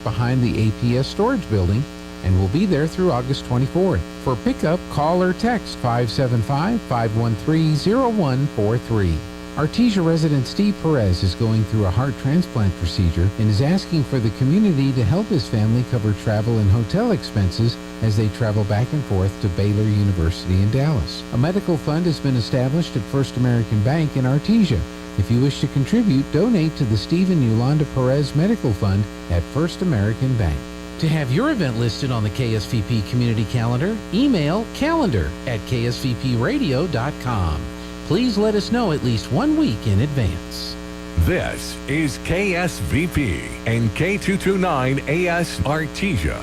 behind the APS storage building and will be there through August 24th. For pickup, call or text 575-513-0143. Artesia resident Steve Perez is going through a heart transplant procedure and is asking for the community to help his family cover travel and hotel expenses as they travel back and forth to Baylor University in Dallas. A medical fund has been established at First American Bank in Artesia. If you wish to contribute, donate to the Steve and Yolanda Perez Medical Fund at First American Bank. To have your event listed on the KSVP community calendar, email calendar@ksvpradio.com. Please let us know at least 1 week in advance. This is KSVP and K229AS Artesia.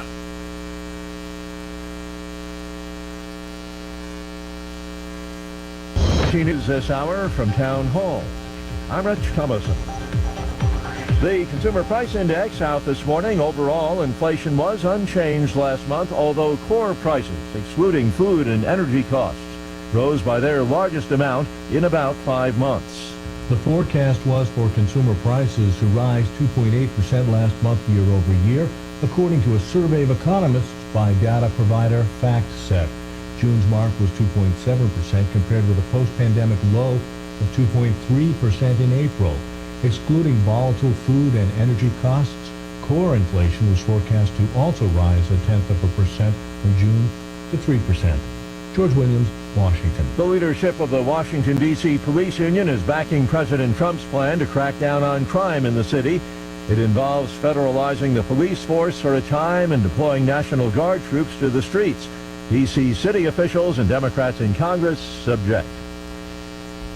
News this hour from Town Hall. I'm Rich Thomason. The Consumer Price Index out this morning. Overall, inflation was unchanged last month, although core prices, excluding food and energy costs, rose by their largest amount in about 5 months. The forecast was for consumer prices to rise 2.8% last month year over year, according to a survey of economists by data provider FactSet. June's mark was 2.7% compared with a post-pandemic low of 2.3% in April. Excluding volatile food and energy costs, core inflation was forecast to also rise 0.1% from June to 3%. George Williams, Washington. The leadership of the Washington, D.C. police union is backing President Trump's plan to crack down on crime in the city. It involves federalizing the police force for a time and deploying National Guard troops to the streets. D.C. city officials and Democrats in Congress object.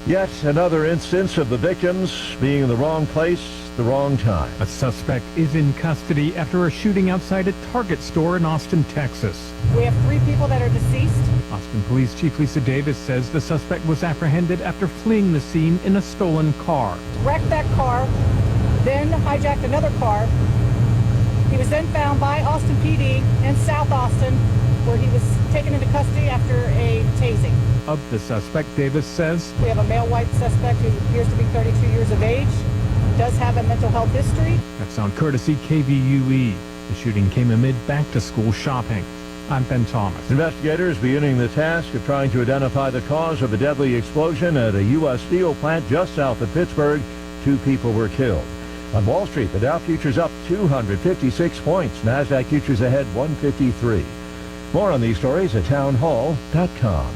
Yet another instance of the victims being in the wrong place, the wrong time. A suspect is in custody after a shooting outside a Target store in Austin, Texas. We have 3 people that are deceased. Austin Police Chief Lisa Davis says the suspect was apprehended after fleeing the scene in a stolen car. Wrecked that car, then hijacked another car. He was then found by Austin PD in South Austin, where he was taken into custody after a tasing. Of the suspect, Davis says, we have a male white suspect who appears to be 32 years of age, does have a mental health history. That's on courtesy KVUE. The shooting came amid back-to-school shopping. I'm Ben Thomas. Investigators beginning the task of trying to identify the cause of a deadly explosion at a U.S. steel plant just south of Pittsburgh. 2 people were killed. On Wall Street, the Dow futures up 256 points. NASDAQ futures ahead 153. More on these stories at townhall.com.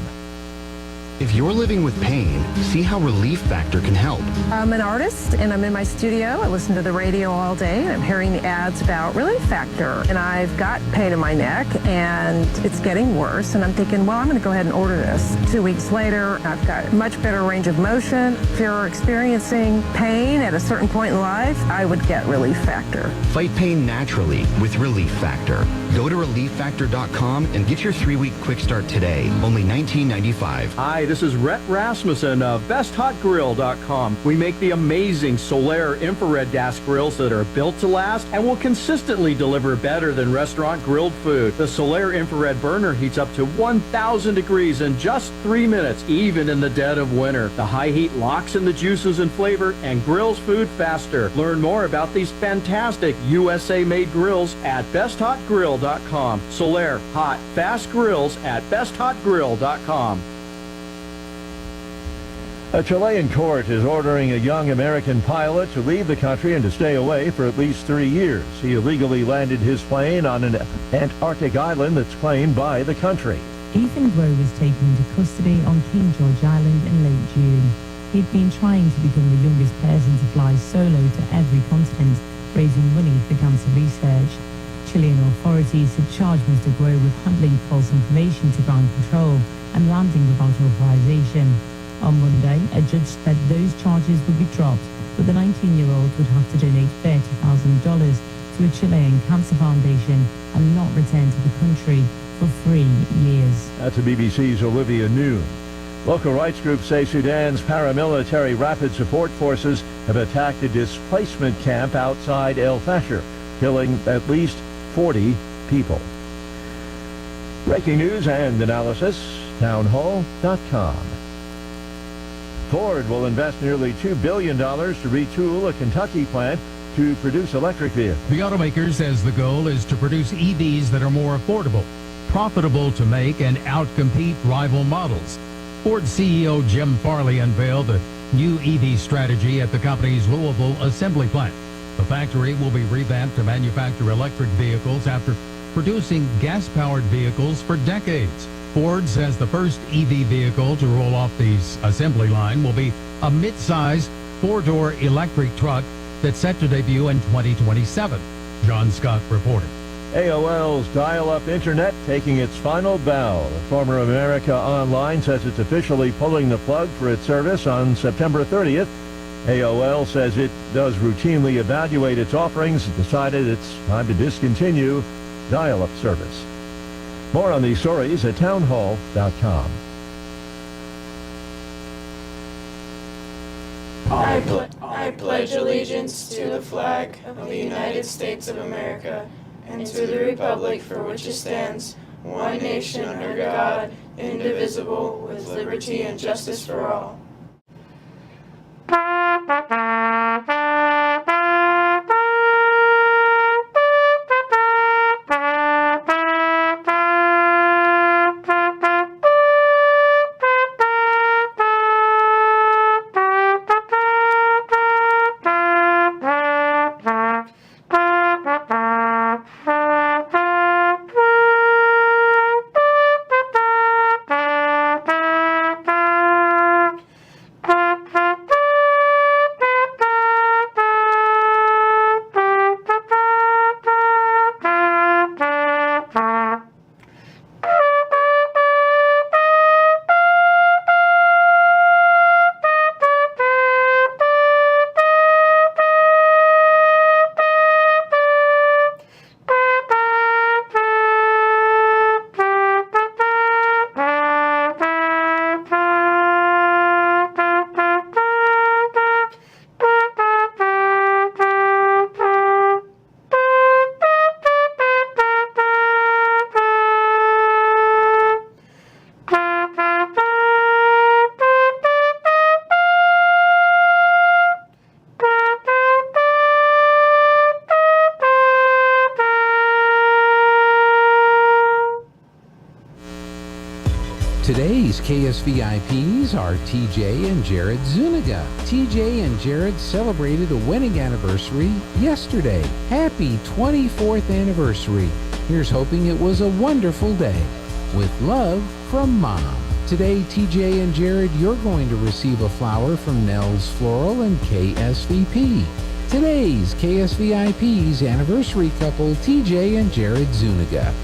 If you're living with pain, see how Relief Factor can help. I'm an artist and I'm in my studio. I listen to the radio all day and I'm hearing the ads about Relief Factor. And I've got pain in my neck and it's getting worse. And I'm thinking, well, I'm going to go ahead and order this. 2 weeks later, I've got much better range of motion. If you're experiencing pain at a certain point in life, I would get Relief Factor. Fight pain naturally with Relief Factor. Go to ReliefFactor.com and get your 3-week quick start today. Only $19.95. Hi, this is Rhett Rasmussen of BestHotGrill.com. We make the amazing Solaire infrared gas grills that are built to last and will consistently deliver better than restaurant grilled food. The Solaire infrared burner heats up to 1,000 degrees in just 3 minutes, even in the dead of winter. The high heat locks in the juices and flavor and grills food faster. Learn more about these fantastic USA-made grills at BestHotGrill.com. Solaire hot, fast grills at BestHotGrill.com. A Chilean court is ordering a young American pilot to leave the country and to stay away for at least 3 years. He illegally landed his plane on an Antarctic island that's claimed by the country. Ethan Groh was taken into custody on King George Island in late June. He'd been trying to become the youngest person to fly solo to every continent, raising money for cancer research. Chilean authorities had charged Mr. Groh with handling false information to ground control and landing without authorization. On Monday, a judge said those charges would be dropped, but the 19-year-old would have to donate $30,000 to a Chilean cancer foundation and not return to the country for 3 years. That's the BBC's Olivia Noon. Local rights groups say Sudan's paramilitary rapid support forces have attacked a displacement camp outside El Fasher, killing at least 40 people. Breaking news and analysis, townhall.com. Ford will invest nearly $2 billion to retool a Kentucky plant to produce electric vehicles. The automaker says the goal is to produce EVs that are more affordable, profitable to make, and outcompete rival models. Ford CEO Jim Farley unveiled a new EV strategy at the company's Louisville assembly plant. The factory will be revamped to manufacture electric vehicles after producing gas-powered vehicles for decades. Ford says the first EV vehicle to roll off the assembly line will be a mid-size four-door electric truck that's set to debut in 2027. John Scott reporting. AOL's dial-up internet taking its final bow. The former America Online says it's officially pulling the plug for its service on September 30th. AOL says it does routinely evaluate its offerings and decided it's time to discontinue dial-up service. More on these stories at townhall.com. I pledge allegiance to the flag of the United States of America and to the republic for which it stands, one nation under God, indivisible, with liberty and justice for all. Today's KSVIPs are TJ and Jared Zuniga. TJ and Jared celebrated a wedding anniversary yesterday. Happy 24th anniversary. Here's hoping it was a wonderful day. With love from Mom. Today, TJ and Jared, you're going to receive a flower from Nell's Floral and KSVP. Today's KSVIP's anniversary couple, TJ and Jared Zuniga.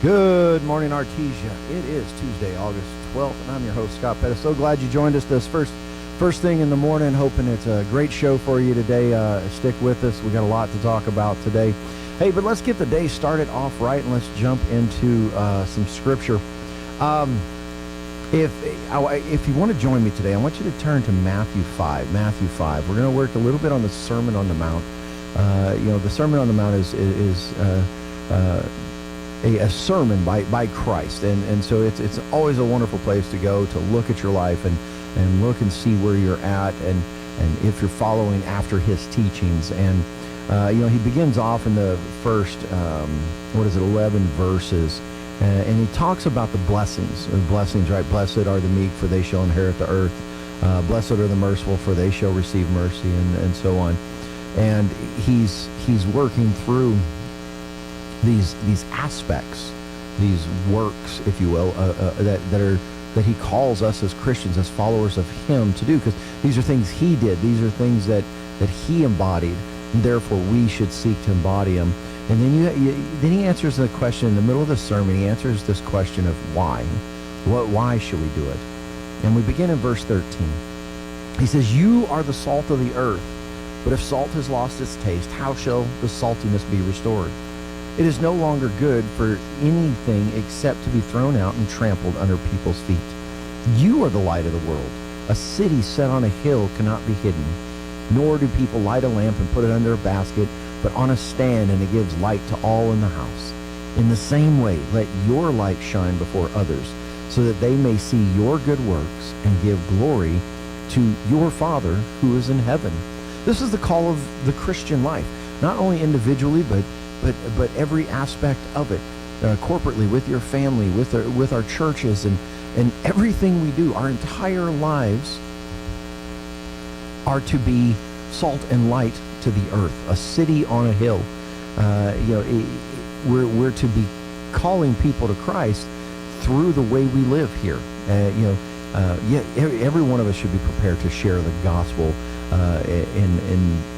Good morning, Artesia. It is Tuesday, August 12th, and I'm your host, Scott Pettis. So glad you joined us this first thing in the morning. Hoping it's a great show for you today. Stick with us. We got a lot to talk about today. Hey, but let's get the day started off right, and let's jump into some scripture. If you want to join me today, I want you to turn to Matthew 5. Matthew 5. We're going to work a little bit on the Sermon on the Mount. The Sermon on the Mount is a sermon by Christ, and so it's always a wonderful place to go to look at your life and look and see where you're at and if you're following after his teachings. And he begins off in the first 11 verses, and he talks about the blessings, right? Blessed are the meek, for they shall inherit the earth. Blessed are the merciful, for they shall receive mercy, and so on. And he's working through these aspects, these works, if you will, that are that he calls us as Christians, as followers of him to do, because these are things he did. These are things that he embodied, and therefore we should seek to embody them. And then he answers the question in the middle of the sermon. He answers this question of why. Why should we do it? And we begin in verse 13. He says, "You are the salt of the earth, but if salt has lost its taste, how shall the saltiness be restored? It is no longer good for anything except to be thrown out and trampled under people's feet. You are the light of the world. A city set on a hill cannot be hidden. Nor do people light a lamp and put it under a basket, but on a stand, and it gives light to all in the house. In the same way, let your light shine before others, so that they may see your good works and give glory to your Father who is in heaven." This is the call of the Christian life, not only individually, but every aspect of it, corporately, with your family, with our churches, and everything we do. Our entire lives are to be salt and light to the earth, a city on a hill. We're to be calling people to Christ through the way we live here. Every one of us should be prepared to share the gospel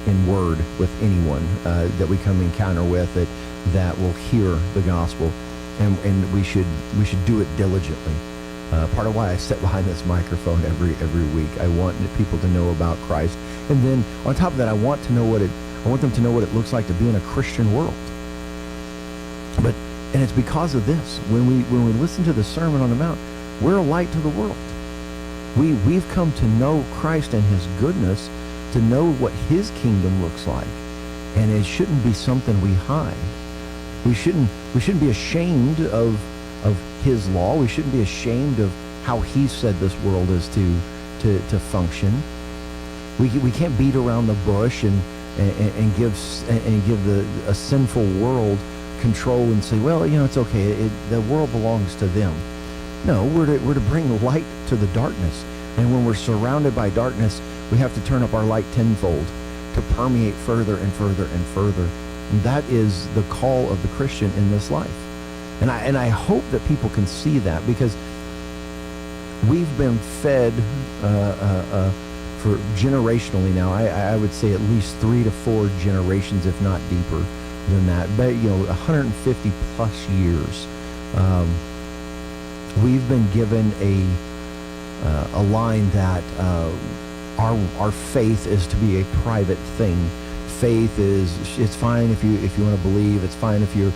in word with anyone that we come encounter with that will hear the gospel, and we should do it diligently. Part of why I sit behind this microphone every week. I want people to know about Christ, and then on top of that, I want them to know what it looks like to be in a Christian world. And it's because of this. When we listen to the Sermon on the Mount, we're a light to the world. We've come to know Christ and his goodness, to know what his kingdom looks like, and it shouldn't be something we hide. We shouldn't be ashamed of his law. We shouldn't be ashamed of how he said this world is to function. We can't beat around the bush and give a sinful world control and say, well, it's okay. The world belongs to them. No, we're to bring light to the darkness. And when we're surrounded by darkness, we have to turn up our light tenfold to permeate further and further and further. And that is the call of the Christian in this life. And I hope that people can see that, because we've been fed for generationally now. I would say at least 3 to 4 generations, if not deeper than that. But 150 plus years. We've been given a line that our faith is to be a private thing. Faith it's fine if you want to believe. It's fine if you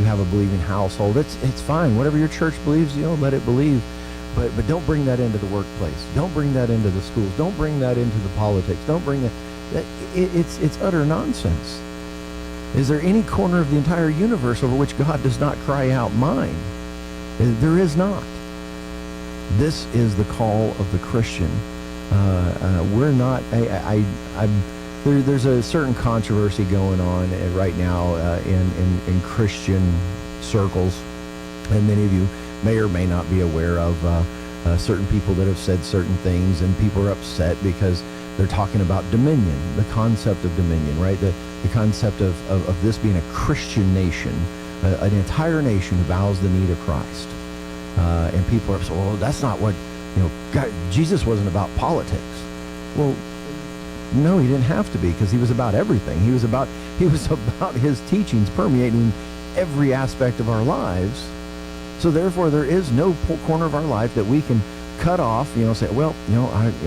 have a believing household. It's fine. Whatever your church believes, let it believe. But don't bring that into the workplace. Don't bring that into the schools. Don't bring that into the politics. Don't bring that. It's utter nonsense. Is there any corner of the entire universe over which God does not cry out, mine? There is not. This is the call of the Christian. We're not. There's a certain controversy going on right now in Christian circles, and many of you may or may not be aware of certain people that have said certain things, and people are upset because they're talking about dominion, the concept of dominion, right? The concept of this being a Christian nation, an entire nation who bows the knee to Christ. And people are saying, well, that's not what, God, Jesus wasn't about politics. Well, no, he didn't have to be, because he was about everything. He was about his teachings permeating every aspect of our lives. So therefore, there is no corner of our life that we can cut off. Say, well,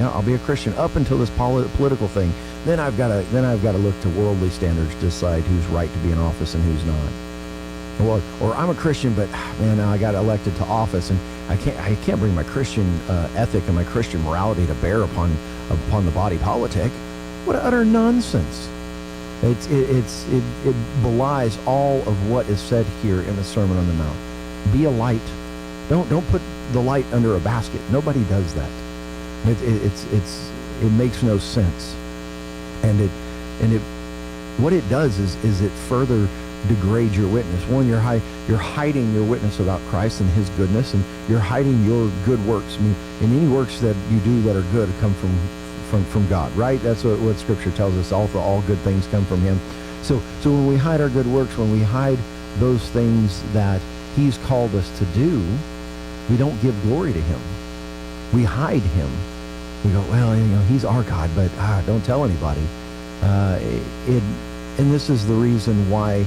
I'll be a Christian up until this political thing. Then I've got to look to worldly standards to decide who's right to be in office and who's not. Or I'm a Christian, but man, I got elected to office, and I can't bring my Christian ethic and my Christian morality to bear upon the body politic. What utter nonsense! It belies all of what is said here in the Sermon on the Mount. Be a light. Don't put the light under a basket. Nobody does that. It makes no sense. And what it does is it further degrades your witness. One, you're hiding your witness about Christ and his goodness, and you're hiding your good works. I mean, and any works that you do that are good come from God, right? That's what Scripture tells us. All good things come from him. So when we hide our good works, when we hide those things that he's called us to do, we don't give glory to him. We hide him. We go, well, he's our God, but don't tell anybody. And this is the reason why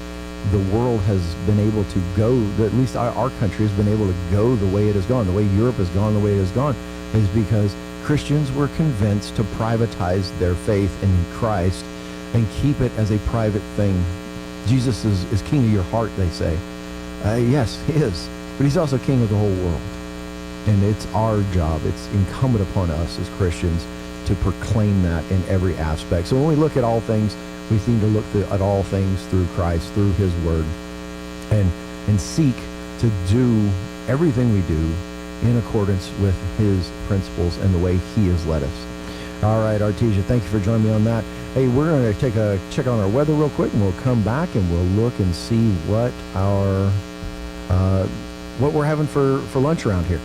the world has been able to go, at least our country has been able to go the way it has gone, the way Europe has gone, the way it has gone, is because Christians were convinced to privatize their faith in Christ and keep it as a private thing. Jesus is king of your heart, they say. Yes, he is, but he's also king of the whole world. And it's our job, it's incumbent upon us as Christians to proclaim that in every aspect. So when we look at all things, we seem to look at all things through Christ, through his word, and seek to do everything we do in accordance with his principles and the way he has led us. All right, Artesia, thank you for joining me on that. Hey, we're going to take a check on our weather real quick, and we'll come back and we'll look and see what what we're having for lunch around here.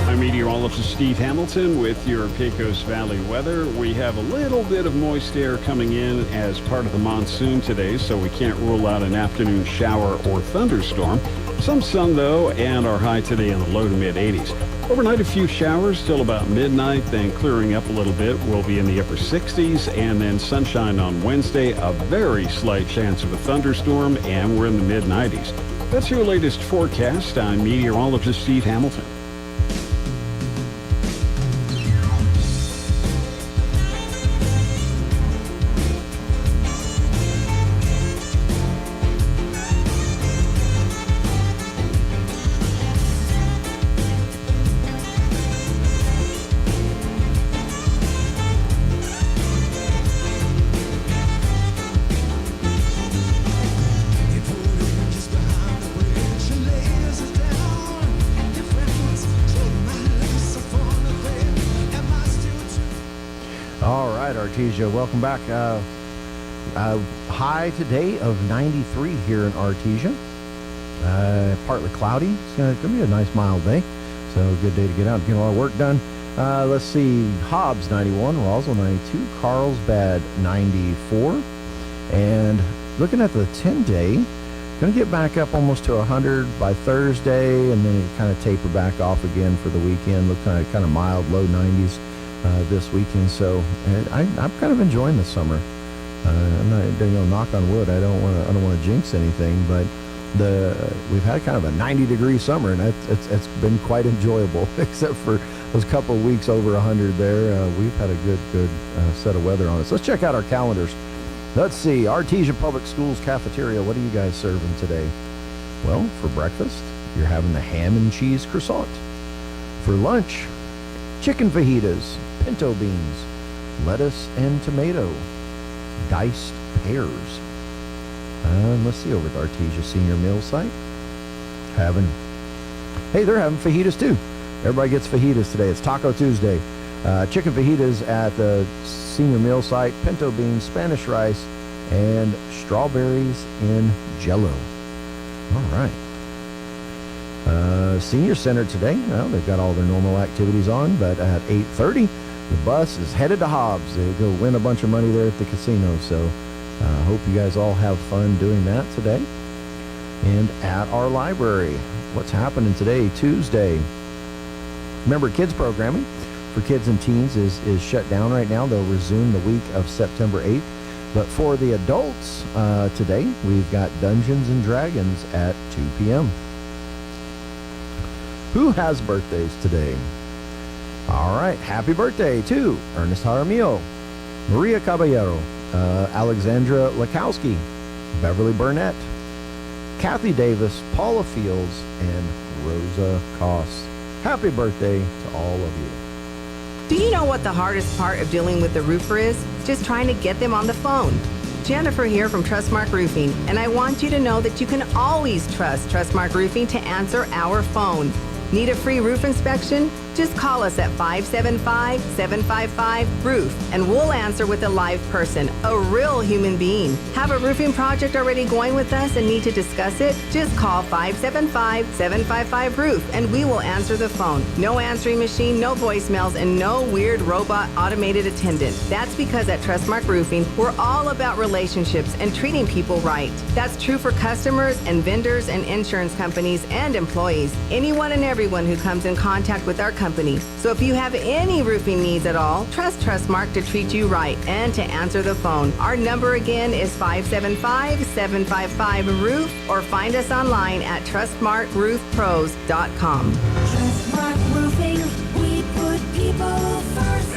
I'm meteorologist Steve Hamilton with your Pecos Valley weather. We have a little bit of moist air coming in as part of the monsoon today, so we can't rule out an afternoon shower or thunderstorm. Some sun, though, and our high today in the low to mid-80s. Overnight, a few showers till about midnight, then clearing up a little bit. We'll be in the upper 60s, and then sunshine on Wednesday, a very slight chance of a thunderstorm, and we're in the mid-90s. That's your latest forecast. I'm meteorologist Steve Hamilton. Artesia, welcome back. High today of 93 here in Artesia. Partly cloudy. It's going to be a nice mild day. So a good day to get out and get a lot of work done. Let's see. Hobbs 91, Roswell 92, Carlsbad 94. And looking at the 10-day, going to get back up almost to 100 by Thursday, and then it kind of taper back off again for the weekend. Look kind of mild, low 90s. This weekend, so I'm kind of enjoying the summer. I'm not, knock on wood. I don't want to jinx anything, but we've had kind of a 90-degree summer, and it's been quite enjoyable. Except for those couple of weeks over 100 there, we've had a good set of weather on us. Let's check out our calendars. Let's see, Artesia Public Schools cafeteria. What are you guys serving today? Well, for breakfast, you're having the ham and cheese croissant. For lunch, chicken fajitas, pinto beans, lettuce and tomato, diced pears. Let's see, over at Artesia Senior Meal Site, they're having fajitas too. Everybody gets fajitas today. It's Taco Tuesday. Chicken fajitas at the Senior Meal Site, pinto beans, Spanish rice, and strawberries in Jello. All right. Senior Center today, well, they've got all their normal activities on, but at 8:30, the bus is headed to Hobbs. They go win a bunch of money there at the casino, so I hope you guys all have fun doing that today. And at our library, what's happening today, Tuesday? Remember, kids programming for kids and teens is shut down right now. They'll resume the week of September 8th. But for the adults today, we've got Dungeons and Dragons at 2 p.m. Who has birthdays today? All right, happy birthday to Ernest Jaramillo, Maria Caballero, Alexandra Lakowski, Beverly Burnett, Kathy Davis, Paula Fields, and Rosa Koss. Happy birthday to all of you. Do you know what the hardest part of dealing with the roofer is? Just trying to get them on the phone. Jennifer here from Trustmark Roofing, and I want you to know that you can always trust Trustmark Roofing to answer our phone. Need a free roof inspection? Just call us at 575-755-ROOF and we'll answer with a live person, a real human being. Have a roofing project already going with us and need to discuss it? Just call 575-755-ROOF and we will answer the phone. No answering machine, no voicemails, and no weird robot automated attendant. That's because at Trustmark Roofing, we're all about relationships and treating people right. That's true for customers and vendors and insurance companies and employees. Anyone and everyone who comes in contact with our company. So if you have any roofing needs at all, trust Trustmark to treat you right and to answer the phone. Our number again is 575-755-ROOF or find us online at trustmarkroofpros.com. Trustmark Roofing, we put people first.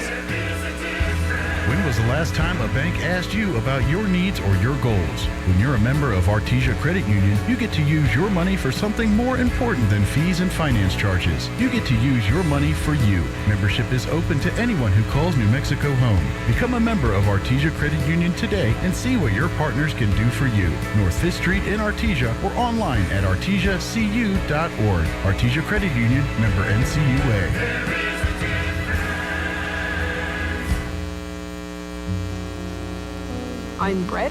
When was the last time a bank asked you about your needs or your goals? When you're a member of Artesia Credit Union, you get to use your money for something more important than fees and finance charges. You get to use your money for you. Membership is open to anyone who calls New Mexico home. Become a member of Artesia Credit Union today and see what your partners can do for you. North 5th Street in Artesia or online at artesiacu.org. Artesia Credit Union, member NCUA. I'm Brett.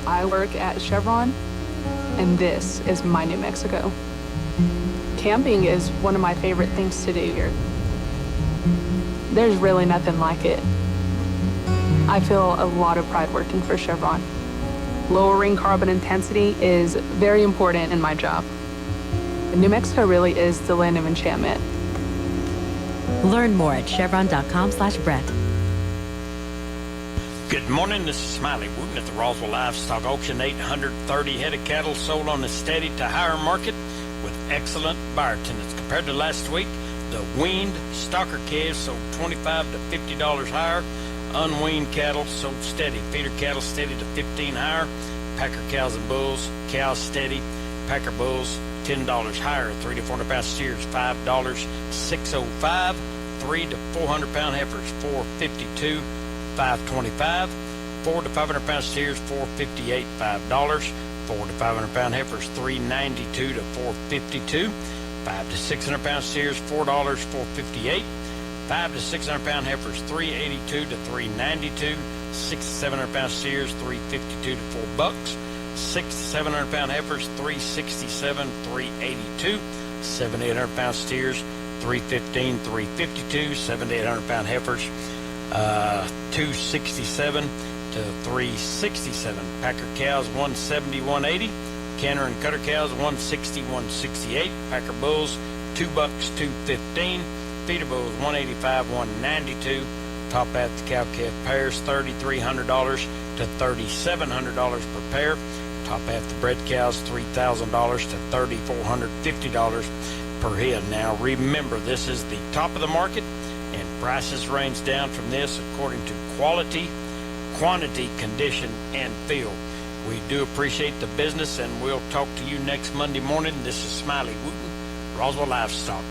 I work at Chevron, and this is my New Mexico. Camping is one of my favorite things to do here. There's really nothing like it. I feel a lot of pride working for Chevron. Lowering carbon intensity is very important in my job. New Mexico really is the land of enchantment. Learn more at chevron.com/Brett. Good morning, this is Smiley Wooten at the Roswell Livestock Auction. 830 head of cattle sold on the steady to higher market with excellent buyer attendance. Compared to last week, the weaned stocker calves sold $25 to $50 higher. Unweaned cattle sold steady. Feeder cattle steady to $15 higher. Packer cows and bulls, cows steady. Packer bulls $10 higher. 3 to 400 pound steers $5 $6.05. 3 to 400 pound heifers $4.52. $5.25. 4 to 500 pound steers $4.58. $5. 4 to 500 pound heifers $3.92 to $4.52. 5 to 600 pound steers $4 $4.58. 5 to 600 pound heifers $3.82 to $3.92. 6 to 700 pound steers $3.52 to $4. 6 to 700 pound heifers $3.67 $3.82. 7 to 800 pound steers $3.15 $3.52. 7 to 800 pound heifers $2.67 to $3.67. Packer cows $1.70 $1.80. Canner and cutter cows $1.60 $1.68. Packer bulls $2 $2.15. Feeder bulls $1.85 $1.92. Top half the cow calf pairs $3,300 to $3,700 per pair. Top half the bred cows $3,000 to $3,450 per head. Now remember, this is the top of the market, and prices range down from this according to quality, quantity, condition, and feel. We do appreciate the business, and we'll talk to you next Monday morning. This is Smiley Wooten, Roswell Livestock.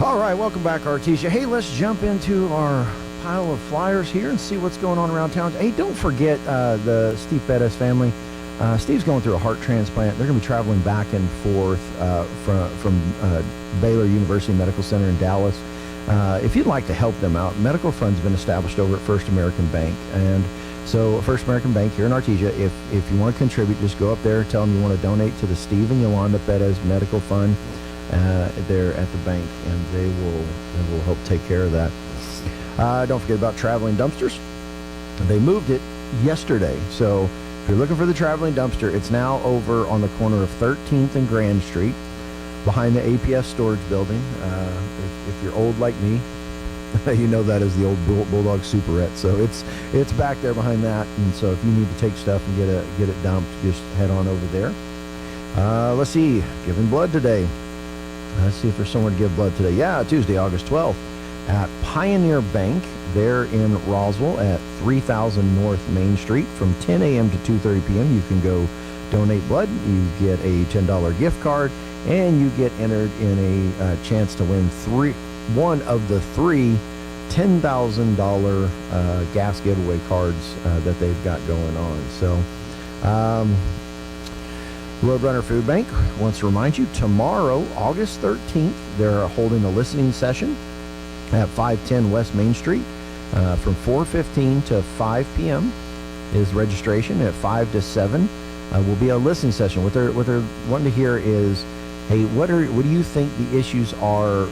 All right, welcome back, Artesia. Hey, let's jump into our pile of flyers here and see what's going on around town. Hey, don't forget the Steve Bettis family. Steve's going through a heart transplant. They're going to be traveling back and forth from Baylor University Medical Center in Dallas. If you'd like to help them out, medical fund's been established over at First American Bank. And so First American Bank here in Artesia, if you want to contribute, just go up there, tell them you want to donate to the Steve and Yolanda Bettis Medical Fund. There at the bank, and they will help take care of that. Don't forget about traveling dumpsters. They moved it yesterday, so if you're looking for the traveling dumpster, it's now over on the corner of 13th and Grand Street, behind the APS storage building. If you're old like me, you know that is the old Bulldog Superette. So it's back there behind that, and so if you need to take stuff and get it dumped, just head on over there. Let's see, giving blood today. Let's see if there's somewhere to give blood today. Yeah, Tuesday, August 12th. at Pioneer Bank. They're in Roswell at 3000 North Main Street from 10 a.m. to 2:30 p.m. You can go donate blood. You get a $10 gift card, and you get entered in a chance to win one of the three $10,000 gas giveaway cards that they've got going on. So, Roadrunner Food Bank wants to remind you, tomorrow, August 13th, they're holding a listening session at 510 West Main Street from 4:15 to 5 p.m. is registration. At 5 to 7 will be a listening session. What they're wanting to hear is, hey, what do you think the issues are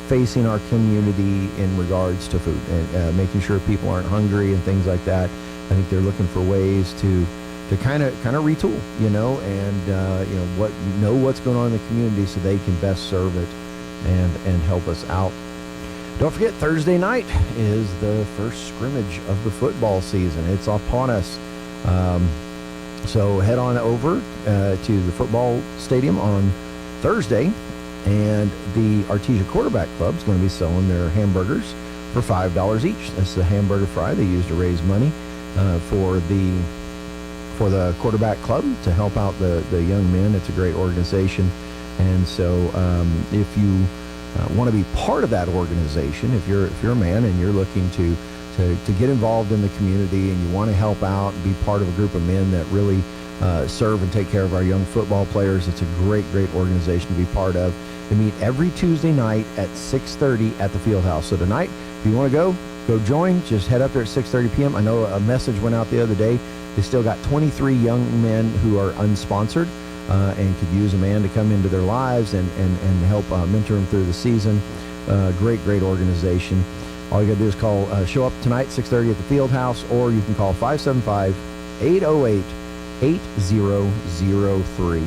facing our community in regards to food, and making sure people aren't hungry and things like that. I think they're looking for ways to kind of retool, and what's going on in the community so they can best serve it and help us out. Don't forget, Thursday night is the first scrimmage of the football season. It's upon us. So head on over to the football stadium on Thursday, and the Artesia Quarterback Club is going to be selling their hamburgers for $5 each. That's the hamburger fry they use to raise money for the quarterback club to help out the young men. It's a great organization, and so if you want to be part of that organization, if you're a man and you're looking to get involved in the community and you want to help out and be part of a group of men that really serve and take care of our young football players, it's a great organization to be part of. They meet every Tuesday night at 6:30 at the field house. So tonight, if you want to go join, just head up there at 6:30 p.m. I know a message went out the other day. They still got 23 young men who are unsponsored and could use a man to come into their lives and help mentor them through the season. Great organization. All you got to do is show up tonight, 6:30 at the field house, or you can call 575-808-8003.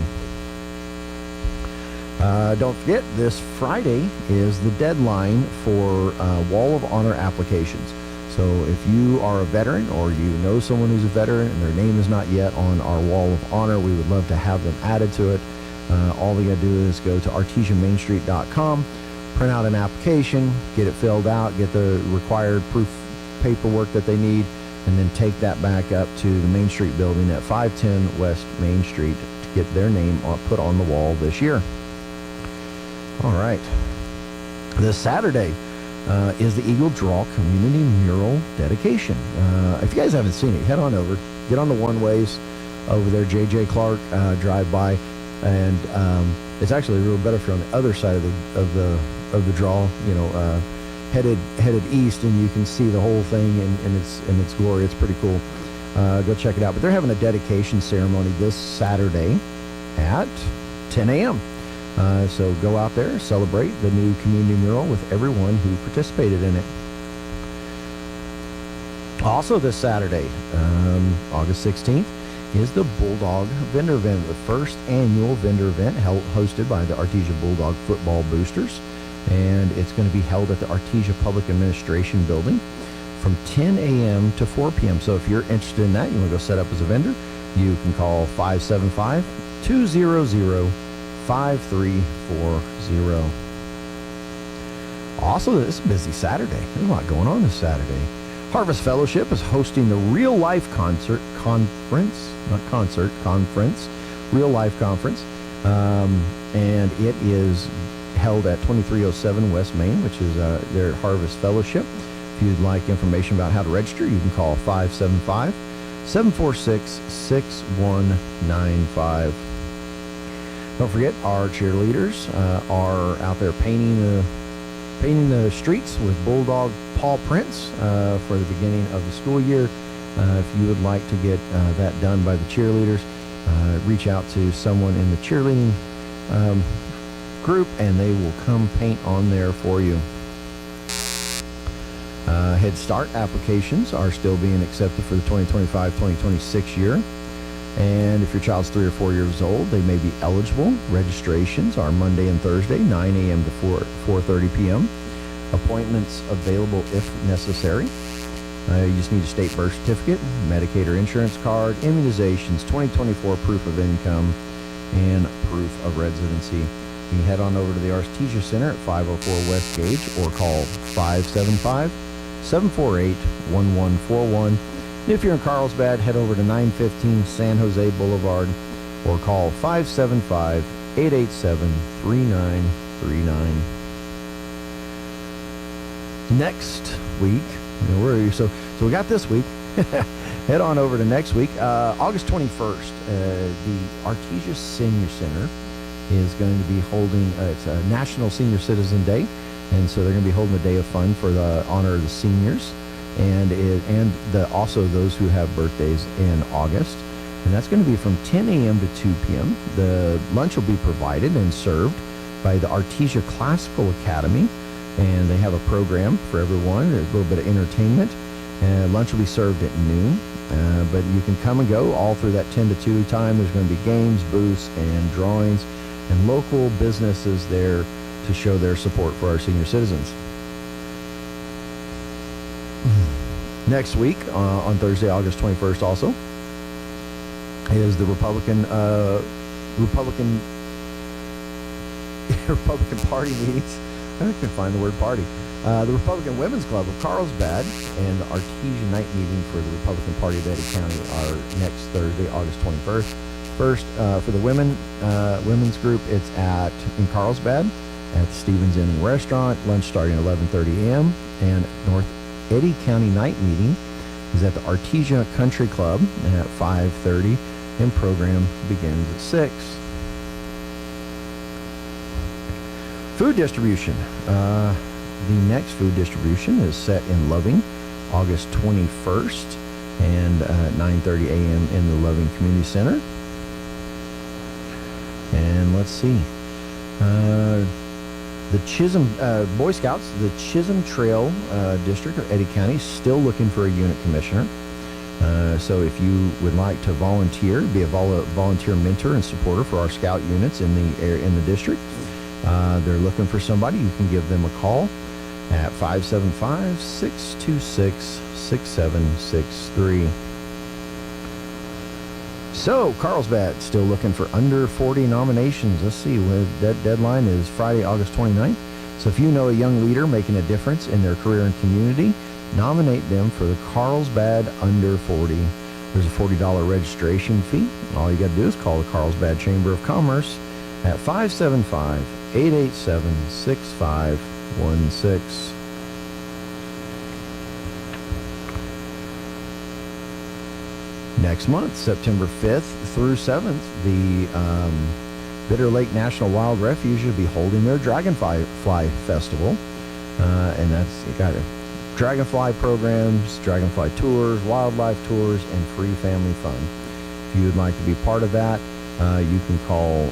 Don't forget, this Friday is the deadline for Wall of Honor applications. So if you are a veteran or you know someone who's a veteran and their name is not yet on our Wall of Honor, we would love to have them added to it. All you got to do is go to artesiamainstreet.com, print out an application, get it filled out, get the required proof paperwork that they need, and then take that back up to the Main Street building at 510 West Main Street to get their name put on the wall this year. All right. This Saturday is the Eagle Draw Community Mural Dedication. If you guys haven't seen it, head on over. Get on the one-ways over there. J.J. Clark, drive by. And it's actually a little better if you're on the other side of the draw, headed east, and you can see the whole thing in its glory. It's pretty cool. Go check it out. But they're having a dedication ceremony this Saturday at 10 a.m. So go out there, celebrate the new community mural with everyone who participated in it. Also this Saturday, August 16th, is the Bulldog Vendor Event, the first annual vendor event hosted by the Artesia Bulldog Football Boosters. And it's going to be held at the Artesia Public Administration Building from 10 a.m. to 4 p.m. So if you're interested in that, you want to go set up as a vendor, you can call 575-200-5340. Also, this is a busy Saturday. There's a lot going on this Saturday. Harvest Fellowship is hosting the Real Life Conference, Real Life Conference. And it is held at 2307 West Main, which is their Harvest Fellowship. If you'd like information about how to register, you can call 575-746-6195. Don't forget, our cheerleaders are out there painting the streets with Bulldog paw prints for the beginning of the school year. If you would like to get that done by the cheerleaders, reach out to someone in the cheerleading group, and they will come paint on there for you. Head Start applications are still being accepted for the 2025-2026 year. And if your child's 3 or 4 years old, they may be eligible. Registrations are Monday and Thursday, 9 a.m. to 4:30 p.m. Appointments available if necessary. You just need a state birth certificate, Medicaid or insurance card, immunizations, 2024 proof of income, and proof of residency. You can head on over to the Artesia Center at 504 West Gage or call 575-748-1141. If you're in Carlsbad, head over to 915 San Jose Boulevard or call 575-887-3939. Next week, so we got this week. Head on over to next week, August 21st. The Artesia Senior Center is going to be holding it's a National Senior Citizen Day, and so they're going to be holding a day of fun for the honor of the seniors, and also those who have birthdays in August. And that's going to be from 10 a.m. to 2 p.m. The lunch will be provided and served by the Artesia Classical Academy, and they have a program for everyone. There's a little bit of entertainment, and lunch will be served at noon. But you can come and go all through that 10 to 2 time. There's going to be games, booths, and drawings, and local businesses there to show their support for our senior citizens. Next week, on Thursday, August 21st also, is the Republican Party meetings. I can find the word party. The Republican Women's Club of Carlsbad and the Artesia Night Meeting for the Republican Party of Eddy County are next Thursday, August 21st. First, for the women's group, it's in Carlsbad at the Stevens Inn Restaurant. Lunch starting at 11:30 a.m. And North Eddy County Night Meeting is at the Artesia Country Club at 5:30, and program begins at 6. Food distribution. The next food distribution is set in Loving, August 21st, and 9:30 a.m. in the Loving Community Center. And let's see. The Chisholm Boy Scouts, the Chisholm Trail District of Eddy County, is still looking for a unit commissioner. So if you would like to volunteer, be a volunteer mentor and supporter for our scout units in the district, they're looking for somebody. You can give them a call at 575-626-6763. So, Carlsbad still looking for under 40 nominations. Let's see, that deadline is Friday, August 29th. So if you know a young leader making a difference in their career and community, nominate them for the Carlsbad Under 40. There's a $40 registration fee. All you got to do is call the Carlsbad Chamber of Commerce at 575-887-6516. Next month, September 5th through 7th, the Bitter Lake National Wild Refuge will be holding their Dragonfly Festival. And that's got dragonfly programs, dragonfly tours, wildlife tours, and free family fun. If you would like to be part of that, you can call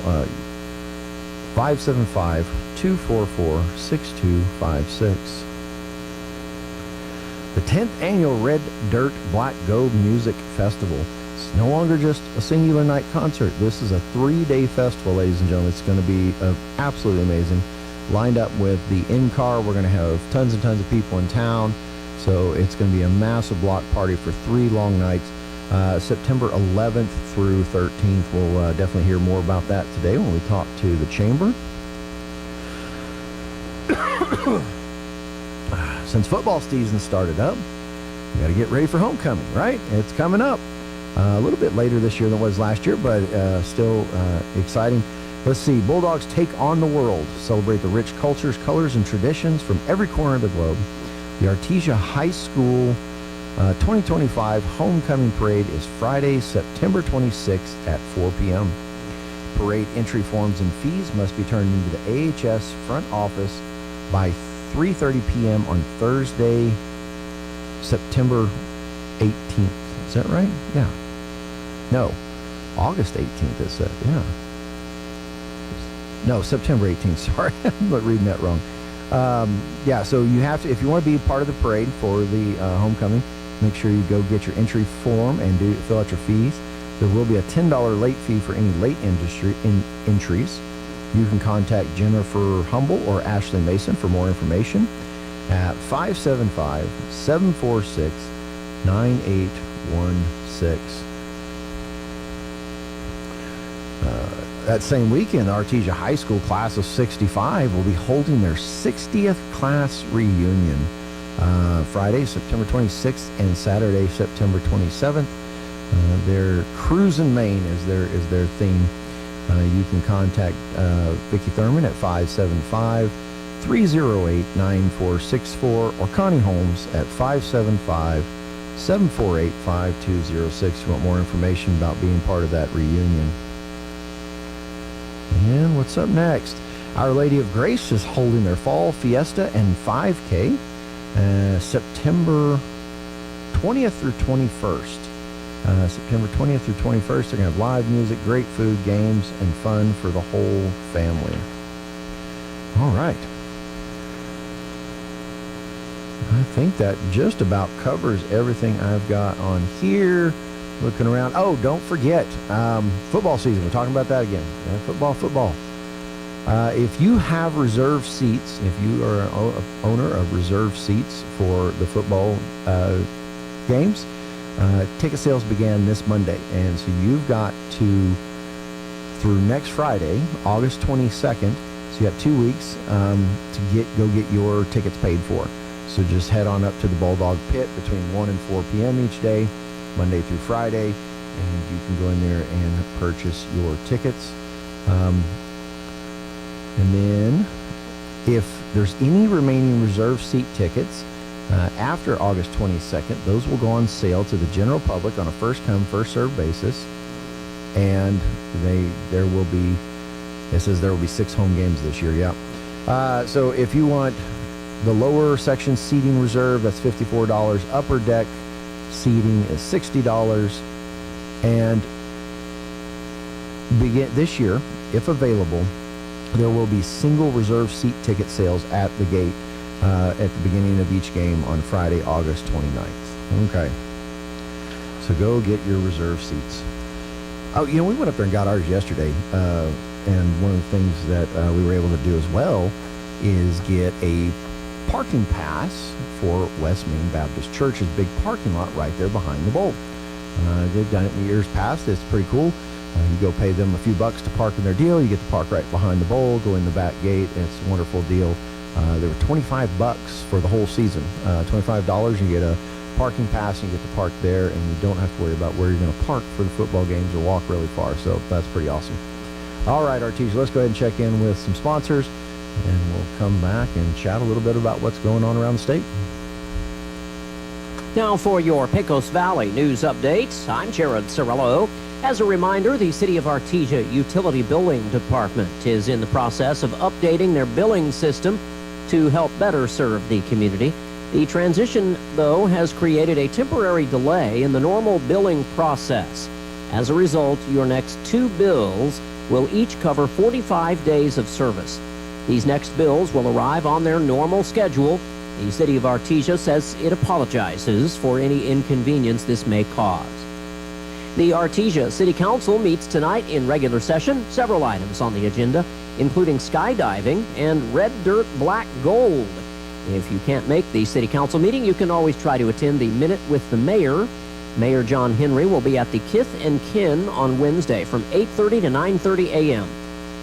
575-244-6256. The 10th Annual Red Dirt Black Gold Music Festival. It's no longer just a singular night concert. This is a 3-day festival, ladies and gentlemen. It's going to be absolutely amazing. Lined up with the in-car, we're going to have tons and tons of people in town. So it's going to be a massive block party for 3 long nights. September 11th through 13th. We'll definitely hear more about that today when we talk to the Chamber. Since football season started up, we got to get ready for homecoming, right? It's coming up a little bit later this year than it was last year, but still exciting. Let's see. Bulldogs take on the world. Celebrate the rich cultures, colors, and traditions from every corner of the globe. The Artesia High School 2025 Homecoming Parade is Friday, September 26th at 4 p.m. Parade entry forms and fees must be turned into the AHS front office by 3:30 p.m. on Thursday, September 18th. Is that right? Yeah. No. August 18th is it? Yeah. No, September 18th. Sorry. I'm reading that wrong. Yeah, so you have to, if you want to be part of the parade for the homecoming, make sure you go get your entry form and fill out your fees. There will be a $10 late fee for any late entries. You can contact Jennifer Humble or Ashley Mason for more information at 575-746-9816. that same weekend, Artesia High School class of 65 will be holding their 60th class reunion. Friday, September 26th, and Saturday, September 27th. Their Cruisin' Maine is their theme. You can contact Vicki Thurman at 575-308-9464 or Connie Holmes at 575-748-5206 if you want more information about being part of that reunion. And what's up next? Our Lady of Grace is holding their Fall Fiesta and 5K September 20th through 21st. September 20th through 21st, they're going to have live music, great food, games, and fun for the whole family. All right. I think that just about covers everything I've got on here. Looking around. Oh, don't forget, football season. We're talking about that again. Yeah, football. If you have reserved seats, if you are an owner of reserved seats for the football games, ticket sales began this Monday, and so you've got to, through next Friday, August 22nd, so you got 2 weeks to go get your tickets paid for. So just head on up to the Bulldog Pit between 1 and 4 p.m. each day, Monday through Friday, and you can go in there and purchase your tickets. And then if there's any remaining reserve seat tickets after August 22nd, those will go on sale to the general public on a first-come, first-served basis. And there will be 6 home games this year, yeah. So if you want the lower section seating reserve, that's $54. Upper deck seating is $60. And begin this year, if available, there will be single reserve seat ticket sales at the gate at the beginning of each game on Friday, August 29th. Okay. So go get your reserve seats. Oh, we went up there and got ours yesterday. And one of the things that we were able to do as well is get a parking pass for West Main Baptist Church's big parking lot right there behind the bowl. They've done it in years past. It's pretty cool. You go pay them a few bucks to park in their deal. You get to park right behind the bowl, go in the back gate, and it's a wonderful deal. They were $25 for the whole season. $25, you get a parking pass, and you get to park there, and you don't have to worry about where you're going to park for the football games or walk really far. So that's pretty awesome. All right, Artesia, let's go ahead and check in with some sponsors, and we'll come back and chat a little bit about what's going on around the state. Now for your Pecos Valley news updates, I'm Jared Cirillo. As a reminder, the City of Artesia Utility Billing Department is in the process of updating their billing system to help better serve the community. The transition, though, has created a temporary delay in the normal billing process. As a result, your next 2 bills will each cover 45 days of service. These next bills will arrive on their normal schedule. The City of Artesia says it apologizes for any inconvenience this may cause. The Artesia City Council meets tonight in regular session. Several items on the agenda, including skydiving and red dirt black gold. If you can't make the City Council meeting, you can always try to attend the Minute with the Mayor. Mayor John Henry will be at the Kith and Kin on Wednesday from 8:30 to 9:30 a.m.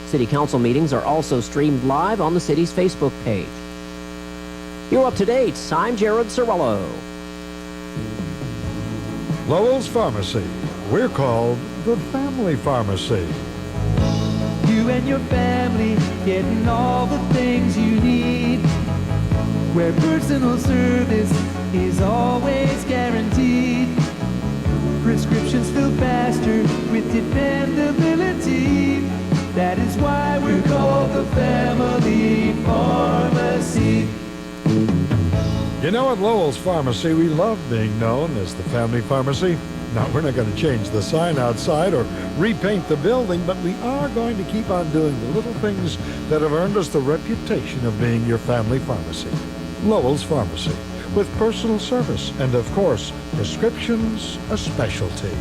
City Council meetings are also streamed live on the city's Facebook page. You're up to date. I'm Jared Cirillo. Lowell's Pharmacy. We're called the Family Pharmacy. You and your family getting all the things you need, where personal service is always guaranteed. Prescriptions fill faster with dependability. That is why we're called the Family Pharmacy. You know, at Lowell's Pharmacy, we love being known as the Family Pharmacy. Now, we're not going to change the sign outside or repaint the building, but we are going to keep on doing the little things that have earned us the reputation of being your family pharmacy. Lowell's Pharmacy, with personal service and, of course, prescriptions a specialty.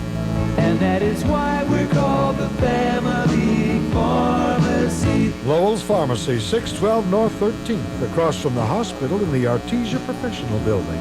And that is why we're called the Family Pharmacy. Lowell's Pharmacy, 612 North 13th, across from the hospital in the Artesia Professional Building.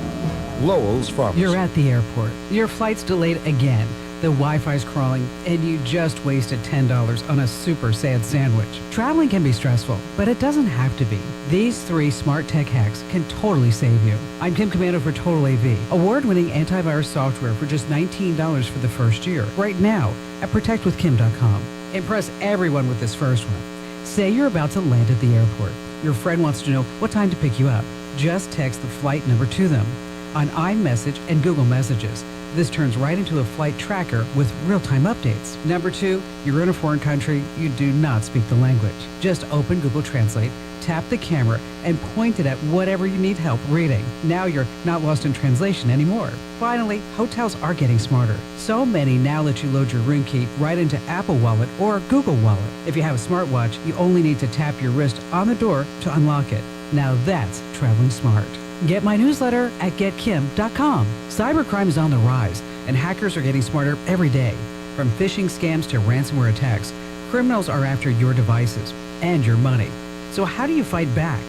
Lowell's Pharmacy. You're at the airport. Your flight's delayed again. the Wi-Fi's crawling, and you just wasted $10 on a super sad sandwich. Traveling can be stressful, but it doesn't have to be. These 3 smart tech hacks can totally save you. I'm Kim Commando for Total AV, award-winning antivirus software for just $19 for the first year, right now at protectwithkim.com. Impress everyone with this first one. Say you're about to land at the airport. Your friend wants to know what time to pick you up. Just text the flight number to them on iMessage and Google Messages. This turns right into a flight tracker with real-time updates. Number 2, you're in a foreign country, you do not speak the language. Just open Google Translate, tap the camera, and point it at whatever you need help reading. Now you're not lost in translation anymore. Finally, hotels are getting smarter. So many now let you load your room key right into Apple Wallet or Google Wallet. If you have a smartwatch, you only need to tap your wrist on the door to unlock it. Now that's traveling smart. Get my newsletter at getkim.com. Cybercrime is on the rise, and hackers are getting smarter every day. From phishing scams to ransomware attacks, criminals are after your devices and your money. So how do you fight back?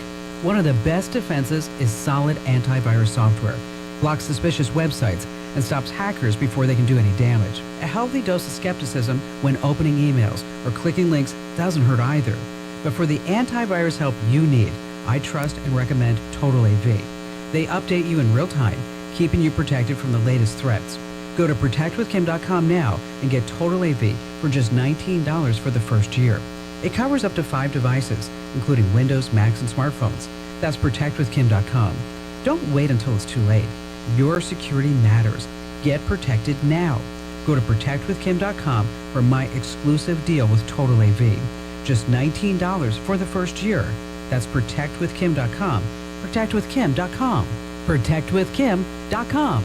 One of the best defenses is solid antivirus software. Blocks suspicious websites and stops hackers before they can do any damage. A healthy dose of skepticism when opening emails or clicking links doesn't hurt either. But for the antivirus help you need, I trust and recommend Total AV. They update you in real time, keeping you protected from the latest threats. Go to protectwithkim.com now and get Total AV for just $19 for the first year. It covers up to 5 devices, including Windows, Macs, and smartphones. That's protectwithkim.com. Don't wait until it's too late. Your security matters. Get protected now. Go to protectwithkim.com for my exclusive deal with Total AV. Just $19 for the first year. That's protectwithkim.com. protectwithkim.com. protectwithkim.com.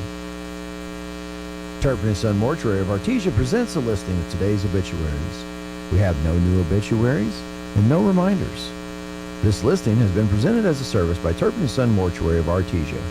Turpin & Son Mortuary of Artesia presents a listing of today's obituaries. We have no new obituaries and no reminders. This listing has been presented as a service by Turpin & Son Mortuary of Artesia.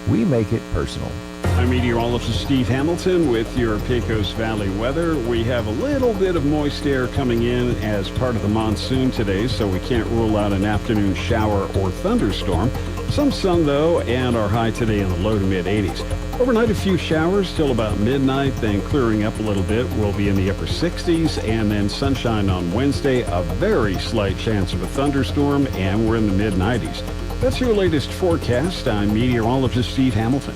We make it personal. I'm meteorologist Steve Hamilton with your Pecos Valley weather. We have a little bit of moist air coming in as part of the monsoon today, so we can't rule out an afternoon shower or thunderstorm. Some sun, though, and our high today in the low to mid-80s. Overnight, a few showers till about midnight, then clearing up a little bit. We'll be in the upper 60s, and then sunshine on Wednesday. A very slight chance of a thunderstorm, and we're in the mid-90s. That's your latest forecast. I'm meteorologist Steve Hamilton.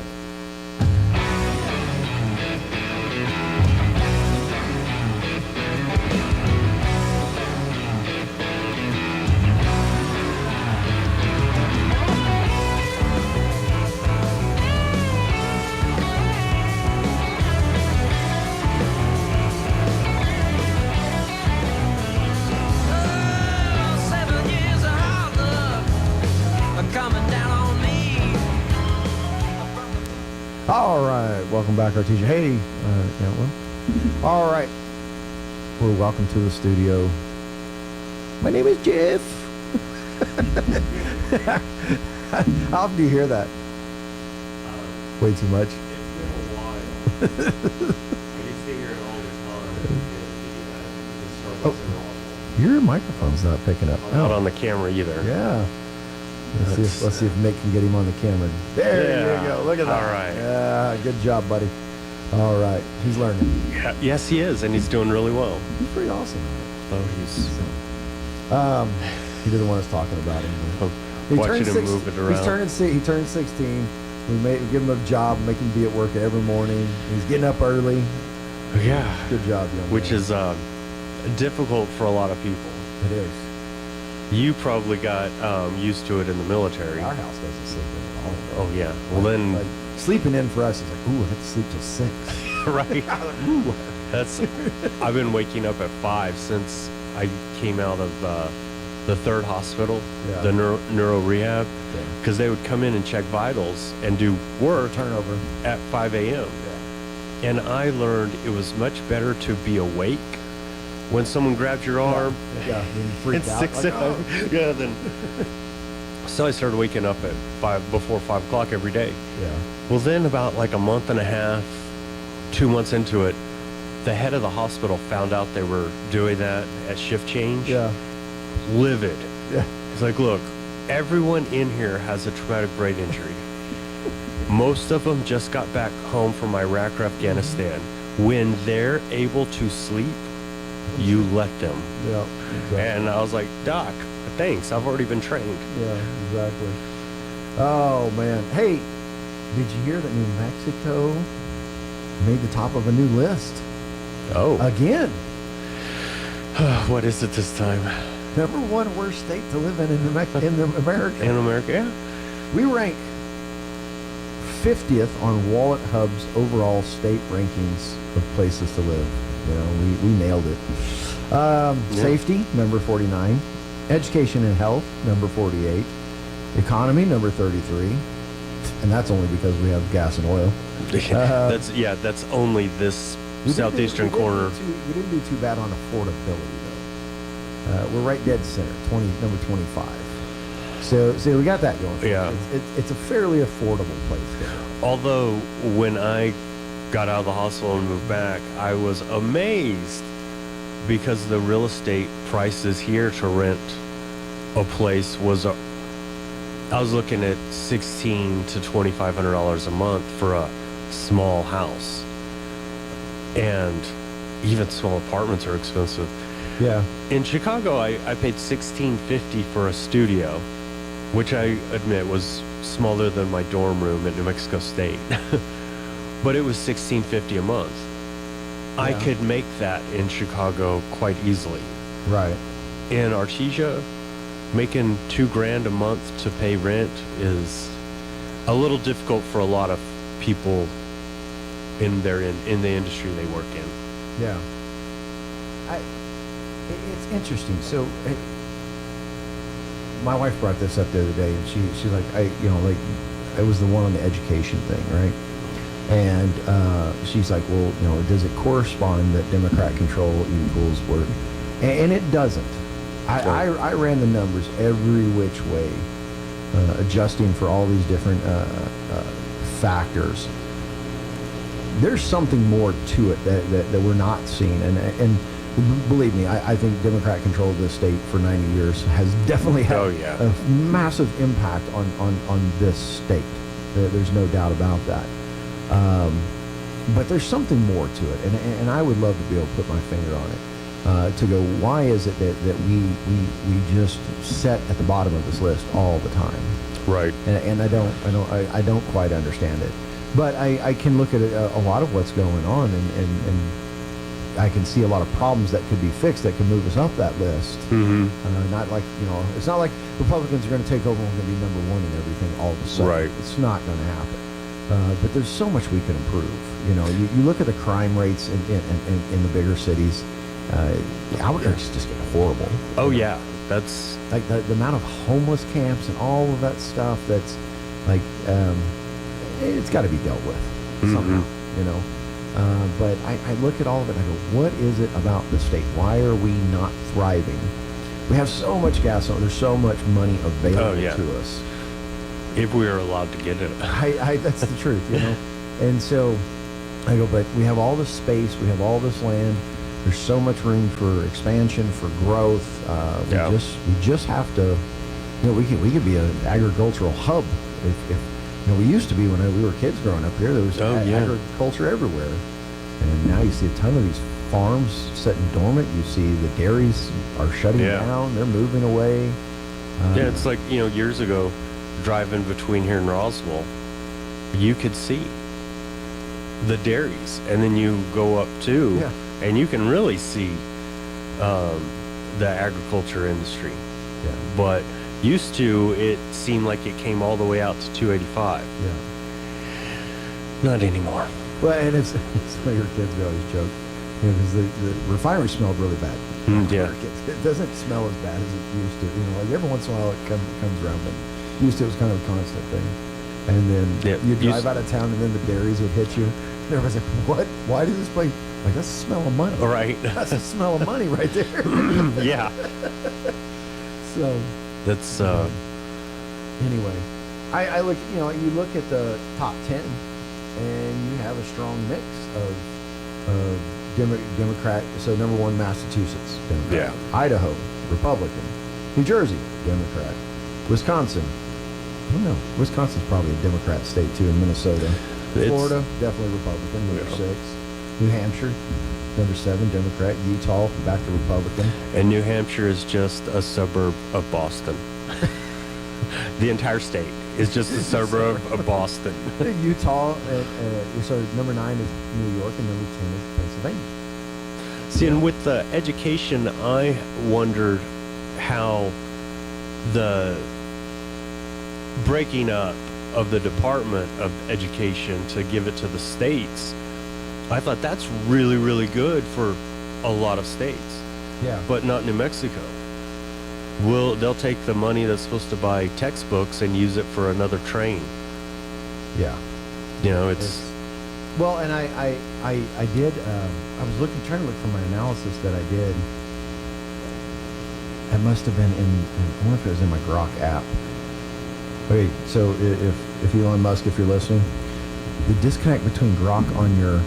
All right, welcome back, Artesia. Hey, all right. We're welcome to the studio. My name is Jeff. How often do you hear that? Way too much. It's been a while. I used to hear it all the time. Oh, your microphone's not picking up. Not on the camera either. Yeah. Let's see if Nick can get him on the camera. There you go. Look at that. All right. Yeah, good job, buddy. All right. He's learning. Yeah, yes, he is, and he's doing really well. He's pretty awesome. Oh, he's... he didn't want us talking about him. Watching him move it around. He turned 16. We give him a job, make him be at work every morning. He's getting up early. Yeah. Good job, young man. Which is difficult for a lot of people. It is. You probably got used to it in the military. Our house doesn't sleep in at all. Oh, yeah. Well, then... Like, sleeping in for us is like, ooh, I have to sleep till 6. Right. That's... I've been waking up at 5 since I came out of the 3rd hospital, the neuro rehab, because they would come in and check vitals and do work turnover at 5 a.m. And I learned it was much better to be awake when someone grabs your arm. It's 6 a.m. Yeah, then. So I started waking up at before 5 o'clock every day. Yeah. Well, then about like a month and a half, 2 months into it, the head of the hospital found out they were doing that at shift change. Yeah. Livid. Yeah. He's like, look, everyone in here has a traumatic brain injury. Most of them just got back home from Iraq or Afghanistan. when they're able to sleep, you let them. Yeah, exactly. And I was like, Doc, thanks. I've already been trained. Yeah, exactly. Oh, man. Hey, did you hear that New Mexico made the top of a new list? Oh. Again. What is it this time? Number one worst state to live in America. In America, yeah. We rank 50th on Wallet Hub's overall state rankings of places to live. You know, we nailed it. Safety, number 49. Education and health, number 48. Economy, number 33. And that's only because we have gas and oil. That's only this southeastern corner. We didn't do too bad on affordability, though. We're right dead center, number 25. So we got that going. Yeah. It's a fairly affordable place there. Although, when I got out of the hospital and moved back, I was amazed because the real estate prices here to rent a place was I was looking at $1,600 to $2,500 a month for a small house, and even small apartments are expensive. Yeah. In Chicago, I paid $1,650 for a studio, which I admit was smaller than my dorm room at New Mexico State, but it was $1,650 a month. Yeah. I could make that in Chicago quite easily. Right. In Artesia, making $2,000 a month to pay rent is a little difficult for a lot of people in the industry they work in. Yeah. It's interesting. So, my wife brought this up the other day, and she's like, it was the one on the education thing, right? And she's like, well, does it correspond that Democrat control equals work? And it doesn't. I ran the numbers every which way, adjusting for all these different factors. There's something more to it that we're not seeing, and believe me, I think Democrat control of this state for 90 years has definitely had a massive impact on this state. There's no doubt about that. But there's something more to it, and I would love to be able to put my finger on it. To go, why is it that we just set at the bottom of this list all the time? Right. And I don't quite understand it. But I can look at a lot of what's going on, and I can see a lot of problems that could be fixed that can move us up that list. Mm-hmm. Not like, it's not like Republicans are going to take over and we're going to be number one in everything all of a sudden. Right. It's not going to happen. But there's so much we can improve. You look at the crime rates in the bigger cities. Albuquerque's just getting horrible. Oh yeah, that's like the amount of homeless camps and all of that stuff. That's like it's got to be dealt with somehow, But I look at all of it and I go, what is it about the state? Why are we not thriving? We have so much gas on. There's so much money available to us. If we are allowed to get it. That's the truth, And so I go, but we have all this space. We have all this land. There's so much room for expansion, for growth. We just have to, we could be an agricultural hub. If we used to be when we were kids growing up here. There was agriculture everywhere, and now you see a ton of these farms sitting dormant. You see the dairies are shutting down. They're moving away. It's like years ago, driving between here and Roswell, you could see the dairies, and then you go up too. Yeah. And you can really see the agriculture industry. Yeah. But used to, it seemed like it came all the way out to 285. Yeah. Not anymore. Well, and it's like your kids always joke, because the refinery smelled really bad. Yeah. It doesn't smell as bad as it used to. Like every once in a while it comes around, but used to it was kind of a constant thing. And then you drive out of town, and then the dairies would hit you. And everybody's like, what? Why does this place... Like, that's the smell of money. Right. That's the smell of money right there. Yeah. So. That's, Anyway, I look, you look at the top 10, and you have a strong mix of Democrat. So, number one, Massachusetts, Democrat. Yeah. Idaho, Republican. New Jersey, Democrat. Wisconsin. I don't know. Wisconsin's probably a Democrat state, too, in Minnesota. Florida, definitely Republican, number 6. New Hampshire, number 7, Democrat. Utah, back to Republican. And New Hampshire is just a suburb of Boston. The entire state is just a suburb of Boston. Utah, so number 9 is New York, and number 10 is Pennsylvania. See, and with the education, I wondered how the breaking up of the Department of Education to give it to the states, I thought that's really, really good for a lot of states. Yeah. But not New Mexico. They'll take the money that's supposed to buy textbooks and use it for another train. Yeah. You know, it's well, and I did. I was trying to look for my analysis that I did. It must have been I wonder if it was in my Grok app. Okay, so if Elon Musk, if you're listening, the disconnect between Grok on your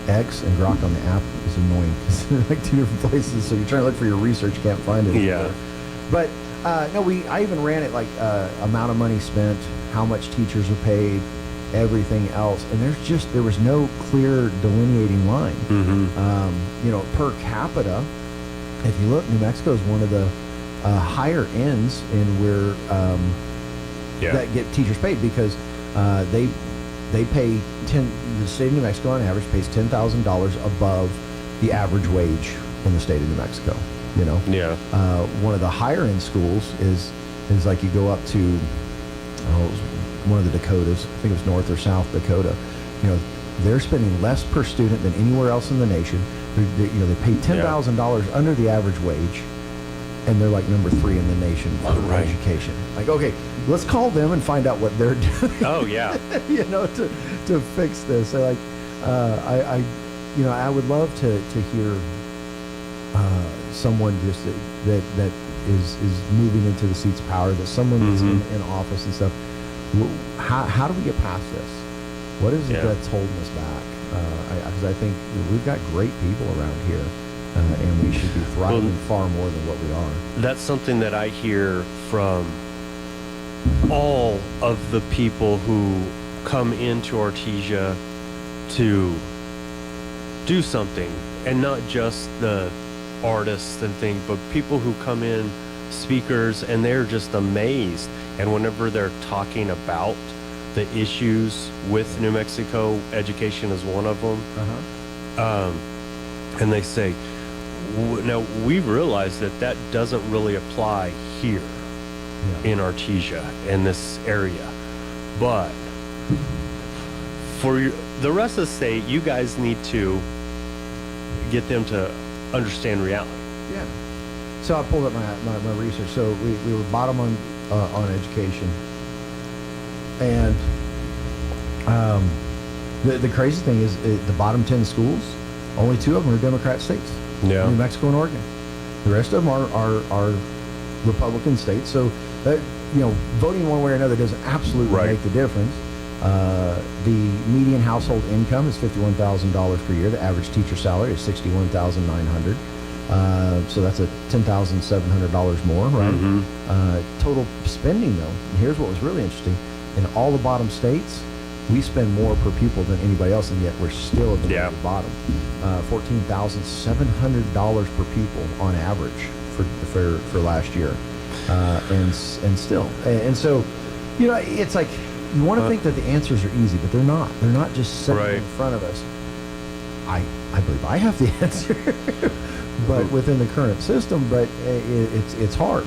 X and Grok on the app is annoying because they're like 2 different places. So you're trying to look for your research, you can't find it. Yeah. But no, I even ran it like amount of money spent, how much teachers are paid, everything else, and there was no clear delineating line. Mm-hmm. You know, per capita, if you look, New Mexico is one of the higher ends in where that get teachers paid because they pay the state of New Mexico on average pays $10,000 above the average wage in the state of New Mexico. You know, one of the higher end schools is like you go up to it was one of the Dakotas. I think it was North or South Dakota. You know, they're spending less per student than anywhere else in the nation. They pay $10,000 under the average wage, and they're like number 3 in the nation for education. Like, okay, let's call them and find out what they're doing. Oh yeah, you know, to fix this. So like, I would love to hear someone just that is moving into the seats of power. That someone that's in office and stuff. How do we get past this? What is it that's holding us back? Because I think we've got great people around here, and we should be thriving far more than what we are. That's something that I hear from all of the people who come into Artesia to do something, and not just the artists and things, but people who come in, speakers, and they're just amazed. And whenever they're talking about the issues with New Mexico, education is one of them. And they say, now we realize that doesn't really apply here in Artesia, in this area. But for the rest of the state, you guys need to get them to understand reality. Yeah. So I pulled up my research. So we were bottom on education, and the crazy thing is the bottom 10 schools, only 2 of them are Democrat states. Yeah. New Mexico and Oregon. The rest of them are Republican states. So that, voting one way or another doesn't absolutely make the difference. The median household income is $51,000 per year. The average teacher salary is $61,900. So that's a $10,700 more, right? Total spending, though, and here's what was really interesting. In all the bottom states, we spend more per pupil than anybody else, and yet we're still at the bottom. $14,700 per pupil on average for last year. And still. And so, it's like, you want to think that the answers are easy, but they're not. They're not just sitting in front of us. I believe I have the answer. But within the current system, but it's hard.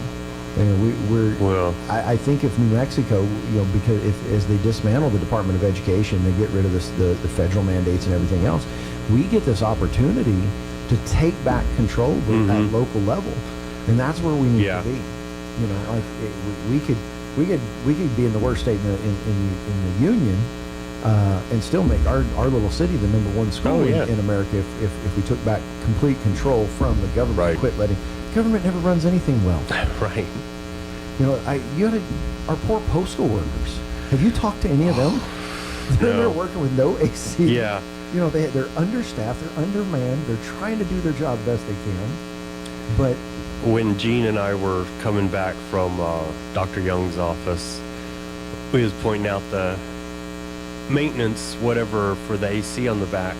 I think if New Mexico, because as they dismantle the Department of Education, they get rid of the federal mandates and everything else, we get this opportunity to take back control at local level, and that's where we need to be. We could be in the worst state in the union. And still make our little city the number 1 school in America if we took back complete control from the government. Quit letting government never runs anything well. Right. Our poor postal workers. Have you talked to any of them? They're working with no AC. Yeah. They're understaffed. They're undermanned. They're trying to do their job best they can. But when Gene and I were coming back from Dr. Young's office, we was pointing out the maintenance, whatever, for the AC on the back,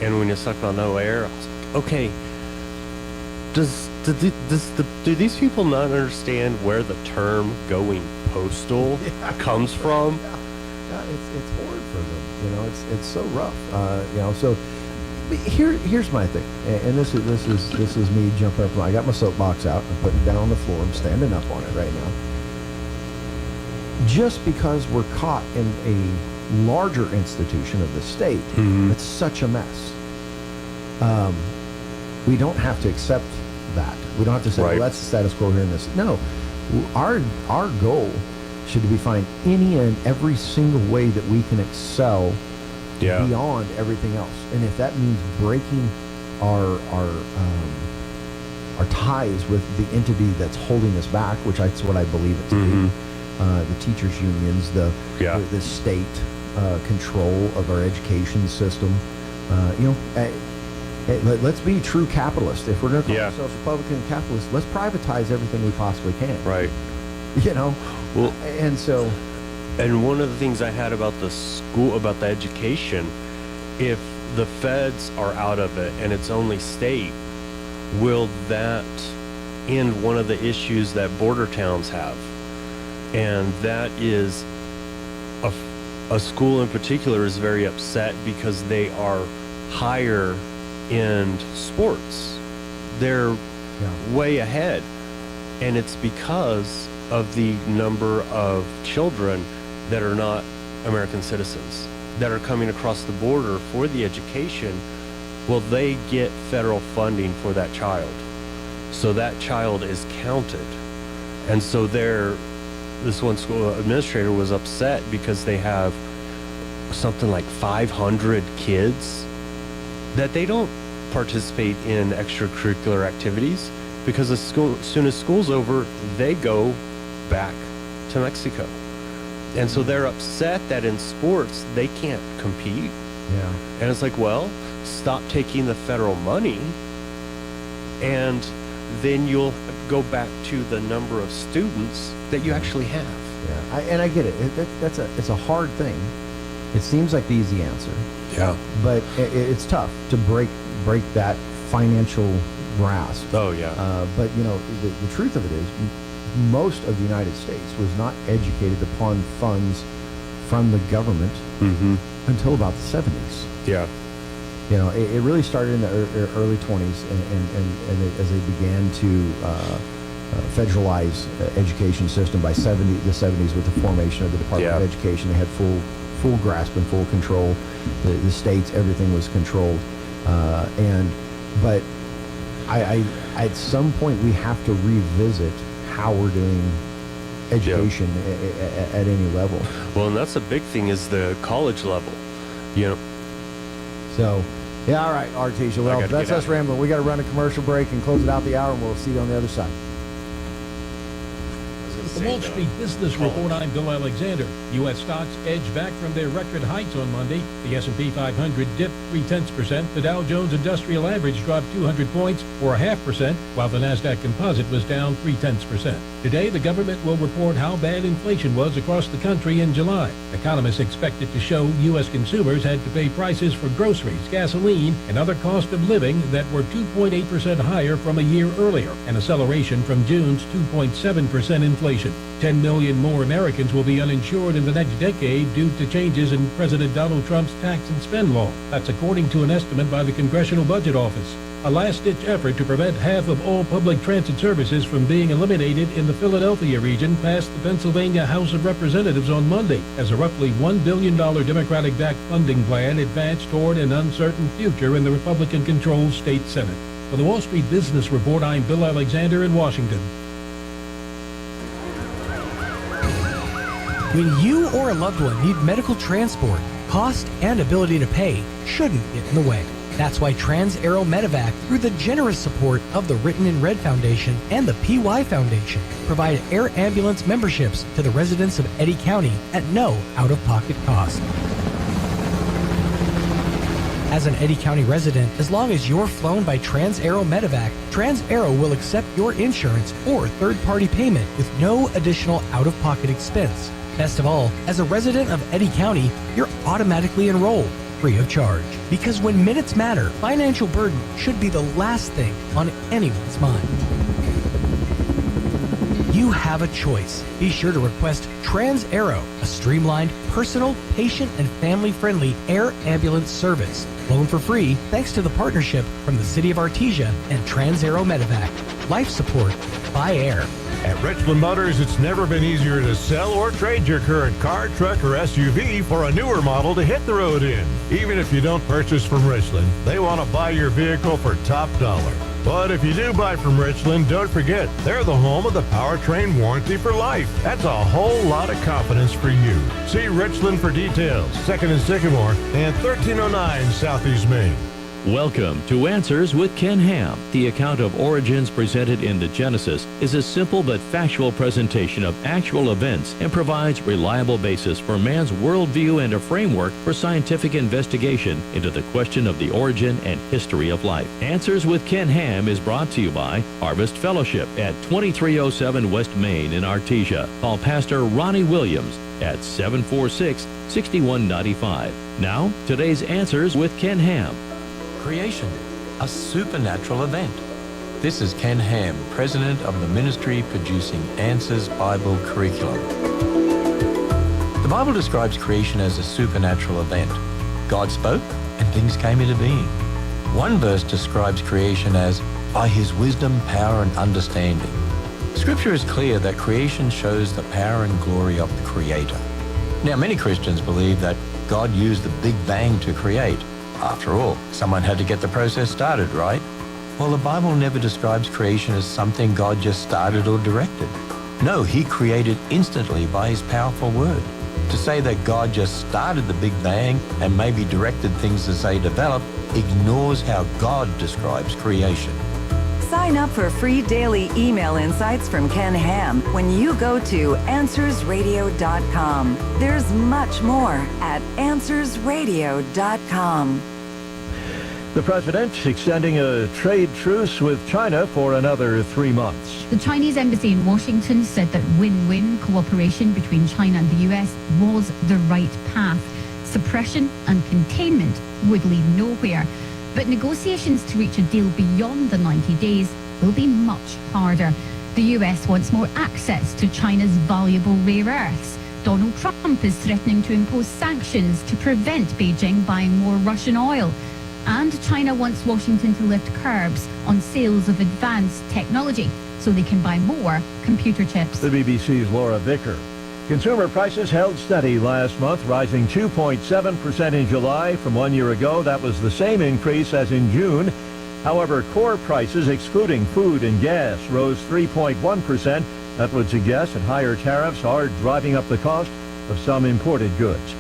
And when you suck on no air, I was like, okay, do these people not understand where the term going postal comes from? Yeah, it's hard for them. You know, it's so rough. You know, so here's my thing, and this is me jumping up. I got my soapbox out. I'm putting it down on the floor. I'm standing up on it right now. Just because we're caught in a larger institution of the state, it's such a mess. We don't have to accept that. We don't have to say, well, that's the status quo here in this. No, our goal should be find any and every single way that we can excel beyond everything else. And if that means breaking our ties with the entity that's holding us back, which that's what I believe it to be, the teachers unions, the state control of our education system. You know, let's be true capitalists. If we're going to call ourselves Republican capitalists, let's privatize everything we possibly can. Right. You know, well, and one of the things I had about the school, about the education, if the feds are out of it and it's only state, will that end one of the issues that border towns have? And that is a school in particular is very upset because they are higher in sports. They're way ahead. And it's because of the number of children that are not American citizens that are coming across the border for the education. Well, they get federal funding for that child. So that child is counted. And so this one school administrator was upset because they have something like 500 kids that they don't participate in extracurricular activities because as soon as school's over, they go back to Mexico. And so they're upset that in sports, they can't compete. Yeah. And it's like, well, stop taking the federal money and then you'll go back to the number of students that you actually have. Yeah, and I get it. It's a hard thing. It seems like the easy answer. Yeah. But it's tough to break that financial grasp. Oh, yeah. But, you know, the truth of it is most of the United States was not educated upon funds from the government until about the 70s. Yeah. You know, it really started in the early 20s, and as they began to federalize education system by the 70s with the formation of the Department of Education. They had full grasp and full control. The states, everything was controlled. But at some point we have to revisit how we're doing education at any level. Well, and that's a big thing is the college level, you know. So, yeah, all right, Artesia. Well, that's us rambling. We got to run a commercial break and close it out the hour, and we'll see you on the other side. The Wall Street Business Report, I'm Bill Alexander. U.S. stocks edged back from their record heights on Monday. The S&P 500 dipped 0.3%. The Dow Jones Industrial Average dropped 200 points, or 0.5%, while the Nasdaq Composite was down 0.3%. Today, the government will report how bad inflation was across the country in July. Economists expect it to show U.S. consumers had to pay prices for groceries, gasoline, and other cost of living that were 2.8% higher from a year earlier, an acceleration from June's 2.7% inflation. 10 million more Americans will be uninsured in the next decade due to changes in President Donald Trump's tax and spend law. That's according to an estimate by the Congressional Budget Office. A last-ditch effort to prevent half of all public transit services from being eliminated in the Philadelphia region passed the Pennsylvania House of Representatives on Monday as a roughly $1 billion Democratic-backed funding plan advanced toward an uncertain future in the Republican-controlled state Senate. For the Wall Street Business Report, I'm Bill Alexander in Washington. When you or a loved one need medical transport, cost and ability to pay shouldn't get in the way. That's why Trans-Aero Medevac, through the generous support of the Written in Red Foundation and the PY Foundation, provide air ambulance memberships to the residents of Eddy County at no out-of-pocket cost. As an Eddy County resident, as long as you're flown by Trans-Aero Medevac, Trans-Aero will accept your insurance or third-party payment with no additional out-of-pocket expense. Best of all, as a resident of Eddy County, you're automatically enrolled. free of charge. Because when minutes matter, financial burden should be the last thing on anyone's mind. You have a choice. Be sure to request Trans-Aero, a streamlined, personal, patient, and family-friendly air ambulance service. Flown for free thanks to the partnership from the City of Artesia and Trans-Aero Medevac. Life support by air. At Richland Motors, it's never been easier to sell or trade your current car, truck, or SUV for a newer model to hit the road in. Even if you don't purchase from Richland, they want to buy your vehicle for top dollar. But if you do buy from Richland, don't forget, they're the home of the powertrain warranty for life. That's a whole lot of confidence for you. See Richland for details, 2nd and Sycamore, and 1309 Southeast Main. Welcome to Answers with Ken Ham. The account of origins presented in the Genesis is a simple but factual presentation of actual events and provides reliable basis for man's worldview and a framework for scientific investigation into the question of the origin and history of life. Answers with Ken Ham is brought to you by Harvest Fellowship at 2307 West Main in Artesia. Call Pastor Ronnie Williams at 746-6195. Now, today's Answers with Ken Ham. Creation, a supernatural event. This is Ken Ham, president of the ministry producing Answers Bible Curriculum. The Bible describes creation as a supernatural event. God spoke and things came into being. One verse describes creation as by his wisdom, power, and understanding. Scripture is clear that creation shows the power and glory of the Creator. Now, many Christians believe that God used the Big Bang to create. After all, someone had to get the process started, right? Well, the Bible never describes creation as something God just started or directed. No, he created instantly by his powerful word. To say that God just started the Big Bang and maybe directed things as they develop ignores how God describes creation. Sign up for free daily email insights from Ken Ham when you go to AnswersRadio.com. There's much more at AnswersRadio.com. The president extending a trade truce with China for another 3 months. The Chinese embassy in Washington said that win-win cooperation between China and the U.S. was the right path. Suppression and containment would lead nowhere. But negotiations to reach a deal beyond the 90 days will be much harder. The U.S. wants more access to China's valuable rare earths. Donald Trump is threatening to impose sanctions to prevent Beijing buying more Russian oil. And China wants Washington to lift curbs on sales of advanced technology so they can buy more computer chips. The BBC's Laura Vicker. Consumer prices held steady last month, rising 2.7% in July from 1 year ago. That was the same increase as in June. However, core prices, excluding food and gas, rose 3.1%. That would suggest that higher tariffs are driving up the cost of some imported goods.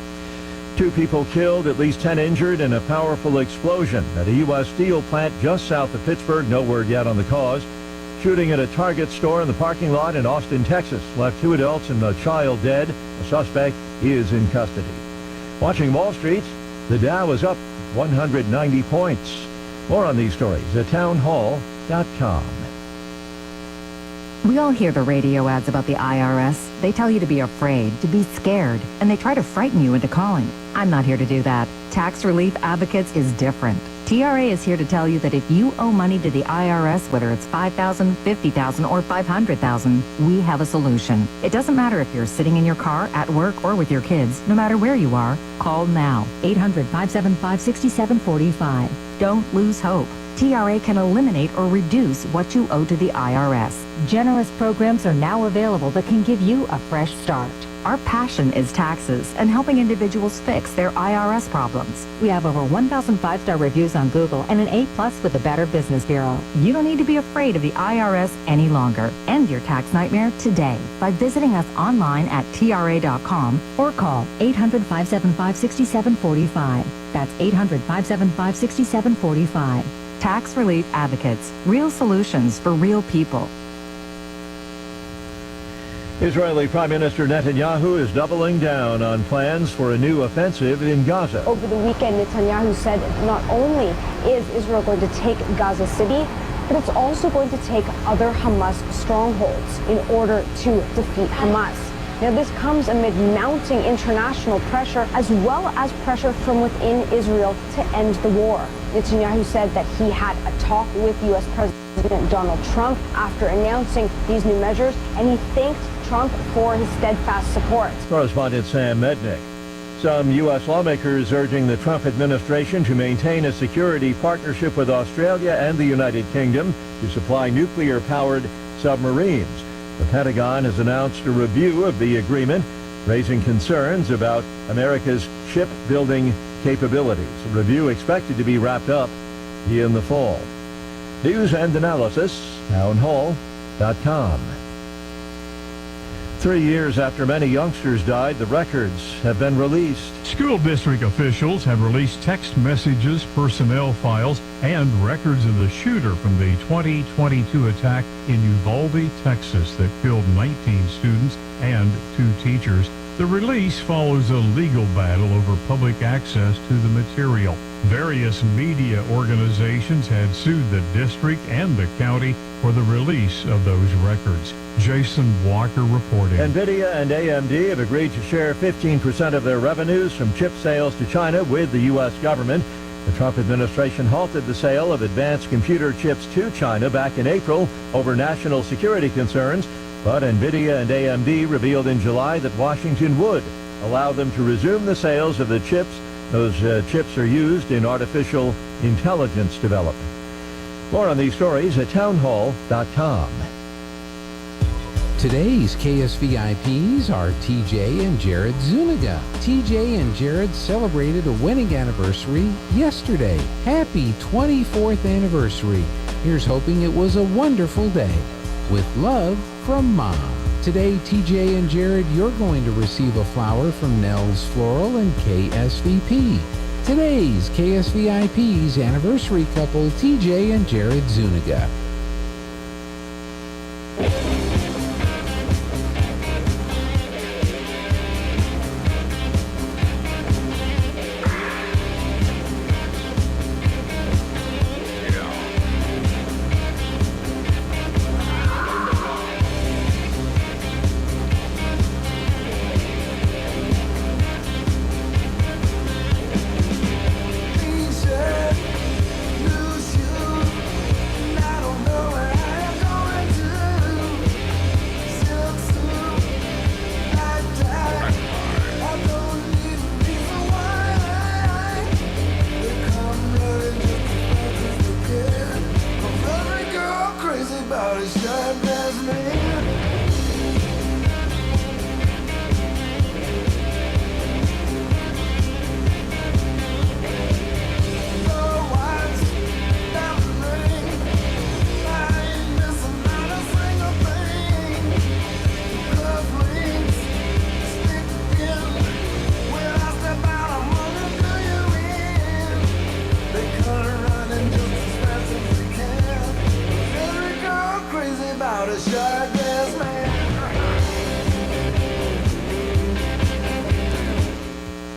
2 people killed, at least 10 injured in a powerful explosion at a U.S. steel plant just south of Pittsburgh. No word yet on the cause. Shooting at a Target store in the parking lot in Austin, Texas, left 2 adults and a child dead. The suspect is in custody. Watching Wall Street, the Dow is up 190 points. More on these stories at townhall.com. We all hear the radio ads about the IRS. They tell you to be afraid, to be scared, and they try to frighten you into calling. I'm not here to do that. Tax Relief Advocates is different. TRA is here to tell you that if you owe money to the IRS, whether it's $5,000, $50,000, or $500,000, we have a solution. It doesn't matter if you're sitting in your car, at work, or with your kids. No matter where you are, call now. 800-575-6745. Don't lose hope. TRA can eliminate or reduce what you owe to the IRS. Generous programs are now available that can give you a fresh start. Our passion is taxes and helping individuals fix their IRS problems. We have over 1,000 5-star reviews on Google and an A+ with the Better Business Bureau. You don't need to be afraid of the IRS any longer. End your tax nightmare today by visiting us online at TRA.com or call 800-575-6745. That's 800-575-6745. Tax Relief Advocates. Real solutions for real people. Israeli Prime Minister Netanyahu is doubling down on plans for a new offensive in Gaza. Over the weekend, Netanyahu said not only is Israel going to take Gaza City, but it's also going to take other Hamas strongholds in order to defeat Hamas. Now, this comes amid mounting international pressure as well as pressure from within Israel to end the war. Netanyahu said that he had a talk with U.S. President Donald Trump after announcing these new measures, and he thanked Trump for his steadfast support. Correspondent Sam Mednick. Some U.S. lawmakers urging the Trump administration to maintain a security partnership with Australia and the United Kingdom to supply nuclear-powered submarines. The Pentagon has announced a review of the agreement, raising concerns about America's shipbuilding capabilities. A review expected to be wrapped up in the fall. News and analysis, townhall.com. 3 years after many youngsters died, the records have been released. School district officials have released text messages, personnel files, and records of the shooter from the 2022 attack in Uvalde, Texas that killed 19 students and 2 teachers. The release follows a legal battle over public access to the material. Various media organizations had sued the district and the county for the release of those records. Jason Walker reporting. NVIDIA and AMD have agreed to share 15% of their revenues from chip sales to China with the U.S. government. The Trump administration halted the sale of advanced computer chips to China back in April over national security concerns, but NVIDIA and AMD revealed in July that Washington would allow them to resume the sales of the chips. Those chips are used in artificial intelligence development. More on these stories at townhall.com. Today's KSVIPs are TJ and Jared Zuniga. TJ and Jared celebrated a wedding anniversary yesterday. Happy 24th anniversary. Here's hoping it was a wonderful day. With love from Mom. Today, TJ and Jared, you're going to receive a flower from Nell's Floral and KSVP. Today's KSVIP's anniversary couple, TJ and Jared Zuniga.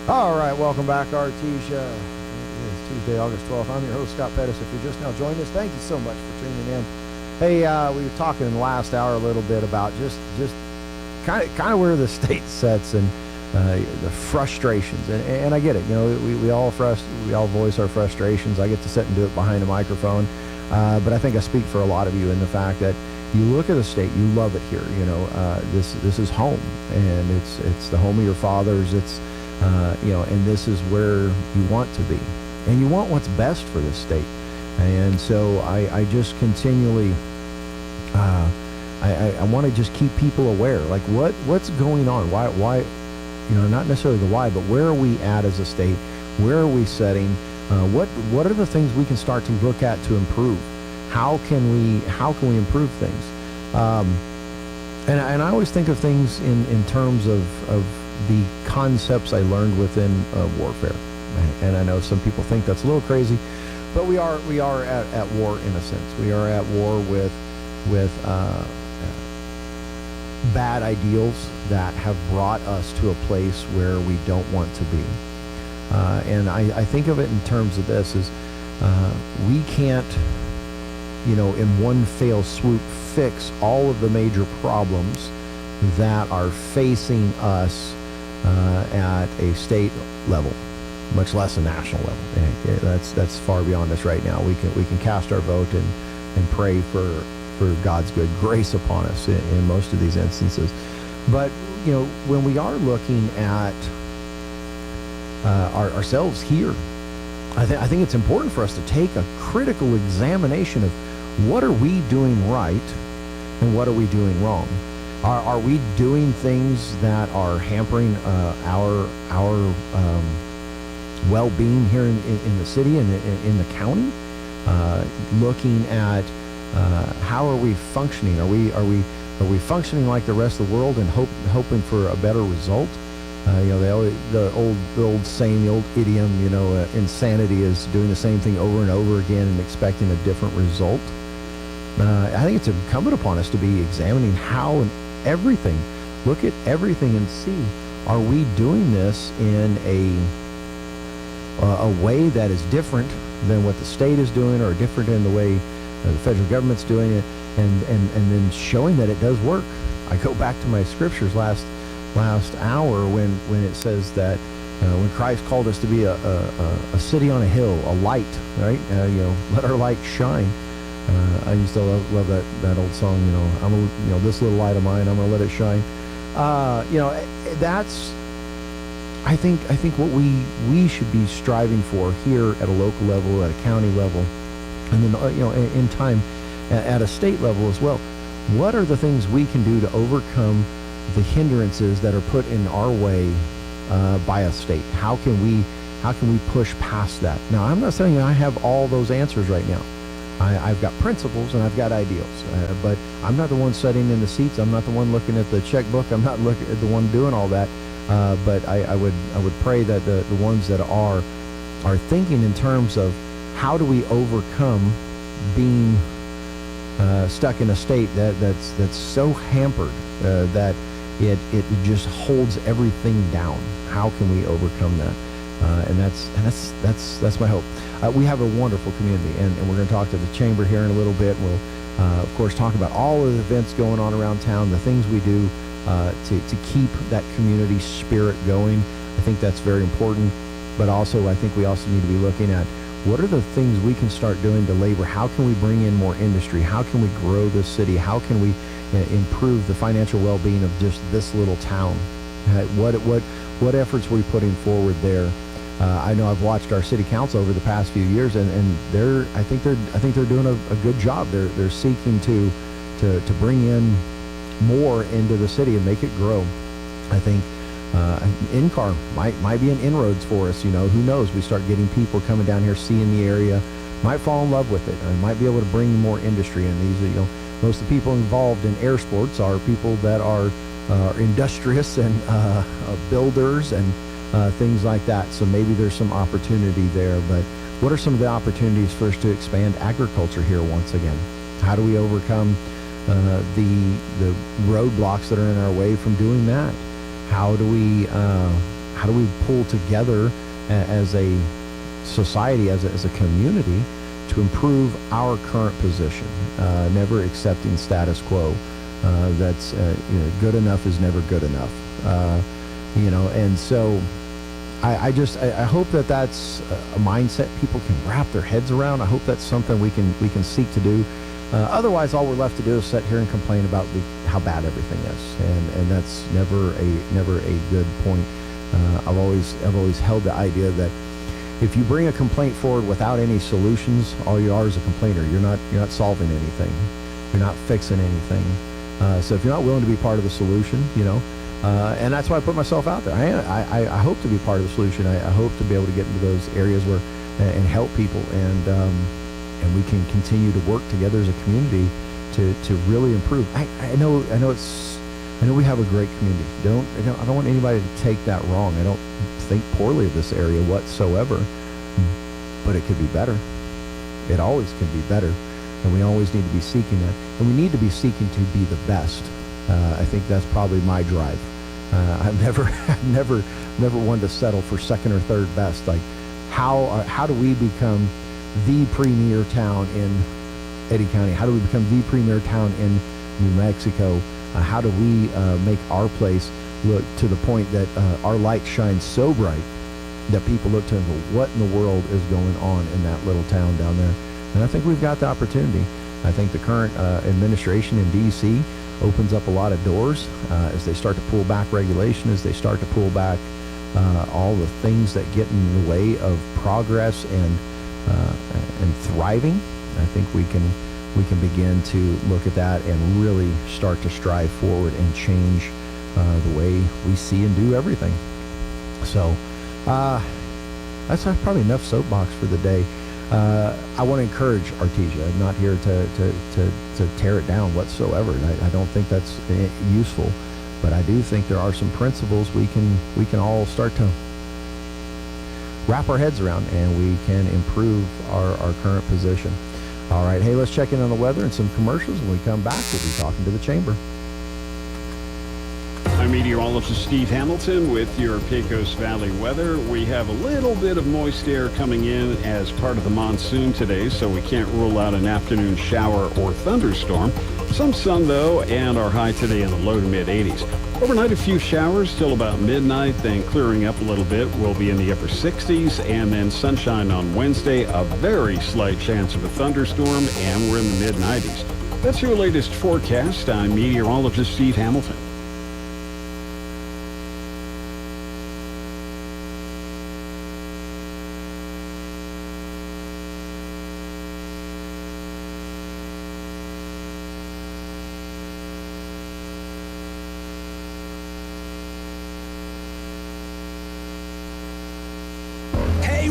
All right, welcome back, Artesia. It is Tuesday, August 12th. I'm your host, Scott Pettis. If you're just now joining us, thank you so much for tuning in. Hey, we were talking in the last hour a little bit about just kind of where the state sets and the frustrations, and I get it. You know, we all voice our frustrations. I get to sit and do it behind a microphone, but I think I speak for a lot of you in the fact that you look at the state, you love it here. You know, this is home, and it's the home of your fathers. It's you know, and this is where you want to be, and you want what's best for this state. And so I just continually, I want to just keep people aware, like what's going on, why, you know, not necessarily the why, but where are we at as a state? Where are we setting? What are the things we can start to look at to improve? How can we improve things? And I always think of things in terms of the concepts I learned within warfare. And I know some people think that's a little crazy, but we are at war in a sense. We are at war with bad ideals that have brought us to a place where we don't want to be. And I think of it in terms of this is we can't, you know, in one fell swoop fix all of the major problems that are facing us at a state level, much less a national level. That's far beyond us right now. We can cast our vote and pray for God's good grace upon us in most of these instances. But when we are looking at ourselves here, I think it's important for us to take a critical examination of what are we doing right and what are we doing wrong. Are we doing things that are hampering our well-being here in the city and in the county? Looking at how are we functioning? Are we functioning like the rest of the world and hoping for a better result? The old saying, the old idiom, insanity is doing the same thing over and over again and expecting a different result. I think it's incumbent upon us to be examining how and everything. Look at everything and see, are we doing this in a way that is different than what the state is doing, or different in the way the federal government's doing it, and then showing that it does work. I go back to my scriptures last hour when it says that when Christ called us to be a city on a hill, a light, right? Let our light shine. I used to love that old song. This little light of mine, I'm going to let it shine. That's I think what we should be striving for here at a local level, at a county level, and then in time at a state level as well. What are the things we can do to overcome the hindrances that are put in our way by a state? How can we push past that? Now, I'm not saying I have all those answers right now. I've got principles and I've got ideals, but I'm not the one sitting in the seats. I'm not the one looking at the checkbook. I'm not the one doing all that. But I would pray that the ones that are thinking in terms of how do we overcome being stuck in a state that's so hampered that it just holds everything down. How can we overcome that? And that's my hope. We have a wonderful community, and we're going to talk to the chamber here in a little bit. We'll of course talk about all of the events going on around town, the things we do to keep that community spirit going. I think that's very important. But also, I think we also need to be looking at what are the things we can start doing to labor. How can we bring in more industry? How can we grow this city? How can we improve the financial well-being of just this little town? What efforts are we putting forward there? I know I've watched our city council over the past few years, and I think they're doing a good job. They're seeking to bring in more into the city and make it grow. I think in-car might be an inroads for us. Who knows? We start getting people coming down here, seeing the area, might fall in love with it, and might be able to bring more industry in. These, most of the people involved in air sports are people that are industrious and builders and things like that. So maybe there's some opportunity there. But what are some of the opportunities for us to expand agriculture here once again? How do we overcome the roadblocks that are in our way from doing that? How do we pull together as a society, as a community, to improve our current position? Never accepting status quo. That's good enough is never good enough. And so I hope that's a mindset people can wrap their heads around. I hope that's something we can seek to do. Otherwise, all we're left to do is sit here and complain about how bad everything is, and that's never a good point. I've always held the idea that if you bring a complaint forward without any solutions, all you are is a complainer. You're not solving anything. You're not fixing anything. So if you're not willing to be part of the solution, and that's why I put myself out there. I hope to be part of the solution. I hope to be able to get into those areas where and help people, and we can continue to work together as a community to really improve. I know we have a great community. I don't want anybody to take that wrong. I don't think poorly of this area whatsoever, but it could be better. It always can be better, and we always need to be seeking that. And we need to be seeking to be the best. I think that's probably my drive. I've never wanted to settle for second or third best. Like, how do we become the premier town in Eddy County? How do we become the premier town in New Mexico? How do we make our place look to the point that our light shines so bright that people look to and go, what in the world is going on in that little town down there? And I think we've got the opportunity. I think the current administration in D.C. opens up a lot of doors as they start to pull back regulation, as they start to pull back all the things that get in the way of progress and thriving. I think we can begin to look at that and really start to strive forward and change the way we see and do everything. So that's probably enough soapbox for the day. I want to encourage Artesia. I'm not here to tear it down whatsoever. I don't think that's useful, but I do think there are some principles we can all start to wrap our heads around, and we can improve our current position. All right, hey, let's check in on the weather and some commercials. When we come back, we'll be talking to the chamber. I'm meteorologist Steve Hamilton with your Pecos Valley weather. We have a little bit of moist air coming in as part of the monsoon today, so we can't rule out an afternoon shower or thunderstorm. Some sun, though, and our high today in the low to mid-80s. Overnight, a few showers till about midnight, then clearing up a little bit. We'll be in the upper 60s, and then sunshine on Wednesday, a very slight chance of a thunderstorm, and we're in the mid-90s. That's your latest forecast. I'm meteorologist Steve Hamilton.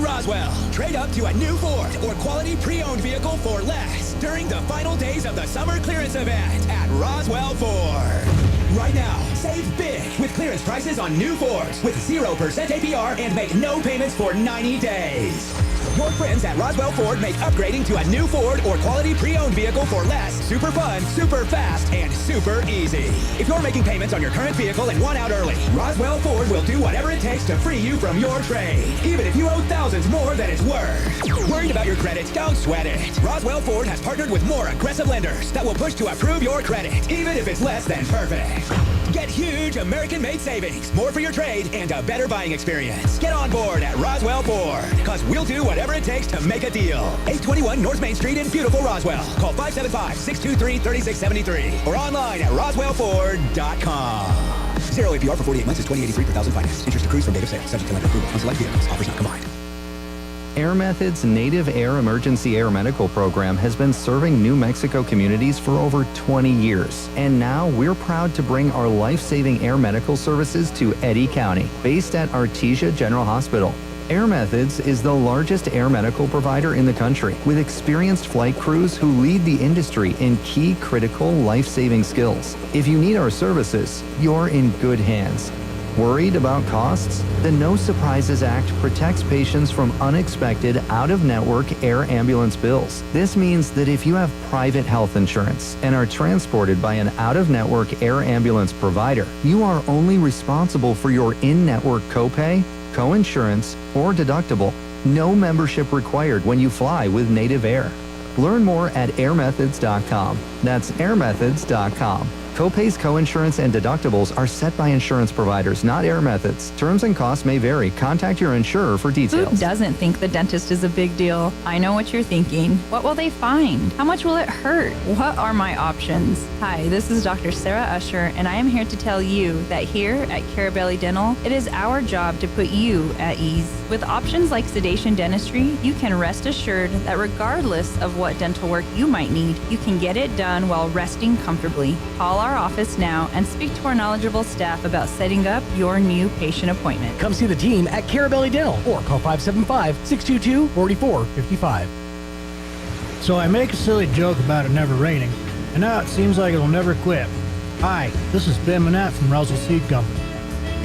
Roswell, trade up to a new Ford or quality pre-owned vehicle for less during the final days of the summer clearance event at Roswell Ford. Right now, save big with clearance prices on new Fords with 0% APR and make no payments for 90 days. Your friends at Roswell Ford make upgrading to a new Ford or quality pre-owned vehicle for less super fun, super fast, and super easy. If you're making payments on your current vehicle and want out early, Roswell Ford will do whatever it takes to free you from your trade, even if you owe thousands more than it's worth. Worried about your credit? Don't sweat it. Roswell Ford has partnered with more aggressive lenders that will push to approve your credit, even if it's less than perfect. Get huge American-made savings, more for your trade, and a better buying experience. Get on board at Roswell Ford, because we'll do whatever it takes to make a deal. 821 North Main Street in beautiful Roswell. Call 575-623-3673 or online at roswellford.com. 0 APR for 48 months is $20.83 per thousand finance. Interest accrues from date of sale, subject to lender approval on select vehicles. Offers not combined. Air Method's Native Air Emergency Air Medical Program has been serving New Mexico communities for over 20 years. And now we're proud to bring our life-saving air medical services to Eddy County, based at Artesia General Hospital. Air Methods is the largest air medical provider in the country, with experienced flight crews who lead the industry in key critical life-saving skills. If you need our services, you're in good hands. Worried about costs? The No Surprises Act protects patients from unexpected out-of-network air ambulance bills. This means that if you have private health insurance and are transported by an out-of-network air ambulance provider, you are only responsible for your in-network copay, coinsurance, or deductible. No membership required when you fly with Native Air. Learn more at airmethods.com. That's airmethods.com. Copays, coinsurance, and deductibles are set by insurance providers, not Air Methods. Terms and costs may vary. Contact your insurer for details. Who doesn't think the dentist is a big deal? I know what you're thinking. What will they find? How much will it hurt? What are my options? Hi, this is Dr. Sarah Usher, and I am here to tell you that here at Carabelli Dental, it is our job to put you at ease. With options like sedation dentistry, you can rest assured that regardless of what dental work you might need, you can get it done while resting comfortably. Call our office now and speak to our knowledgeable staff about setting up your new patient appointment. Come see the team at Carabelli Dental or call 575-622-4455. So I make a silly joke about it never raining, and now it seems like it'll never quit. Hi, this is Ben Manette from Russell Seed Company.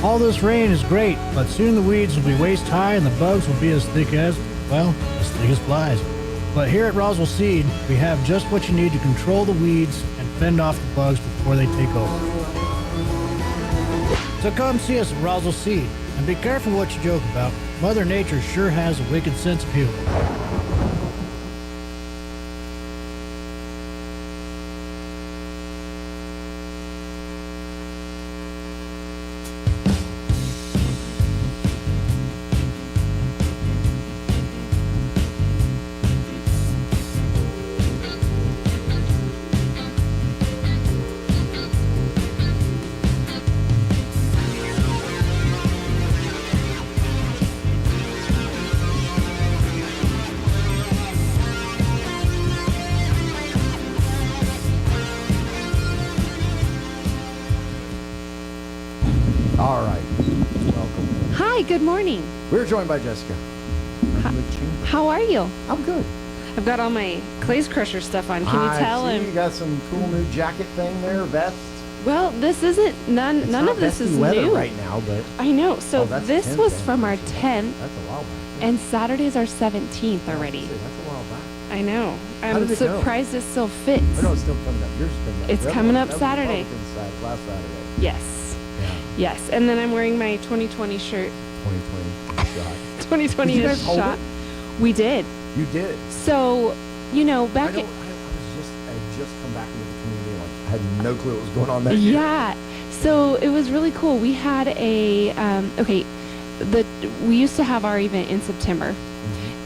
All this rain is great, but soon the weeds will be waist high and the bugs will be as thick as flies. But here at Roswell Seed, we have just what you need to control the weeds and fend off the bugs before they take over. So come see us at Roswell Seed, and be careful what you joke about. Mother Nature sure has a wicked sense of humor. good morning. We're joined by Jessica. How are you? I'm good. I've got all my Clays Crusher stuff on. Can you tell? You got some cool new jacket thing there, vest. Well, this isn't none of this is weather new right now, but I know. So this was thing. from our 10th, That's a while back. and Saturday's our 17th already. That's a while back. I know. How I'm did it go? surprised it still fits. I know it's still coming up. Yours is coming up. It's The other coming one- up that was Saturday. Republican last Saturday. Yes. Yeah. Yes. And then I'm wearing my 2020 shirt. 2020 shot. 2020 Did you is guys hold shot. it? We did. You did. So, back I had just come back into the community. Like, I had no clue what was going on that year. Yeah. So it was really cool. We had we used to have our event in September,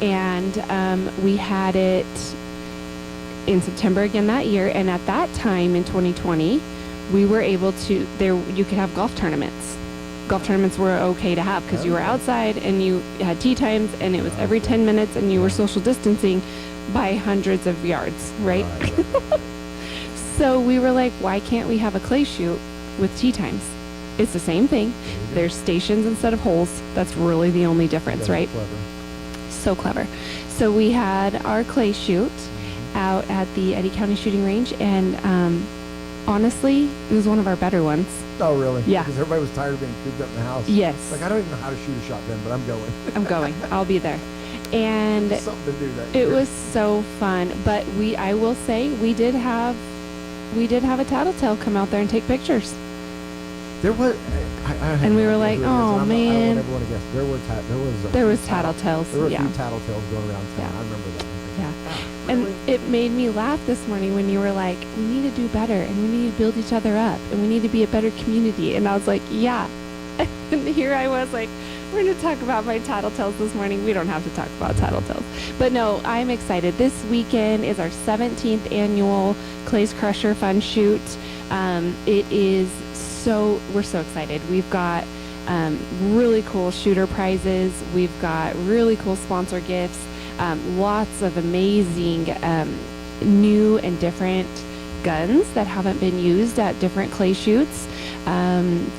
and we had it in September again that year. And at that time in 2020, we were able to you could have golf tournaments. Golf tournaments were okay to have because you were outside and you had tee times, and it was every 10 minutes, and you were social distancing by hundreds of yards, right? So we were like, why can't we have a clay shoot with tee times? It's the same thing. There's stations instead of holes. That's really the only difference, right? Clever. So clever. So we had our clay shoot out at the Eddy County Shooting Range, and honestly, it was one of our better ones. Oh, really? Yeah. Because everybody was tired of being cooped up in the house. Yes. Like, I don't even know how to shoot a shotgun, but I'm going. I'm going. I'll be there. And Something to do that it year. was so fun. But I will say, we did have a tattletale come out there and take pictures. There was, and we were like, oh man. I don't want everyone to guess. There was tattletales. There were a Yeah. few tattletales going around town. I remember that. Yeah. And it made me laugh this morning when you were like, we need to do better, and we need to build each other up, and we need to be a better community. And I was like, yeah. And here I was like, we're going to talk about my tattletales this morning. We don't have to talk about tattletales. But no, I'm excited. This weekend is our 17th annual Clays Crusher Fun Shoot. We're so excited. We've got really cool shooter prizes. We've got really cool sponsor gifts. Lots of amazing new and different guns that haven't been used at different clay shoots.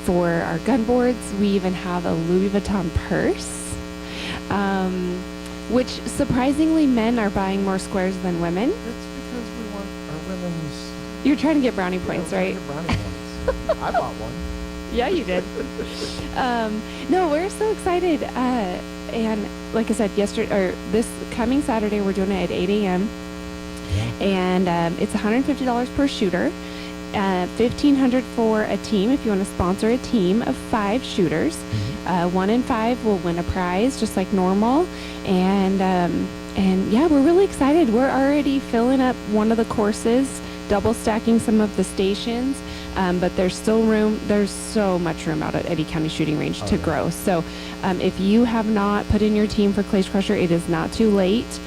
For our gun boards, we even have a Louis Vuitton purse, which surprisingly men are buying more squares than women. That's because we want our women's... You're trying to get brownie points, right? Brownie points. I bought one. Yeah, you did. No, we're so excited. And like I said, this coming Saturday, we're doing it at 8 a.m. And it's $150 per shooter, $1,500 for a team if you want to sponsor a team of 5 shooters. 1 in 5 will win a prize, just like normal. And yeah, we're really excited. We're already filling up one of the courses, double stacking some of the stations. But there's still room. There's so much room out at Eddy County Shooting Range to grow. So if you have not put in your team for Clays Crusher, it is not too late.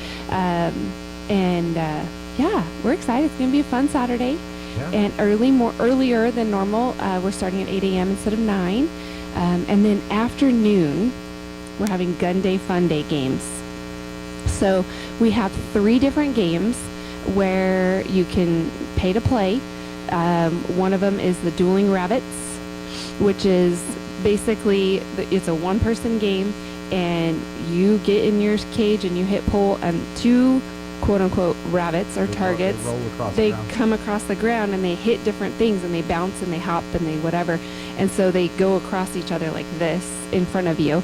Yeah, we're excited. It's going to be a fun Saturday. Yeah. And earlier than normal. We're starting at 8 a.m. instead of 9. And then afternoon, we're having Gun Day Fun Day games. So we have 3 different games where you can pay to play. One of them is the Dueling Rabbits, which is basically, it's a one-person game, and you get in your cage and you hit pull, and 2 quote-unquote rabbits or targets, they come across the ground and they hit different things, and they bounce and they hop and they whatever, and so they go across each other like this in front of you.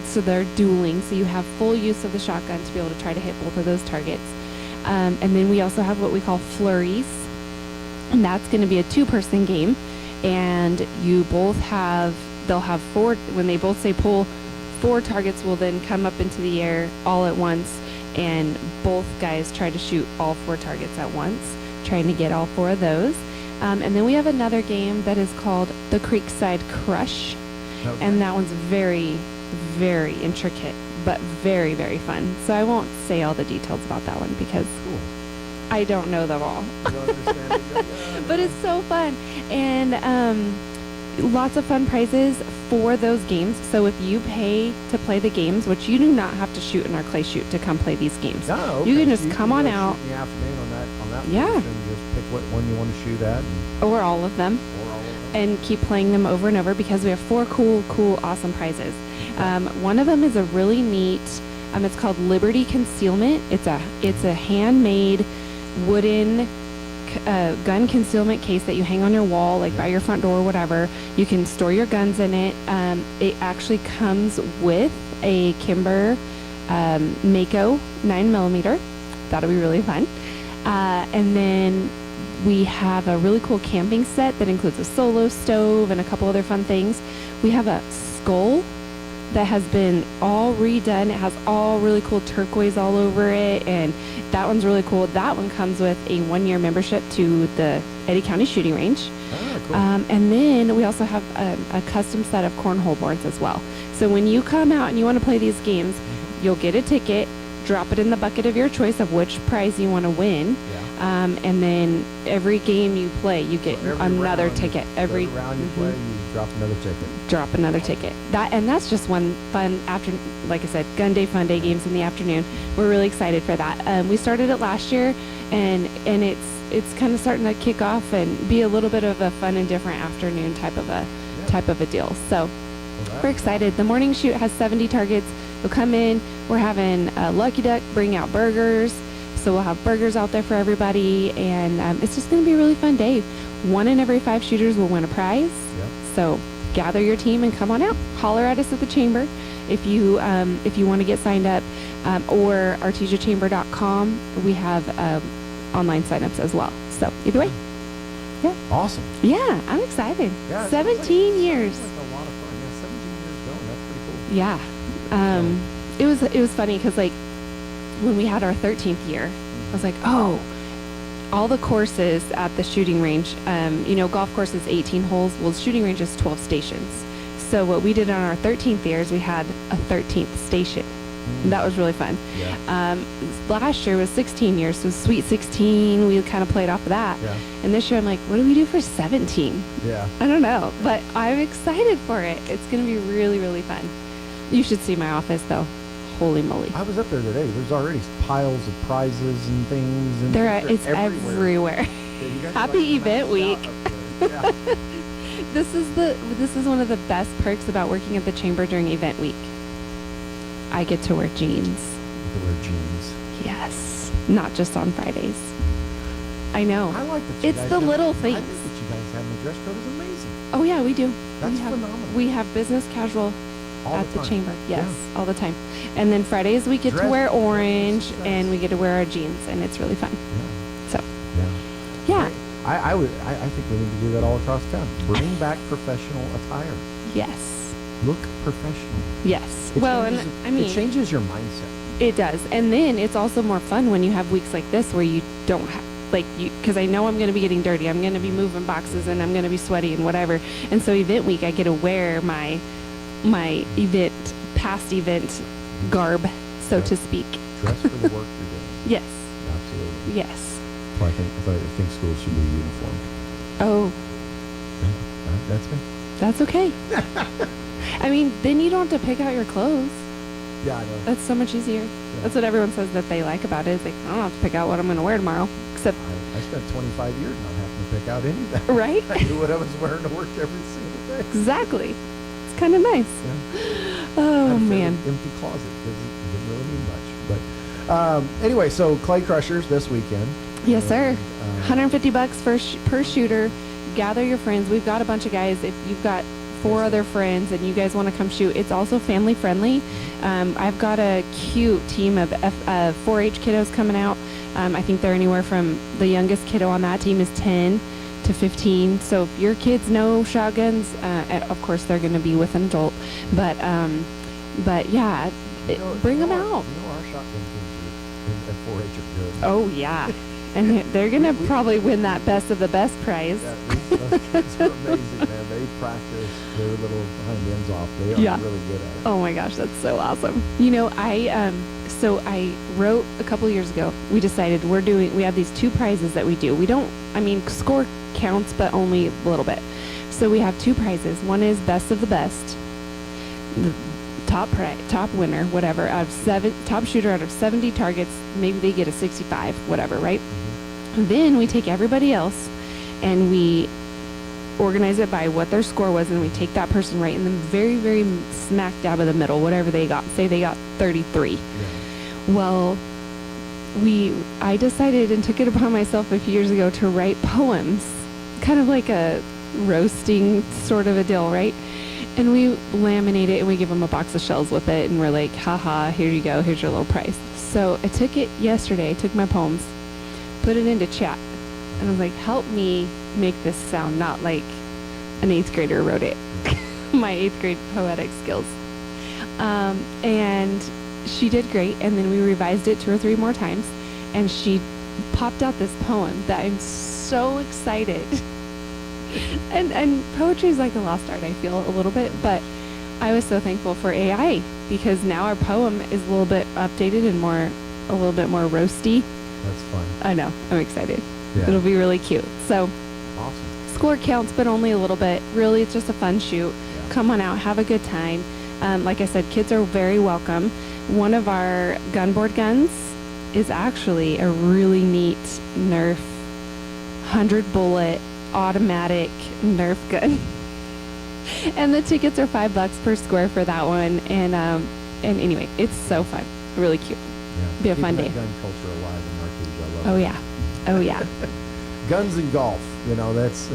So they're dueling, so you have full use of the shotgun to be able to try to hit both of those targets. And then we also have what we call flurries, and that's going to be a 2-person game, and they'll have 4, when they both say pull, 4 targets will then come up into the air all at once, and both guys try to shoot all 4 targets at once, trying to get all 4 of those. And then we have another game that is called the Creekside Crush, and that one's very, very intricate, but very, very fun. So I won't say all the details about that one because I don't know them all. But it's so fun. And lots of fun prizes for those games. So if you pay to play the games, which you do not have to shoot in our clay shoot to come play these games. No, You can just come on out. In the afternoon on that Yeah. portion, just pick what one you want to shoot at. Or all of them. and keep playing them over and over because we have 4 cool, awesome prizes. One of them is a really neat, it's called Liberty Concealment. It's a handmade wooden gun concealment case that you hang on your wall, like by your front door or whatever. You can store your guns in it. It actually comes with a Kimber Mako 9mm. That'll be really fun. And then we have a really cool camping set that includes a solo stove and a couple other fun things. We have a skull that has been all redone. It has all really cool turquoise all over it, and that one's really cool. That one comes with a 1-year membership to the Eddy County Shooting Range. Oh, cool. And then we also have a custom set of cornhole boards as well. So when you come out and you want to play these games, you'll get a ticket, drop it in the bucket of your choice of which prize you want to win. And then every game you play, you get another ticket. Every round you play, you drop another ticket. Drop another ticket. That's just one fun like I said, Gun Day, Fun Day games in the afternoon. We're really excited for that. We started it last year, and it's kind of starting to kick off and be a little bit of a fun and different afternoon type of a deal. So we're excited. The morning shoot has 70 targets. You'll come in. We're having a Lucky Duck bring out burgers. So we'll have burgers out there for everybody, and it's just going to be a really fun day. 1 in every 5 shooters will win a prize. Yep. So gather your team and come on out. Holler at us at the chamber if you want to get signed up, or artesiachamber.com. We have online signups as well. So either way. Yeah. Awesome. Yeah, I'm excited. Yeah, 17 years. Like a lot of fun. Yeah, 17 years going. That's pretty cool. Yeah. It was funny because like when we had our 13th year, I was like, oh, all the courses at the shooting range, golf course is 18 holes. Well, the shooting range is 12 stations. So what we did on our 13th year is we had a 13th station. And that was really fun. Yeah. Last year was 16 years, so Sweet 16, we kind of played off of that. Yeah. And this year I'm like, what do we do for 17? Yeah. I don't know, but I'm excited for it. It's going to be really, really fun. You should see my office, though. Holy moly. I was up there today. There's already piles of prizes and things. And It's everywhere. Happy event week. Yeah. This is one of the best perks about working at the chamber during event week. I get to wear jeans. You wear jeans. Yes. Not just on Fridays. I know. I like that you it's guys the have, little I things. think that you guys have the dress code is amazing. Oh yeah, we do. That's phenomenal. We have business casual All at the time. chamber. Yes, Yeah. all the time. And then Fridays we get to Dress- wear orange dress. and we get to wear our jeans, and it's really fun. So Yeah. yeah. I think we need to do that all across town. Bring back professional attire. Yes. Look professional. Yes. It Well, changes- and I mean, it changes your mindset. it does. And then it's also more fun when you have weeks like this where you don't have, because I know I'm going to be getting dirty. I'm going to be moving boxes and I'm going to be sweaty and whatever. And so event week, I get to wear my past event garb, so to speak. Dress for the work you're doing. Yes. Absolutely. Yes. Well, I think schools should be uniformed. Oh, That's me. that's okay. I mean, then you don't have to pick out your clothes. Yeah, I know. That's so much easier. That's what everyone says that they like about it. Is like, I don't have to pick out what I'm going to wear tomorrow. Except, I spent 25 years not having to pick out anything. Right? I knew what I was wearing to work every single day. exactly. It's kind of nice. Oh, Had a fairly man. empty closet. Didn't really need much. But anyway, so Clay Crushers this weekend. Yes, sir. $150 per shooter. Gather your friends. We've got a bunch of guys. If you've got 4 other friends and you guys want to come shoot, it's also family friendly. I've got a cute team of 4-H kiddos coming out. I think they're anywhere from the youngest kiddo on that team is 10 to 15. So if your kids know shotguns, of course they're going to be with an adult. But yeah, bring them out. You know our shotgun teams at 4-H are good. Oh yeah. And they're going to probably win that best of the best prize. Yeah, those kids are amazing, man. They practice their little behind the ends off. They are really good at it. Oh my gosh, that's so awesome. You know, I wrote a couple years ago, we decided we have these 2 prizes that we do. Score counts, but only a little bit. So we have 2 prizes. One is best of the best, the top winner, whatever, top shooter out of 70 targets, maybe they get a 65, whatever, right? Then we take everybody else and we organize it by what their score was, and we take that person right in the very, very smack dab of the middle, whatever they got. Say they got 33. Well, I decided and took it upon myself a few years ago to write poems, kind of like a roasting sort of a deal, right? And we laminate it and we give them a box of shells with it, and we're like, haha, here you go, here's your little prize. So I took it yesterday, I took my poems, put it into chat, and I was like, help me make this sound not like an 8th grader wrote it. My 8th grade poetic skills. And she did great, and then we revised it 2 or 3 more times, and she popped out this poem that I'm so excited. and poetry is like a lost art, I feel, a little bit, but I was so thankful for AI, because now our poem is a little bit updated and a little bit more roasty. That's fun. I know, I'm excited. Yeah. It'll be really cute. So awesome. Score counts, but only a little bit. Really, it's just a fun shoot. Yeah. Come on out, have a good time. Like I said, kids are very welcome. One of our gunboard guns is actually a really neat Nerf 100 bullet automatic Nerf gun. And the tickets are $5 per square for that one. And anyway, it's so fun. Really cute. Yeah. Be a fun day. Gun culture alive in Artesia. I love Oh it. yeah. Oh yeah. Guns and golf. That's.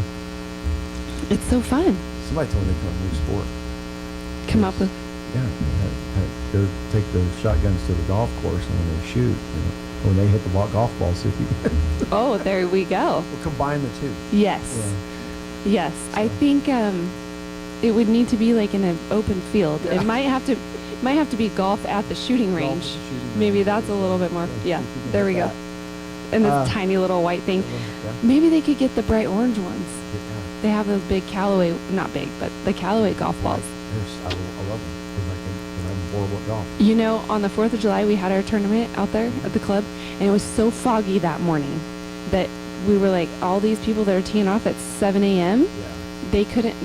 It's so fun. Somebody told me to come up with a new sport. Come up with. Yeah. Go take the shotguns to the golf course, and when they shoot, when they hit the golf ball, see if you can. Oh, there we go. We'll combine the two. Yes. Yeah. Yes. So. I think it would need to be like in an open field. Yeah. It might have to be golf at the shooting range. Maybe that's a little bit more. Yeah. There we go. And this tiny little white thing. Yeah. Maybe they could get the bright orange ones. Yeah. They have those big Callaway, not big, but the Callaway golf balls. Yes, I love them. I'm horrible at golf. On the 4th of July, we had our tournament out there at the club, and it was so foggy that morning that we were like, all these people that are teeing off at 7 a.m., they couldn't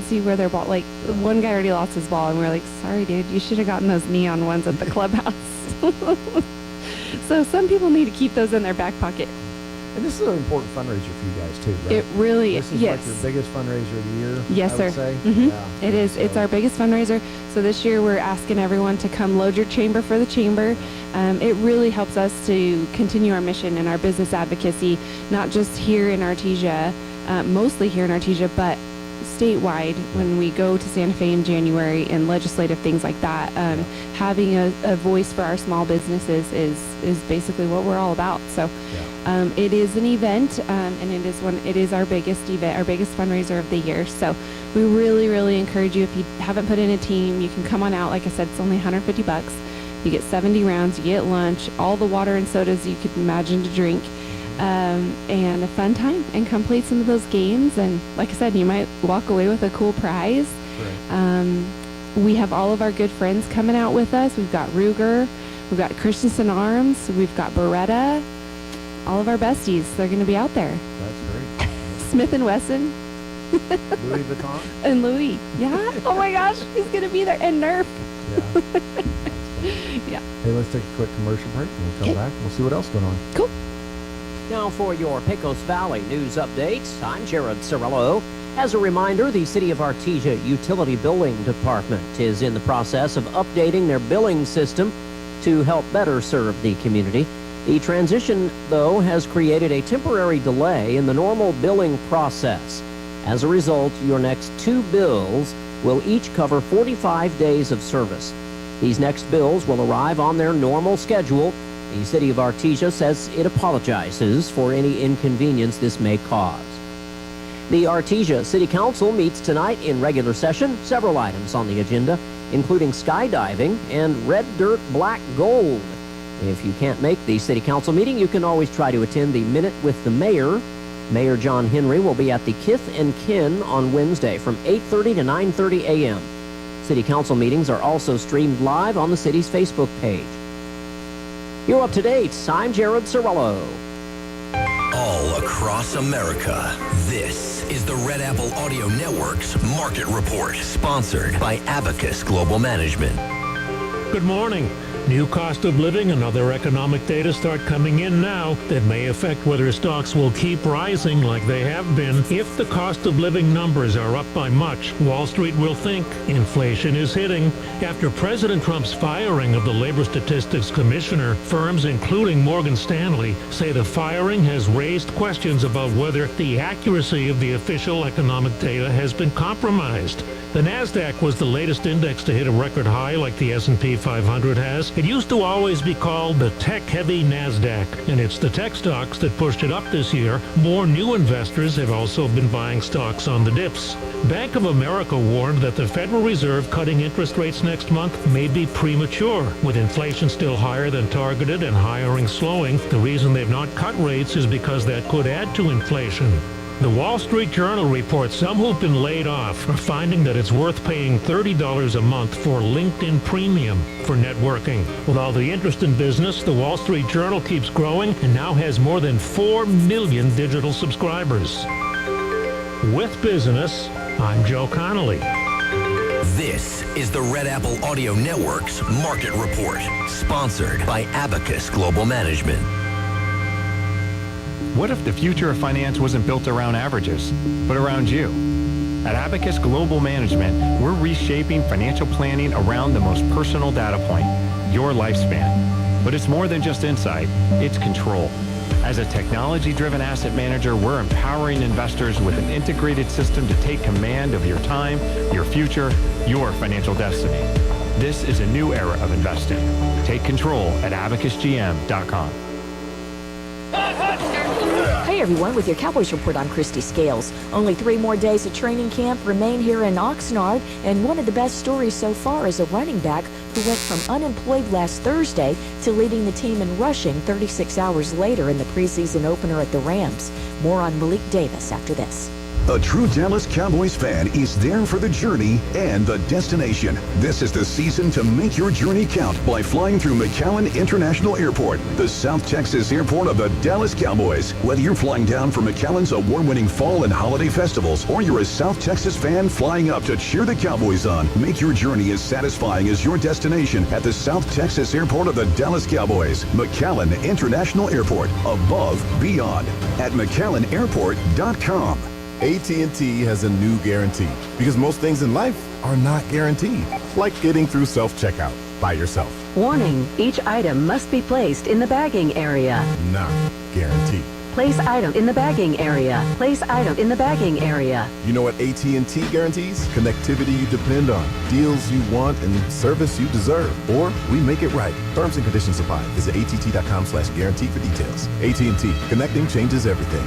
see where their ball, like, one guy already lost his ball, and we were like, sorry, dude, you should have gotten those neon ones at the clubhouse. So some people need to keep those in their back pocket. And this is an important fundraiser for you guys, too, right? It really is. This is like your biggest fundraiser of the year, yes, I sir. would say. Mm-hmm. Yeah. It is. So. It's our biggest fundraiser. So this year we're asking everyone to come load your chamber for the chamber. It really helps us to continue our mission and our business advocacy, not just here in Artesia, mostly here in Artesia, but statewide when we go to Santa Fe in January and legislative things like that. Having a voice for our small businesses is basically what we're all about. So it is an event, and it is our biggest event, our biggest fundraiser of the year. So we really, really encourage you, if you haven't put in a team, you can come on out. Like I said, it's only $150. You get 70 rounds, you get lunch, all the water and sodas you could imagine to drink. And a fun time, and come play some of those games. And like I said, you might walk away with a cool prize. Right. We have all of our good friends coming out with us. We've got Ruger, we've got Christensen Arms, we've got Beretta, all of our besties. They're going to be out there. That's great. Smith & Wesson. Louis Vuitton. And Louis. Yeah. Oh my gosh, he's going to be there. And Nerf. Yeah. Yeah. Hey, let's take a quick commercial break, and we'll come back and we'll see what else is going on. Cool. Now for your Pecos Valley news updates, I'm Jared Cirillo. As a reminder, the City of Artesia Utility Billing Department is in the process of updating their billing system to help better serve the community. The transition, though, has created a temporary delay in the normal billing process. As a result, your next 2 bills will each cover 45 days of service. These next bills will arrive on their normal schedule. The City of Artesia says it apologizes for any inconvenience this may cause. The Artesia City Council meets tonight in regular session. Several items on the agenda, including skydiving and red dirt black gold. If you can't make the City Council meeting, you can always try to attend the Minute with the Mayor. Mayor John Henry will be at the Kith and Kin on Wednesday from 8:30 to 9:30 a.m. City Council meetings are also streamed live on the city's Facebook page. You're up to date. I'm Jared Cirillo. All across America, this is the Red Apple Audio Network's Market Report, sponsored by Abacus Global Management. Good morning. New cost of living and other economic data start coming in now that may affect whether stocks will keep rising like they have been. If the cost of living numbers are up by much, Wall Street will think inflation is hitting. After President Trump's firing of the Labor Statistics Commissioner, firms including Morgan Stanley say the firing has raised questions about whether the accuracy of the official economic data has been compromised. The Nasdaq was the latest index to hit a record high like the S&P 500 has. It used to always be called the tech-heavy Nasdaq, and it's the tech stocks that pushed it up this year. More new investors have also been buying stocks on the dips. Bank of America warned that the Federal Reserve cutting interest rates next month may be premature. With inflation still higher than targeted and hiring slowing, the reason they've not cut rates is because that could add to inflation. The Wall Street Journal reports some who've been laid off are finding that it's worth paying $30 a month for LinkedIn Premium for networking. With all the interest in business, the Wall Street Journal keeps growing and now has more than 4 million digital subscribers. With business, I'm Joe Connolly. This is the Red Apple Audio Network's Market Report, sponsored by Abacus Global Management. What if the future of finance wasn't built around averages, but around you? At Abacus Global Management, we're reshaping financial planning around the most personal data point, your lifespan. But it's more than just insight, it's control. As a technology-driven asset manager, we're empowering investors with an integrated system to take command of your time, your future, your financial destiny. This is a new era of investing. Take control at abacusgm.com. Hey everyone, with your Cowboys Report, I'm Christy Scales. Only 3 more days of training camp remain here in Oxnard, and one of the best stories so far is a running back who went from unemployed last Thursday to leading the team in rushing 36 hours later in the preseason opener at the Rams. More on Malik Davis after this. A true Dallas Cowboys fan is there for the journey and the destination. This is the season to make your journey count by flying through McAllen International Airport, the South Texas airport of the Dallas Cowboys. Whether you're flying down for McAllen's award-winning fall and holiday festivals, or you're a South Texas fan flying up to cheer the Cowboys on, make your journey as satisfying as your destination at the South Texas airport of the Dallas Cowboys. McAllen International Airport, above, beyond, at McAllenAirport.com. AT&T has a new guarantee because most things in life are not guaranteed, like getting through self-checkout by yourself. Warning, each item must be placed in the bagging area. Not guaranteed. Place item in the bagging area. Place item in the bagging area. You know what AT&T guarantees? Connectivity you depend on, deals you want, and service you deserve. Or we make it right. Terms and conditions apply. Visit att.com/guarantee for details. AT&T. Connecting changes everything.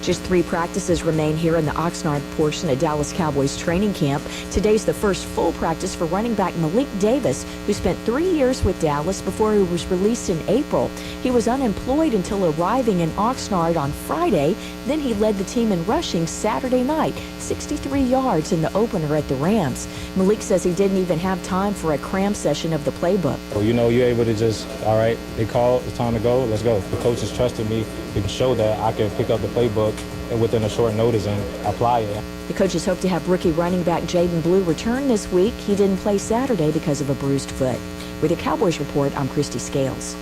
Just 3 practices remain here in the Oxnard portion of Dallas Cowboys training camp. Today's the first full practice for running back Malik Davis, who spent 3 years with Dallas before he was released in April. He was unemployed until arriving in Oxnard on Friday. Then he led the team in rushing Saturday night, 63 yards in the opener at the Rams. Malik says he didn't even have time for a cram session of the playbook. Well, you're able to just, all right, they call, it's time to go, let's go. The coaches trusted me to show that I could pick up the playbook within a short notice and apply it. The coaches hope to have rookie running back Jaden Blue return this week. He didn't play Saturday because of a bruised foot. With your Cowboys Report, I'm Christy Scales.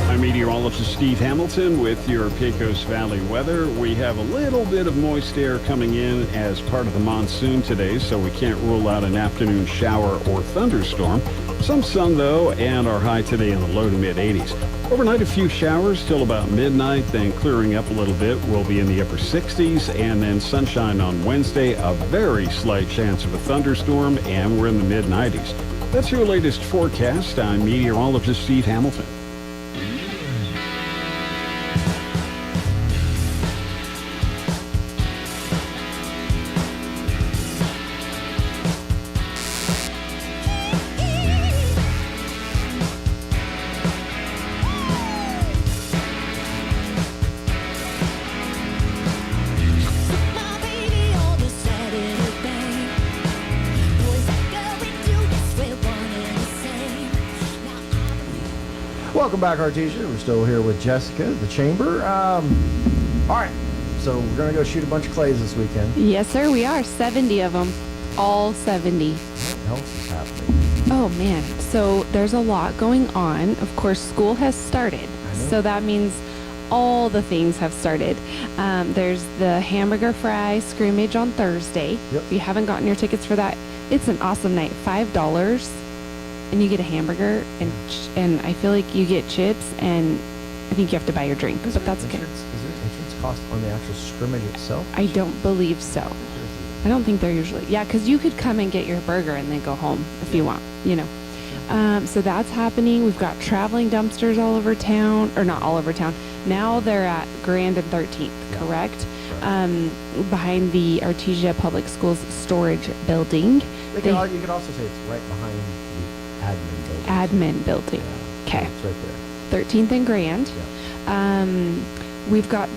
I'm meteorologist Steve Hamilton with your Pecos Valley weather. We have a little bit of moist air coming in as part of the monsoon today, so we can't rule out an afternoon shower or thunderstorm. Some sun, though, and our high today in the low to mid-80s. Overnight, a few showers till about midnight, then clearing up a little bit. We'll be in the upper 60s, and then sunshine on Wednesday. A very slight chance of a thunderstorm, and we're in the mid-90s. That's your latest forecast. I'm meteorologist Steve Hamilton. Welcome back, Artesia. We're still here with Jessica, the Chamber. All right, so we're going to go shoot a bunch of clays this weekend. Yes, sir, we are. 70 of them. All 70. What else is happening? Oh man, so there's a lot going on. Of course, school has started, so that means all the things have started. There's the hamburger fry scrimmage on Thursday. Yep. If you haven't gotten your tickets for that, it's an awesome night. $5, and you get a hamburger, and I feel like you get chips, and I think you have to buy your drink, but that's okay. Is there entrance cost on the actual scrimmage itself? I don't believe so. I don't think they're usually, because you could come and get your burger and then go home if you want, So that's happening. We've got traveling dumpsters all over town, or not all over town. Now they're at Grand and 13th, correct? Behind the Artesia Public Schools storage building. You could also say it's right behind the admin building. Admin building. Okay. It's right there. 13th and Grand. We've got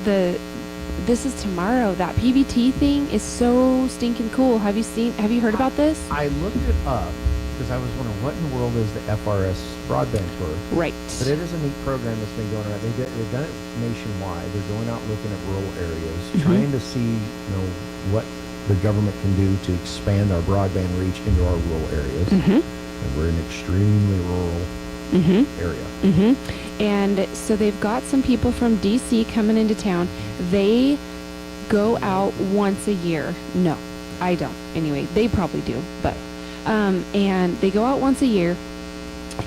this is tomorrow. That PBT thing is so stinking cool. Have you heard about this? I looked it up because I was wondering what in the world is the FRS broadband tour. Right. But it is a neat program that's been going around. They've done it nationwide. They're going out looking at rural areas, trying to see, what the government can do to expand our broadband reach into our rural areas. And we're an extremely rural area. And so they've got some people from DC coming into town. They go out once a year. No, I don't. Anyway, they probably do, but and they go out once a year.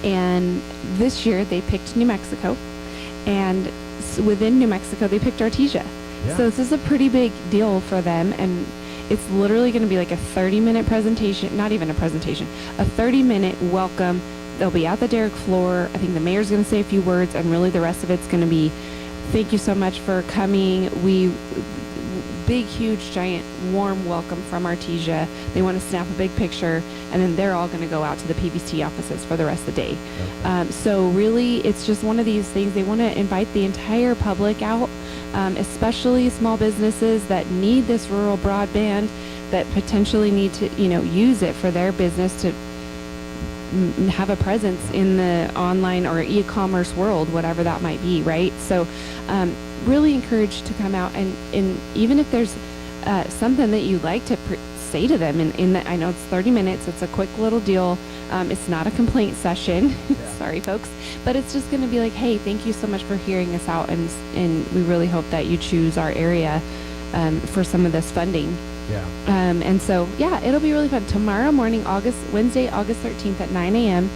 And this year they picked New Mexico, and within New Mexico they picked Artesia. Yeah. So this is a pretty big deal for them, and it's literally going to be like a 30-minute presentation, not even a presentation, a 30-minute welcome. They'll be at the Derrick floor. I think the mayor's going to say a few words, and really the rest of it's going to be, thank you so much for coming. Big, huge, giant, warm welcome from Artesia. They want to snap a big picture, and then they're all going to go out to the PVC offices for the rest of the day. So really, it's just one of these things. They want to invite the entire public out, especially small businesses that need this rural broadband, that potentially need to, use it for their business to have a presence in the online or e-commerce world, whatever that might be, right? So really encouraged to come out, and even if there's something that you'd like to say to them, I know it's 30 minutes, it's a quick little deal, it's not a complaint session, sorry folks, but it's just going to be like, hey, thank you so much for hearing us out, and we really hope that you choose our area for some of this funding. And so, it'll be really fun. Tomorrow morning, Wednesday, August 13th at 9 a.m.,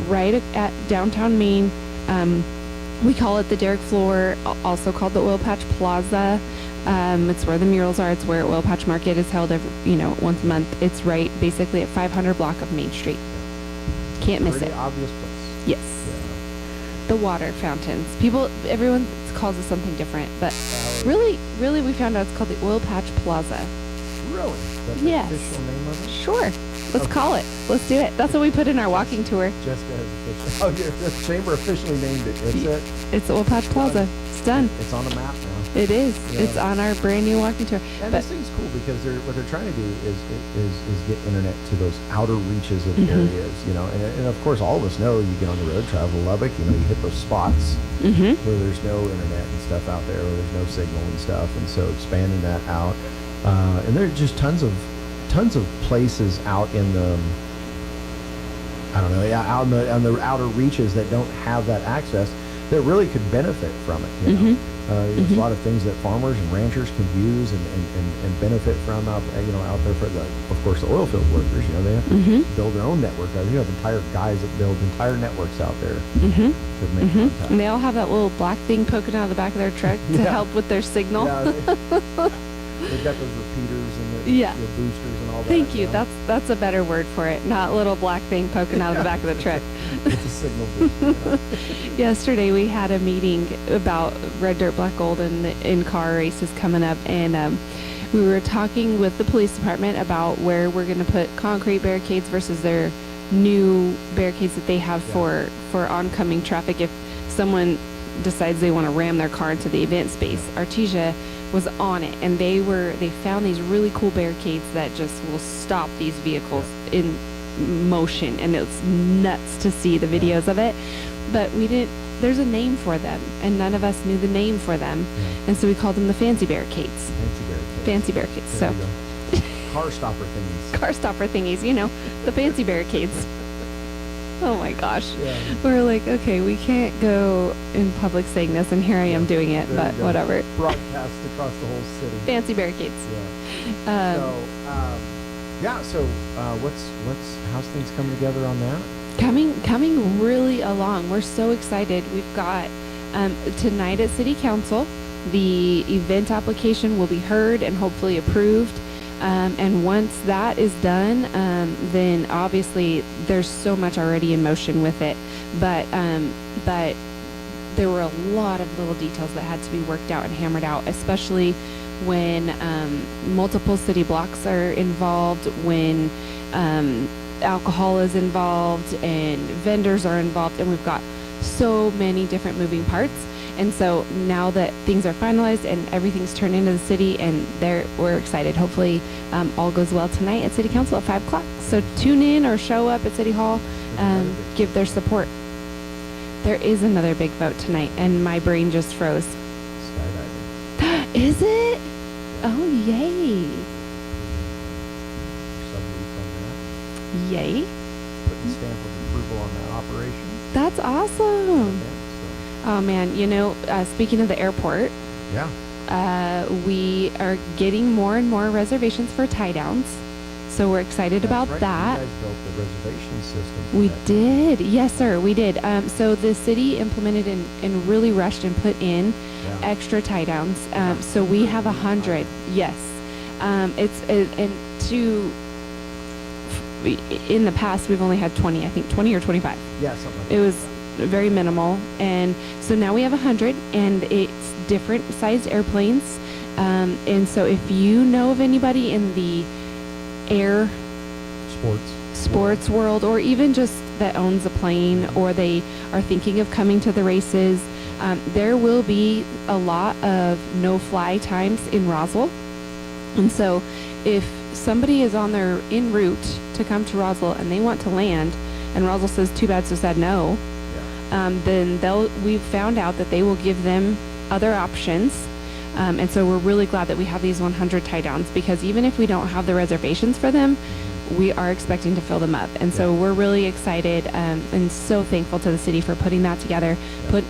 right at downtown Maine. We call it the Derrick floor, also called the Oil Patch Plaza. It's where the murals are. It's where Oil Patch Market is held once a month. It's right basically at 500 block of Main Street. Can't miss it. Pretty obvious place. Yes. The water fountains. Everyone calls it something different, but really, we found out it's called the Oil Patch Plaza. Really? That's the official name of it? Sure. Let's call it. Let's do it. That's what we put in our walking tour. Jessica has officially. The chamber officially named it. That's it. It's Oil Patch Plaza. It's done. It's on the map now. It is. Yeah. It's on our brand new walking tour. And this thing's cool because what they're trying to do is get internet to those outer reaches of areas, and of course all of us know you get on the road, travel to Lubbock, you hit those spots where there's no internet and stuff out there, where there's no signal and stuff, and so expanding that out. And there are just tons of places out in the, out on the outer reaches that don't have that access that really could benefit from it. There's a lot of things that farmers and ranchers can use and benefit from out there for of course the oil field workers. They have to build their own network. You have entire guys that build entire networks out there to make contact. And they all have that little black thing poking out of the back of their truck to help with their signal. They've got those repeaters and the boosters and all that. Thank you. That's a better word for it. Not little black thing poking out of the back of the truck. It's a signal booster. Yesterday we had a meeting about red dirt, black gold, and in-car races coming up, and we were talking with the police department about where we're going to put concrete barricades versus their new barricades that they have for oncoming traffic if someone decides they want to ram their car into the event space. Artesia was on it, and they found these really cool barricades that just will stop these vehicles in motion, and it's nuts to see the videos of it. But there's a name for them, and none of us knew the name for them, and so we called them the fancy barricades. Fancy barricades. So car stopper thingies. Car stopper thingies, the fancy barricades. Oh my gosh. Yeah. We're like, okay, we can't go in public saying this, and here I am doing it, There but you go. whatever. Broadcast across the whole city. Fancy barricades. Yeah. So how's things coming together on that? Coming really along. We're so excited. We've got tonight at City Council, the event application will be heard and hopefully approved. And once that is done, then obviously there's so much already in motion with it. But there were a lot of little details that had to be worked out and hammered out, especially when multiple city blocks are involved, when alcohol is involved and vendors are involved, and we've got so many different moving parts. And so now that things are finalized and everything's turned into the city, and we're excited. Hopefully all goes well tonight at City Council at 5 o'clock. So tune in or show up at City Hall, give their support. There is another big vote tonight, and my brain just froze. Skydiving. Is it? Oh, yay. Yay. Putting stamp of approval on that operation. That's awesome. Oh man, speaking of the airport, we are getting more and more reservations for tie downs. So we're excited about that. You guys built the reservation system. We did. Yes, sir, we did. So the city implemented and really rushed and put in extra tie downs. So we have 100. Yes. In the past, we've only had 20, I think 20 or 25. Yeah, something like that. It was very minimal. And so now we have 100, and it's different sized airplanes. And so if you know of anybody in the air sports world, or even just that owns a plane, or they are thinking of coming to the races, there will be a lot of no-fly times in Roswell. And so if somebody is en route to come to Roswell and they want to land, and Roswell says too bad so sad no, then we've found out that they will give them other options. And so we're really glad that we have these 100 tie downs, because even if we don't have the reservations for them, we are expecting to fill them up. And so we're really excited and so thankful to the city for putting that together,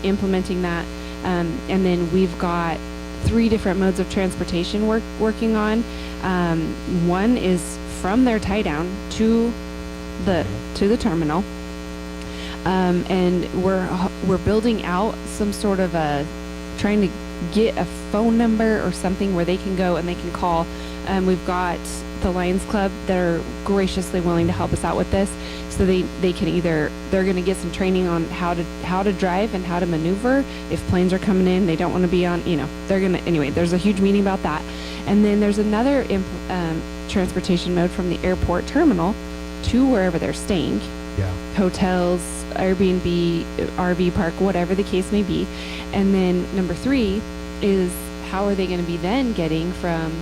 implementing that. And then we've got 3 different modes of transportation working on. One is from their tie down to the terminal. And we're building out some sort of trying to get a phone number or something where they can go and they can call. We've got the Lions Club that are graciously willing to help us out with this, so they can they're going to get some training on how to drive and how to maneuver if planes are coming in. They don't want to be on, they're going to, anyway, there's a huge meeting about that. And then there's another transportation mode from the airport terminal to wherever they're staying. Hotels, Airbnb, RV park, whatever the case may be. And then number 3 is, how are they going to be then getting from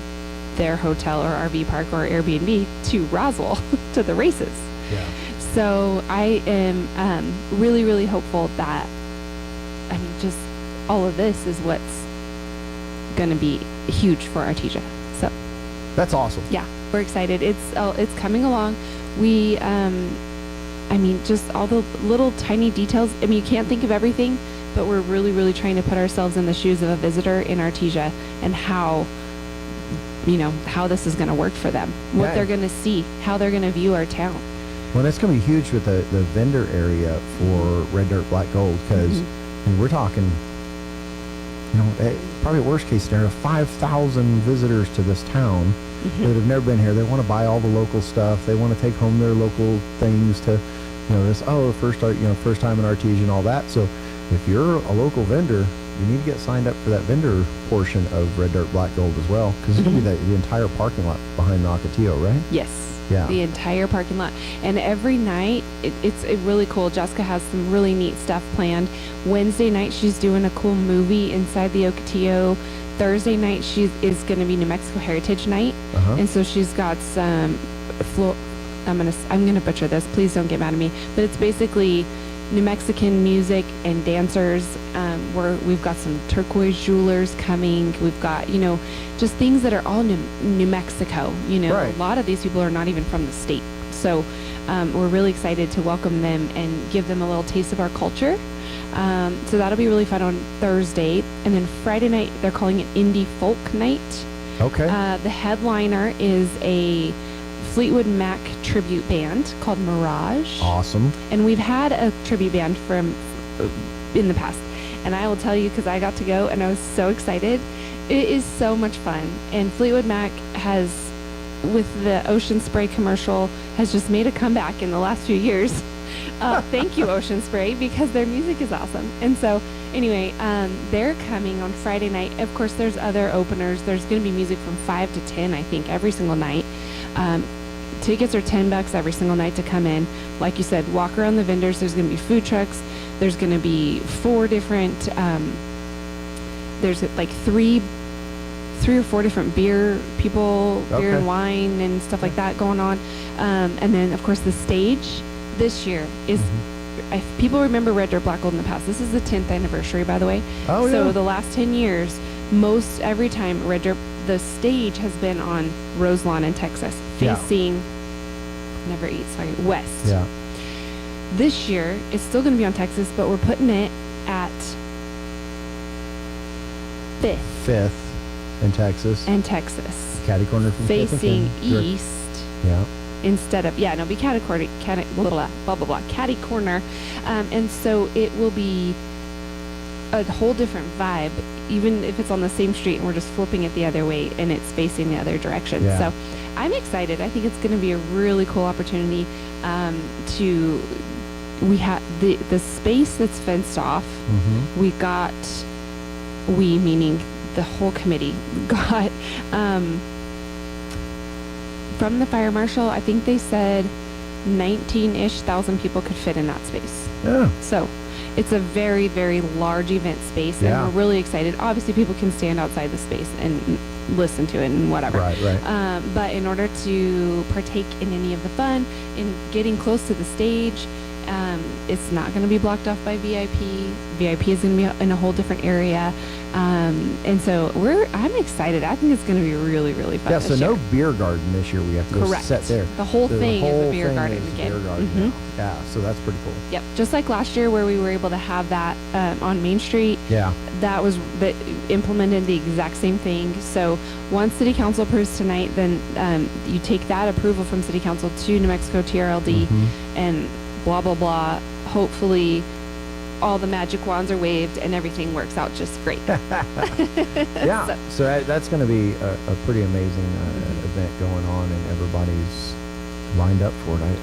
their hotel or RV park or Airbnb to Roswell to the races? So I am really, really hopeful that, just all of this is what's going to be huge for Artesia. So that's awesome. Yeah, we're excited. It's coming along. We just all the little tiny details. You can't think of everything, but we're really, really trying to put ourselves in the shoes of a visitor in Artesia, and how this is going to work for them, what they're going to see, how they're going to view our town. Well, that's going to be huge with the vendor area for Red Dirt Black Gold, because we're talking, probably worst case scenario, 5,000 visitors to this town that have never been here. They want to buy all the local stuff. They want to take home their local things to, first time in Artesia and all that. So if you're a local vendor, you need to get signed up for that vendor portion of Red Dirt Black Gold as well, because it's going to be the entire parking lot behind Nocateo, right? Yes. Yeah. The entire parking lot. And every night, it's really cool. Jessica has some really neat stuff planned. Wednesday night, she's doing a cool movie inside the Ocotillo. Thursday night, she is going to be New Mexico Heritage Night. And so she's got some, I'm gonna butcher this, please don't get mad at me, but it's basically New Mexican music and dancers. We've got some turquoise jewelers coming. We've got, just things that are all New Mexico. A lot of these people are not even from the state. So we're really excited to welcome them and give them a little taste of our culture. So that'll be really fun on Thursday. And then Friday night, they're calling it Indie Folk Night. Okay. The headliner is a Fleetwood Mac tribute band called Mirage. Awesome. And we've had a tribute band from in the past. And I will tell you, because I got to go and I was so excited. It is so much fun. And Fleetwood Mac has, with the Ocean Spray commercial, has just made a comeback in the last few years. Thank you, Ocean Spray, because their music is awesome. And so, anyway, they're coming on Friday night. Of course, there's other openers. There's going to be music from 5 to 10, I think, every single night. Tickets are $10 every single night to come in. Like you said, walk around the vendors. There's going to be food trucks. There's going to be 4 different, there's like three or four different beer people, beer and wine and stuff like that going on. And then, of course, the stage this year is, if people remember Red Dirt Black Gold in the past, this is the 10th anniversary, by the way. Oh, so yeah. the last 10 years, every time Red Dirt, the stage has been on Roselawn in Texas, facing, west. Yeah. This year, it's still going to be on Texas, but we're putting it at 5th in Texas. Catty corner from facing 5th east. Yeah. Instead of, be catty corner, catty corner. And so it will be a whole different vibe, even if it's on the same street and we're just flipping it the other way and it's facing the other direction. Yeah. So I'm excited. I think it's going to be a really cool opportunity we have the space that's fenced off. We meaning the whole committee got from the fire marshal, I think they said 19-ish thousand people could fit in that space. Yeah. So it's a very, very large event space, and we're really excited. Obviously, people can stand outside the space and listen to it and whatever. Right. But in order to partake in any of the fun, in getting close to the stage, it's not going to be blocked off by VIP. VIP is going to be in a whole different area. And so I'm excited. I think it's going to be really, really fun. Yeah, so no beer garden this year. We have to go sit there. The whole thing is a beer garden again. Now. Yeah, so that's pretty cool. Yep. Just like last year where we were able to have that on Main Street. Yeah. That was implemented the exact same thing. So once City Council approves tonight, then you take that approval from City Council to New Mexico TRLD and blah, blah, blah. Hopefully all the magic wands are waved and everything works out just great. Yeah. So that's going to be a pretty amazing event going on, and everybody's lined up for it.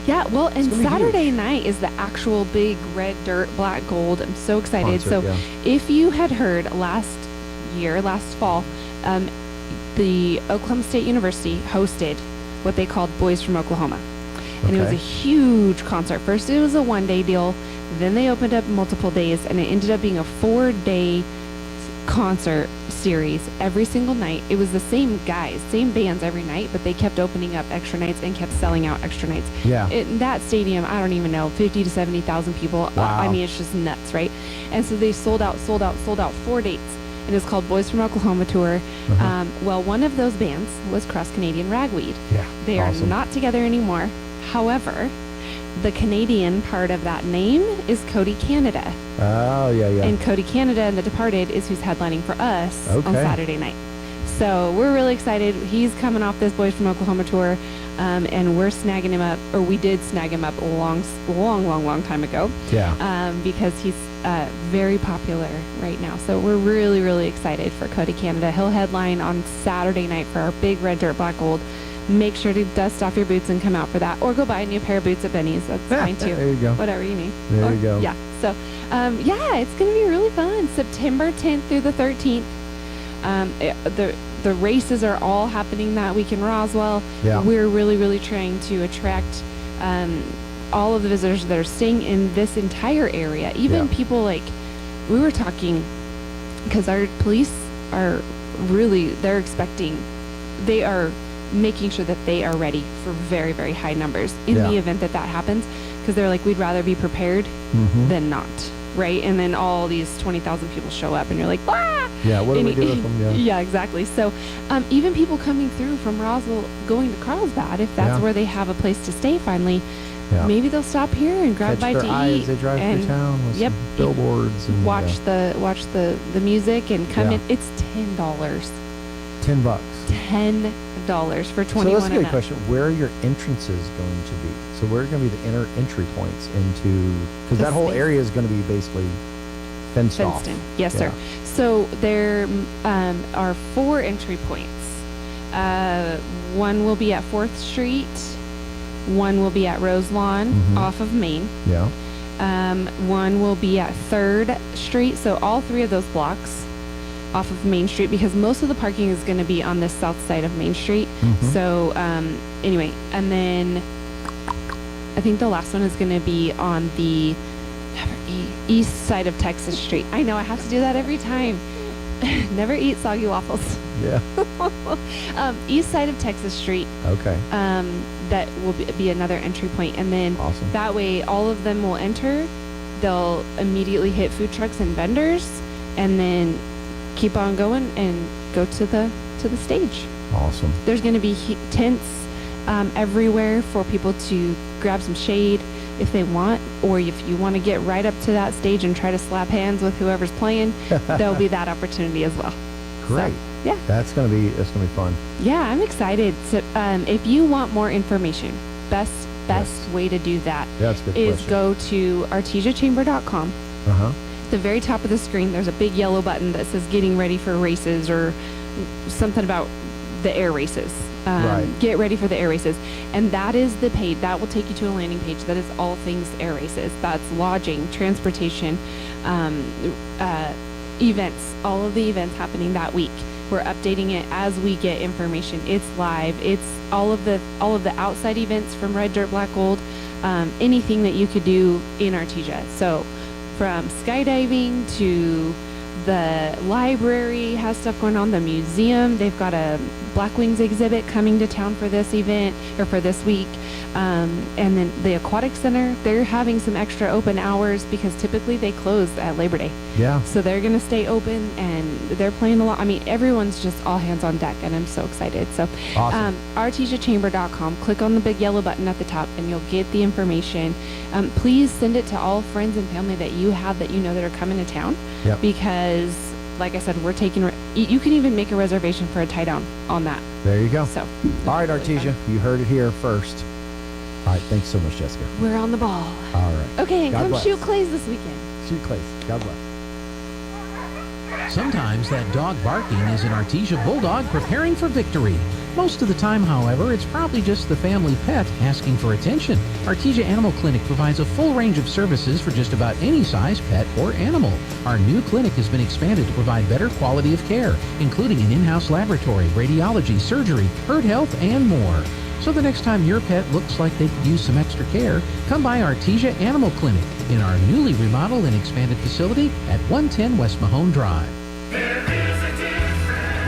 Yeah, well, and Saturday huge. night is the actual big Red Dirt Black Gold. I'm so excited. Concert, if you had heard last fall, the Oklahoma State University hosted what they called Boys from Oklahoma. And it was a huge concert. First, it was a one-day deal. Then they opened up multiple days, and it ended up being a 4-day concert series every single night. It was the same guys, same bands every night, but they kept opening up extra nights and kept selling out extra nights. Yeah. That stadium, I don't even know, 50 to 70,000 people. Wow. I mean, it's just nuts, right? And so they sold out 4 dates. And it's called Boys from Oklahoma Tour. Well, one of those bands was Cross Canadian Ragweed. Yeah. They are not together anymore. However, the Canadian part of that name is Cody Canada. Oh, yeah. And Cody Canada and The Departed is who's headlining for us on Saturday night. So we're really excited. He's coming off this Boys from Oklahoma tour, and we're snagging him up, or we did snag him up a long time ago. Yeah. Because he's very popular right now. So we're really, really excited for Cody Canada. He'll headline on Saturday night for our big Red Dirt Black Gold. Make sure to dust off your boots and come out for that, or go buy a new pair of boots at Benny's. That's fine too. There you go. Whatever you need. There you go. Yeah. So, it's going to be really fun. September 10th through the 13th. The races are all happening that week in Roswell. Yeah. We're really, really trying to attract all of the visitors that are staying in this entire area. Even people like, we were talking, because our police are really, they are making sure that they are ready for very, very high numbers in the event that happens, because they're like, we'd rather be prepared than not, right? And then all these 20,000 people show up and you're like, ah! Yeah, what do we do with them? Yeah. Yeah, exactly. So even people coming through from Roswell going to Carlsbad, if that's where they have a place to stay finally, maybe they'll stop here and grab a bite to eat. As they drive and through town with some billboards and watch the music and come in. It's $10. $10. $10 for 21 So that's a and good up. question. Where are your entrances going to be? So where are going to be the entry points into? Because that whole area is going to be basically fenced off. in. Yes, sir. So there are 4 entry points. One will be at 4th Street. One will be at Roselawn off of Main. Yeah. One will be at 3rd Street. So all 3 of those blocks off of Main Street, because most of the parking is going to be on the south side of Main Street. So anyway, and then I think the last one is going to be on the east side of Texas Street. I know I have to do that every time. Never eat soggy waffles. Yeah. East side of Texas Street. Okay. That will be another entry point, and then that way all of them will enter. They'll immediately hit food trucks and vendors, and then keep on going and go to the stage. Awesome. There's going to be tents everywhere for people to grab some shade if they want, or if you want to get right up to that stage and try to slap hands with whoever's playing, there'll be that opportunity as well. Great. So, yeah. That's gonna be fun. Yeah, I'm excited. So, if you want more information, best way to do that That's a good is question. go to artesiachamber.com. At the very top of the screen, there's a big yellow button that says "Getting ready for races" or something about the air races. Get ready for the air races, and that is the page that will take you to a landing page that is all things air races. That's lodging, transportation, events, all of the events happening that week. We're updating it as we get information. It's live. It's all of the outside events from Red Dirt Black Gold, anything that you could do in Artesia. So from skydiving to the library has stuff going on. The museum, they've got a Black Wings exhibit coming to town for this event or for this week. And then the Aquatic Center, they're having some extra open hours because typically they close at Labor Day. Yeah. So they're going to stay open and they're playing a lot. I mean, everyone's just all hands on deck, and I'm so excited. So awesome. artesiachamber.com, click on the big yellow button at the top and you'll get the information. Please send it to all friends and family that you have that you know that are coming to town. Yep. Because like I said, we're taking, you can even make a reservation for a tie down on that. There you go. So, all right, Artesia, you heard it here first. All right, thanks so much, Jessica. We're on the ball. All right. Okay, and God come bless. shoot clays this weekend. Shoot clays. God bless. Sometimes that dog barking is an Artesia Bulldog preparing for victory. Most of the time, however, it's probably just the family pet asking for attention. Artesia Animal Clinic provides a full range of services for just about any size pet or animal. Our new clinic has been expanded to provide better quality of care, including an in-house laboratory, radiology, surgery, herd health, and more. So the next time your pet looks like they could use some extra care, come by Artesia Animal Clinic in our newly remodeled and expanded facility at 110 West Mahone Drive.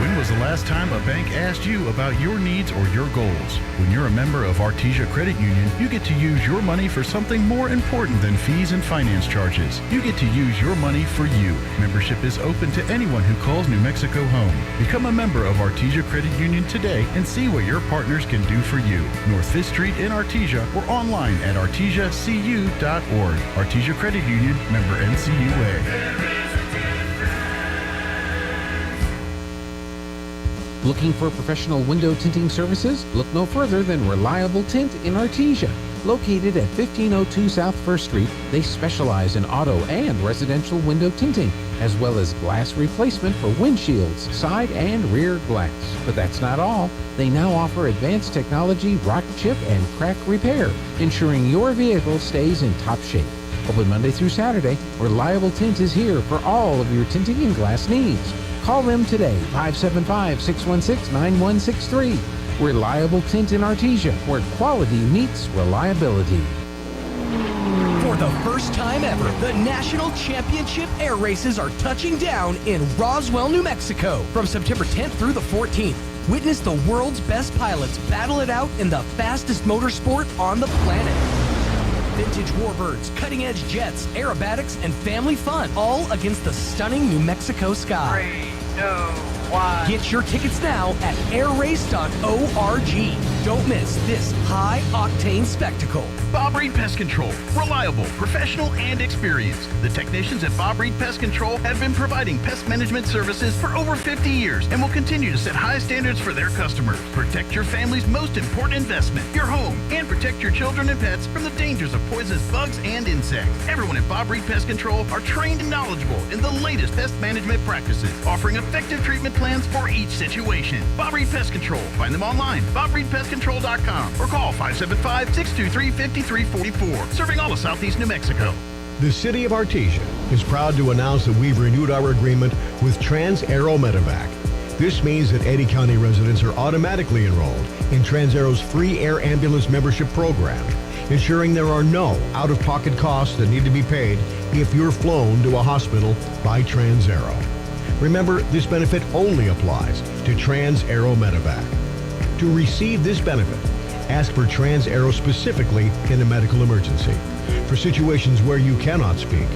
When was the last time a bank asked you about your needs or your goals? When you're a member of Artesia Credit Union, you get to use your money for something more important than fees and finance charges. You get to use your money for you. Membership is open to anyone who calls New Mexico home. Become a member of Artesia Credit Union today and see what your partners can do for you. North 5th Street in Artesia or online at artesiacu.org. Artesia Credit Union, member NCUA. Looking for professional window tinting services? Look no further than Reliable Tint in Artesia. Located at 1502 South 1st Street, they specialize in auto and residential window tinting, as well as glass replacement for windshields, side and rear glass. But that's not all. They now offer advanced technology, rock chip, and crack repair, ensuring your vehicle stays in top shape. Open Monday through Saturday, Reliable Tint is here for all of your tinting and glass needs. Call them today, 575-616-9163. Reliable Tint in Artesia, where quality meets reliability. For the first time ever, the National Championship Air Races are touching down in Roswell, New Mexico. From September 10th through the 14th, witness the world's best pilots battle it out in the fastest motorsport on the planet. Vintage warbirds, cutting-edge jets, aerobatics, and family fun, all against the stunning New Mexico sky. No. Why? Get your tickets now at airrace.org. Don't miss this high-octane spectacle. Bob Reed Pest Control. Reliable, professional, and experienced. The technicians at Bob Reed Pest Control have been providing pest management services for over 50 years and will continue to set high standards for their customers. Protect your family's most important investment, your home, and protect your children and pets from the dangers of poisonous bugs and insects. Everyone at Bob Reed Pest Control are trained and knowledgeable in the latest pest management practices, offering effective treatment plans for each situation. Bob Reed Pest Control. Find them online, BobReedPestControl.com, or call 575-623-5344. Serving all of Southeast New Mexico. The City of Artesia is proud to announce that we've renewed our agreement with Trans-Aero Medevac. This means that Eddy County residents are automatically enrolled in Trans-Aero's free air ambulance membership program, ensuring there are no out-of-pocket costs that need to be paid if you're flown to a hospital by Trans-Aero. Remember, this benefit only applies to Trans-Aero Medevac. To receive this benefit, ask for Trans-Aero specifically in a medical emergency. For situations where you cannot speak,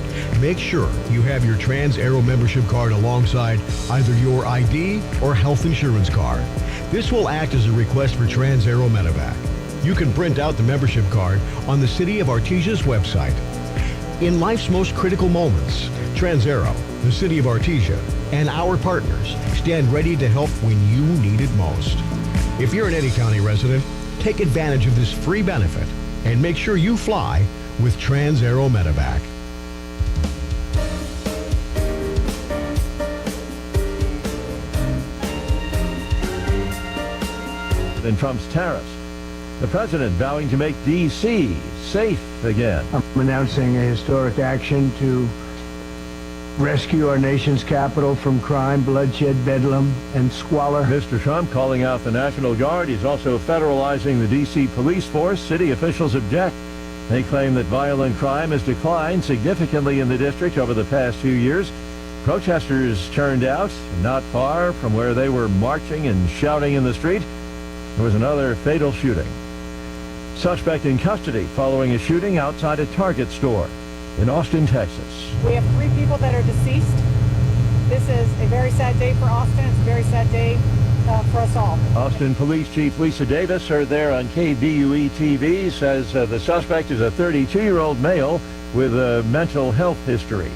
make sure you have your Trans-Aero membership card alongside either your ID or health insurance card. This will act as a request for Trans-Aero Medevac. You can print out the membership card on the City of Artesia's website. In life's most critical moments, Trans-Aero, the City of Artesia, and our partners stand ready to help when you need it most. If you're an Eddy County resident, take advantage of this free benefit and make sure you fly with Trans-Aero Medevac. President Trump's tariffs. The president vowing to make D.C. safe again. I'm announcing a historic action to rescue our nation's capital from crime, bloodshed, bedlam, and squalor. Mr. Trump calling out the National Guard. He's also federalizing the D.C. police force. City officials object. They claim that violent crime has declined significantly in the district over the past few years. Protesters turned out not far from where they were marching and shouting in the street. There was another fatal shooting. Suspect in custody following a shooting outside a Target store in Austin, Texas. We have 3 people that are deceased. This is a very sad day for Austin. It's a very sad day for us all. Austin Police Chief Lisa Davis, heard there on KBUE TV, says the suspect is a 32-year-old male with a mental health history.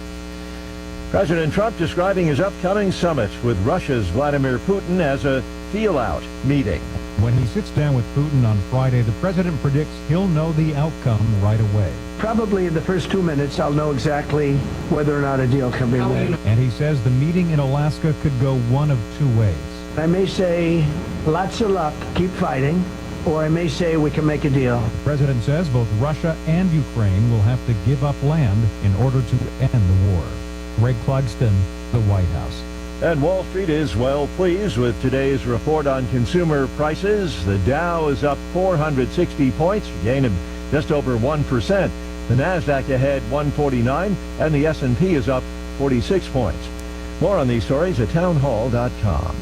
President Trump describing his upcoming summit with Russia's Vladimir Putin as a feel-out meeting. When he sits down with Putin on Friday, the president predicts he'll know the outcome right away. Probably in the first 2 minutes, I'll know exactly whether or not a deal can be made. And he says the meeting in Alaska could go one of 2 ways. I may say, lots of luck, keep fighting, or I may say we can make a deal. The president says both Russia and Ukraine will have to give up land in order to end the war. Greg Clugston, the White House. And Wall Street is well pleased with today's report on consumer prices. The Dow is up 460 points, a gain of just over 1%. The Nasdaq ahead 149, and the S&P is up 46 points. More on these stories at townhall.com.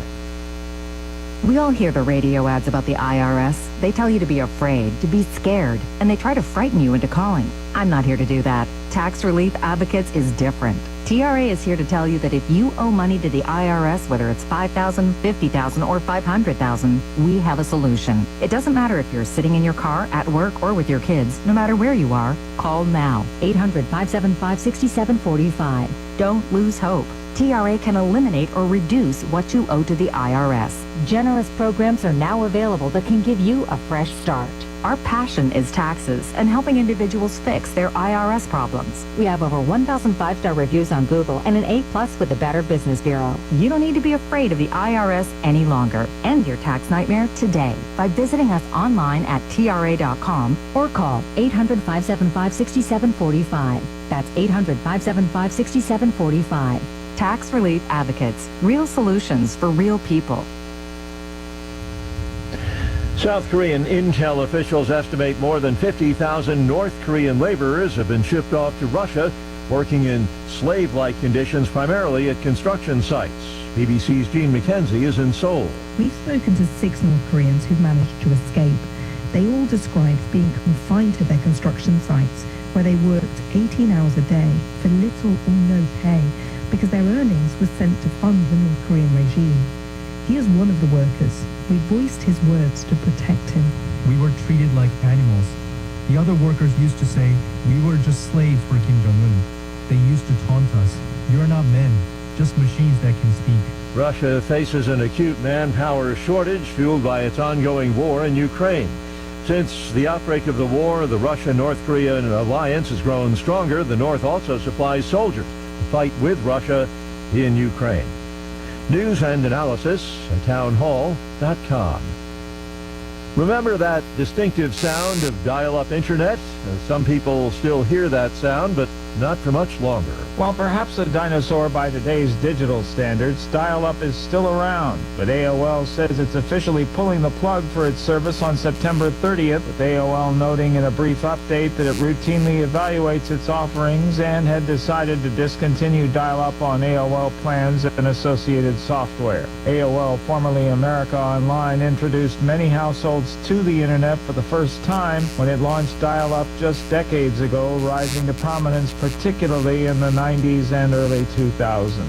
We all hear the radio ads about the IRS. They tell you to be afraid, to be scared, and they try to frighten you into calling. I'm not here to do that. Tax Relief Advocates is different. TRA is here to tell you that if you owe money to the IRS, whether it's $5,000, $50,000, or $500,000, we have a solution. It doesn't matter if you're sitting in your car, at work, or with your kids. No matter where you are, call now. 800-575-6745. Don't lose hope. TRA can eliminate or reduce what you owe to the IRS. Generous programs are now available that can give you a fresh start. Our passion is taxes and helping individuals fix their IRS problems. We have over 1,000 5-star reviews on Google and an A+ with the Better Business Bureau. You don't need to be afraid of the IRS any longer. End your tax nightmare today by visiting us online at TRA.com or call 800-575-6745. That's 800-575-6745. Tax Relief Advocates. Real solutions for real people. South Korean intel officials estimate more than 50,000 North Korean laborers have been shipped off to Russia, working in slave-like conditions primarily at construction sites. BBC's Jean McKenzie is in Seoul. We've spoken to 6 North Koreans who've managed to escape. They all described being confined to their construction sites, where they worked 18 hours a day for little or no pay, because their earnings were sent to fund the North Korean regime. He is one of the workers. We voiced his words to protect him. We were treated like animals. The other workers used to say we were just slaves for Kim Jong-un. They used to taunt us. You're not men, just machines that can speak. Russia faces an acute manpower shortage fueled by its ongoing war in Ukraine. Since the outbreak of the war, the Russia-North Korean alliance has grown stronger. The North also supplies soldiers to fight with Russia in Ukraine. News and analysis at townhall.com. Remember that distinctive sound of dial-up internet? Some people still hear that sound, but not for much longer. While perhaps a dinosaur by today's digital standards, dial-up is still around, but AOL says it's officially pulling the plug for its service on September 30th, with AOL noting in a brief update that it routinely evaluates its offerings and had decided to discontinue dial-up on AOL plans and associated software. AOL, formerly America Online, introduced many households to the internet for the first time when it launched dial-up just decades ago, rising to prominence particularly in the 90s and early 2000s.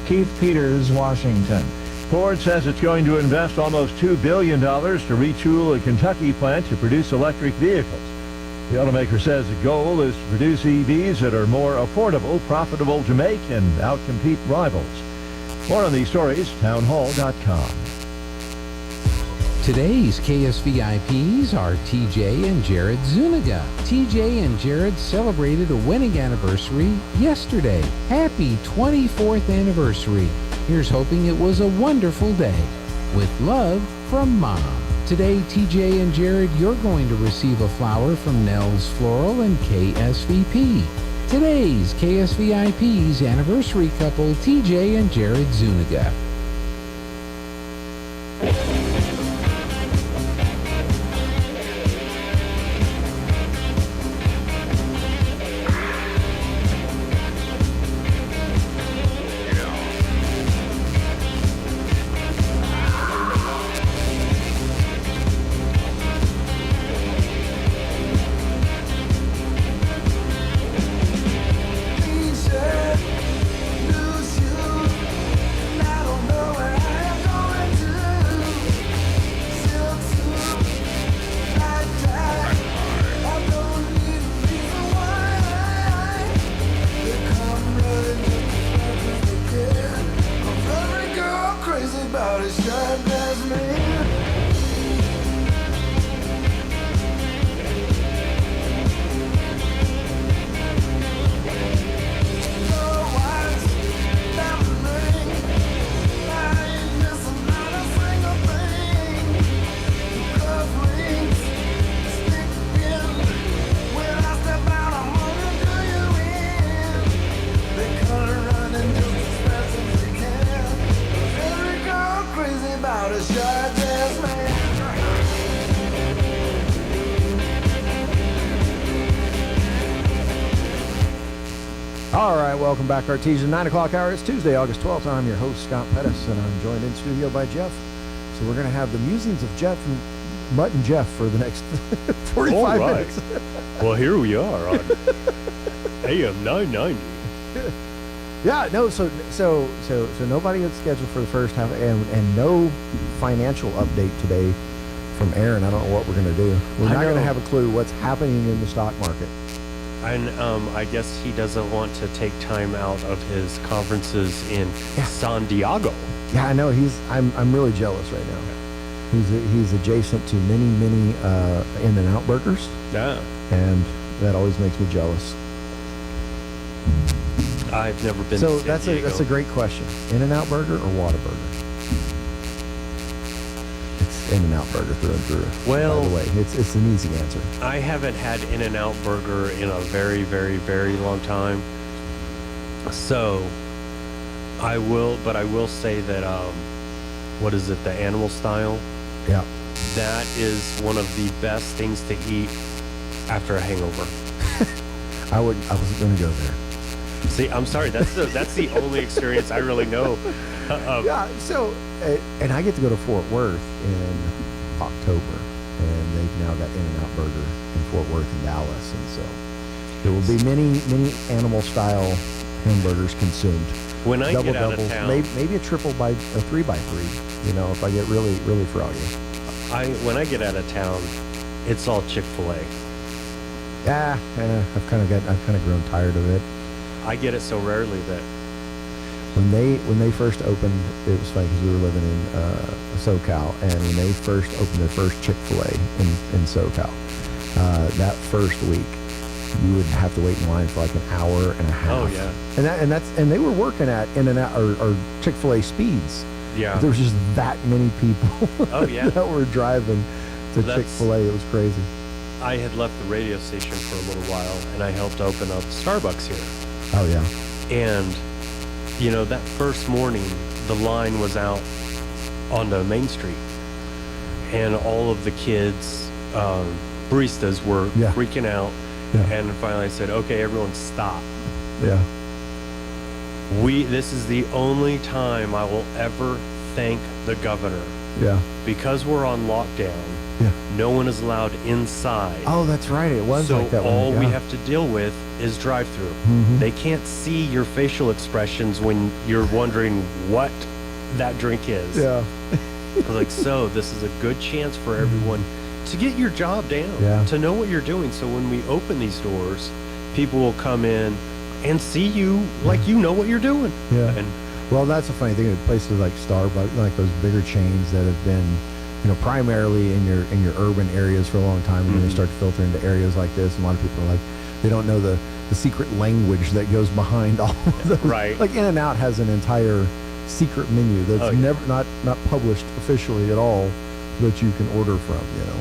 Keith Peters, Washington. Ford says it's going to invest almost $2 billion to retool a Kentucky plant to produce electric vehicles. The automaker says the goal is to produce EVs that are more affordable, profitable to make, and outcompete rivals. More on these stories, townhall.com. Today's KSVIPs are TJ and Jared Zuniga. TJ and Jared celebrated a wedding anniversary yesterday. Happy 24th anniversary. Here's hoping it was a wonderful day. With love from Mom. Today, TJ and Jared, you're going to receive a flower from Nell's Floral and KSVP. Today's KSVIP's anniversary couple, TJ and Jared Zuniga. All right, welcome back, Artesia. 9 o'clock hour. It's Tuesday, August 12th. I'm your host, Scott Pettis, and I'm joined in studio by Jeff. So we're going to have the musings of Jeff and Mutt and Jeff for the next 45 minutes. Well, here we are on AM 990. Yeah, no, so nobody had scheduled for the first half, and no financial update today from Aaron. I don't know what we're going to do. We're not going to have a clue what's happening in the stock market. And I guess he doesn't want to take time out of his conferences in San Diego. Yeah, I know. I'm really jealous right now. He's adjacent to many In-N-Out burgers. Yeah. And that always makes me jealous. I've never been to San Diego. That's a great question. In-N-Out burger or Whataburger? It's In-N-Out burger through and through. Well, by the way, it's an easy answer. I haven't had In-N-Out burger in a very, very, very long time. So I will say that what is it, the animal style? Yeah. That is one of the best things to eat after a hangover. I wasn't going to go there. See, I'm sorry. That's the only experience I really know. Yeah. So, and I get to go to Fort Worth in October, and they've now got In-N-Out burger in Fort Worth and Dallas, and so there will be many animal style hamburgers consumed. When I Double get out of doubles, town, maybe a 3x3. You know, if I get really froggy. when I get out of town, it's all Chick-fil-A. I've kind of grown tired of it. I get it so rarely that when they first opened, it was funny because we were living in SoCal, and when they first opened their first Chick-fil-A in SoCal, that first week, you would have to wait in line for like an hour and a half. Oh yeah. And they were working at In-N-Out or Chick-fil-A speeds. Yeah. There was just that many people. Oh yeah. that were driving to Chick-fil-A. It was crazy. I had left the radio station for a little while, and I helped open up Starbucks here. Oh yeah. And you know, that first morning, the line was out on the main street, and all of the kids, baristas, were freaking out. Yeah. And finally I said, okay, everyone stop. Yeah. This is the only time I will ever thank the governor. Yeah. Because we're on lockdown, no one is allowed inside. Oh, that's right. It was so like that. all we have to deal with is drive-through. Mm-hmm. They can't see your facial expressions when you're wondering what that drink is. Yeah. I was like, so this is a good chance for everyone to get your job down, Yeah. to know what you're doing. So when we open these doors, people will come in and see you like you know what you're doing. Yeah. And well, that's a funny thing. Places like Starbucks, like those bigger chains that have been, you know, primarily in your urban areas for a long time, and then they start to filter into areas like this. And a lot of people are like, they don't know the secret language that goes behind all of those. Right. Like In-N-Out has an entire secret menu that's never not published officially at all that you can order from. You know.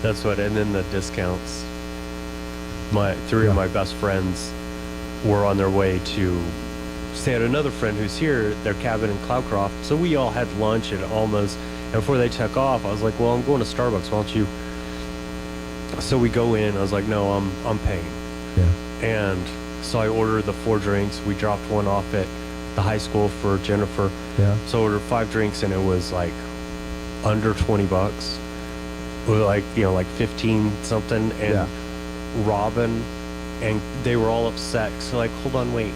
that's what. And then the discounts. Three of my best friends were on their way to stay at another friend who's here, their cabin in Cloudcroft. So we all had lunch and before they took off, I was like, well, I'm going to Starbucks, why don't you? So we go in, I was like, no, I'm paying. Yeah. And so I ordered the 4 drinks. We dropped one off at the high school for Jennifer. Yeah. So I ordered 5 drinks, and it was like under $20. Like, you know, like 15 something. And Robin, and they were all upset. So like, hold on, wait.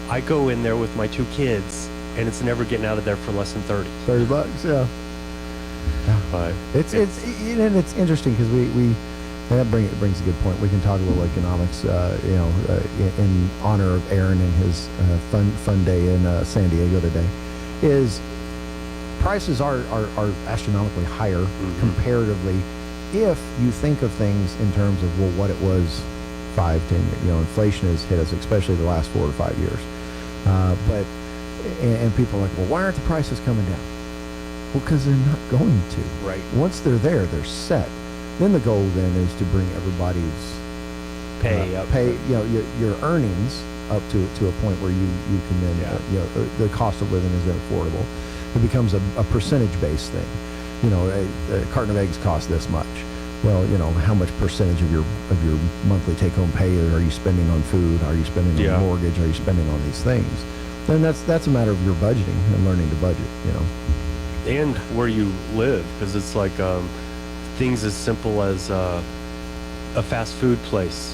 I go in there with my 2 kids, and it's never getting out of there for less than $30, yeah. But it's interesting because that brings a good point. We can talk a little economics, in honor of Aaron and his fun day in San Diego today. Is prices are astronomically higher comparatively if you think of things in terms of, well, what it was 5, 10 years. You know, inflation has hit us, especially the last 4 or 5 years. And people are like, well, why aren't the prices coming down? Well, because they're not going to. Right. Once they're there, they're set. Then the goal then is to bring everybody's your earnings up to a point where you can then the cost of living is then affordable. It becomes a percentage-based thing. You know, a carton of eggs costs this much. Well, you know, how much percentage of your monthly take-home pay are you spending on food? Are you spending on mortgage? Are you spending on these things? Then that's a matter of your budgeting and learning to budget. You know, and where you live, because it's like things as simple as a fast food place.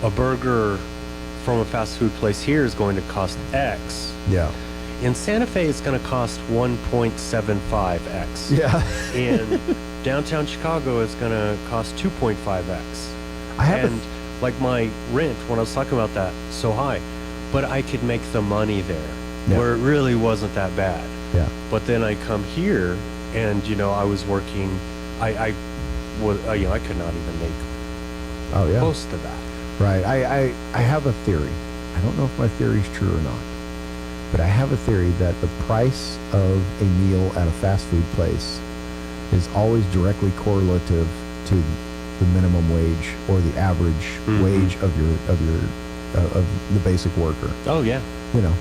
A burger from a fast food place here is going to cost X. Yeah. In Santa Fe, it's going to cost 1.75X. Yeah. In downtown Chicago, it's going to cost 2.5X. Like my rent, when I was talking about that, so high, but I could make the money there, where it really wasn't that bad. Yeah. But then I come here, and I was working. I could not even make close to that. Right. I have a theory. I don't know if my theory is true or not, but I have a theory that the price of a meal at a fast food place is always directly correlative to the minimum wage or the average wage of the basic worker. Oh yeah. You know,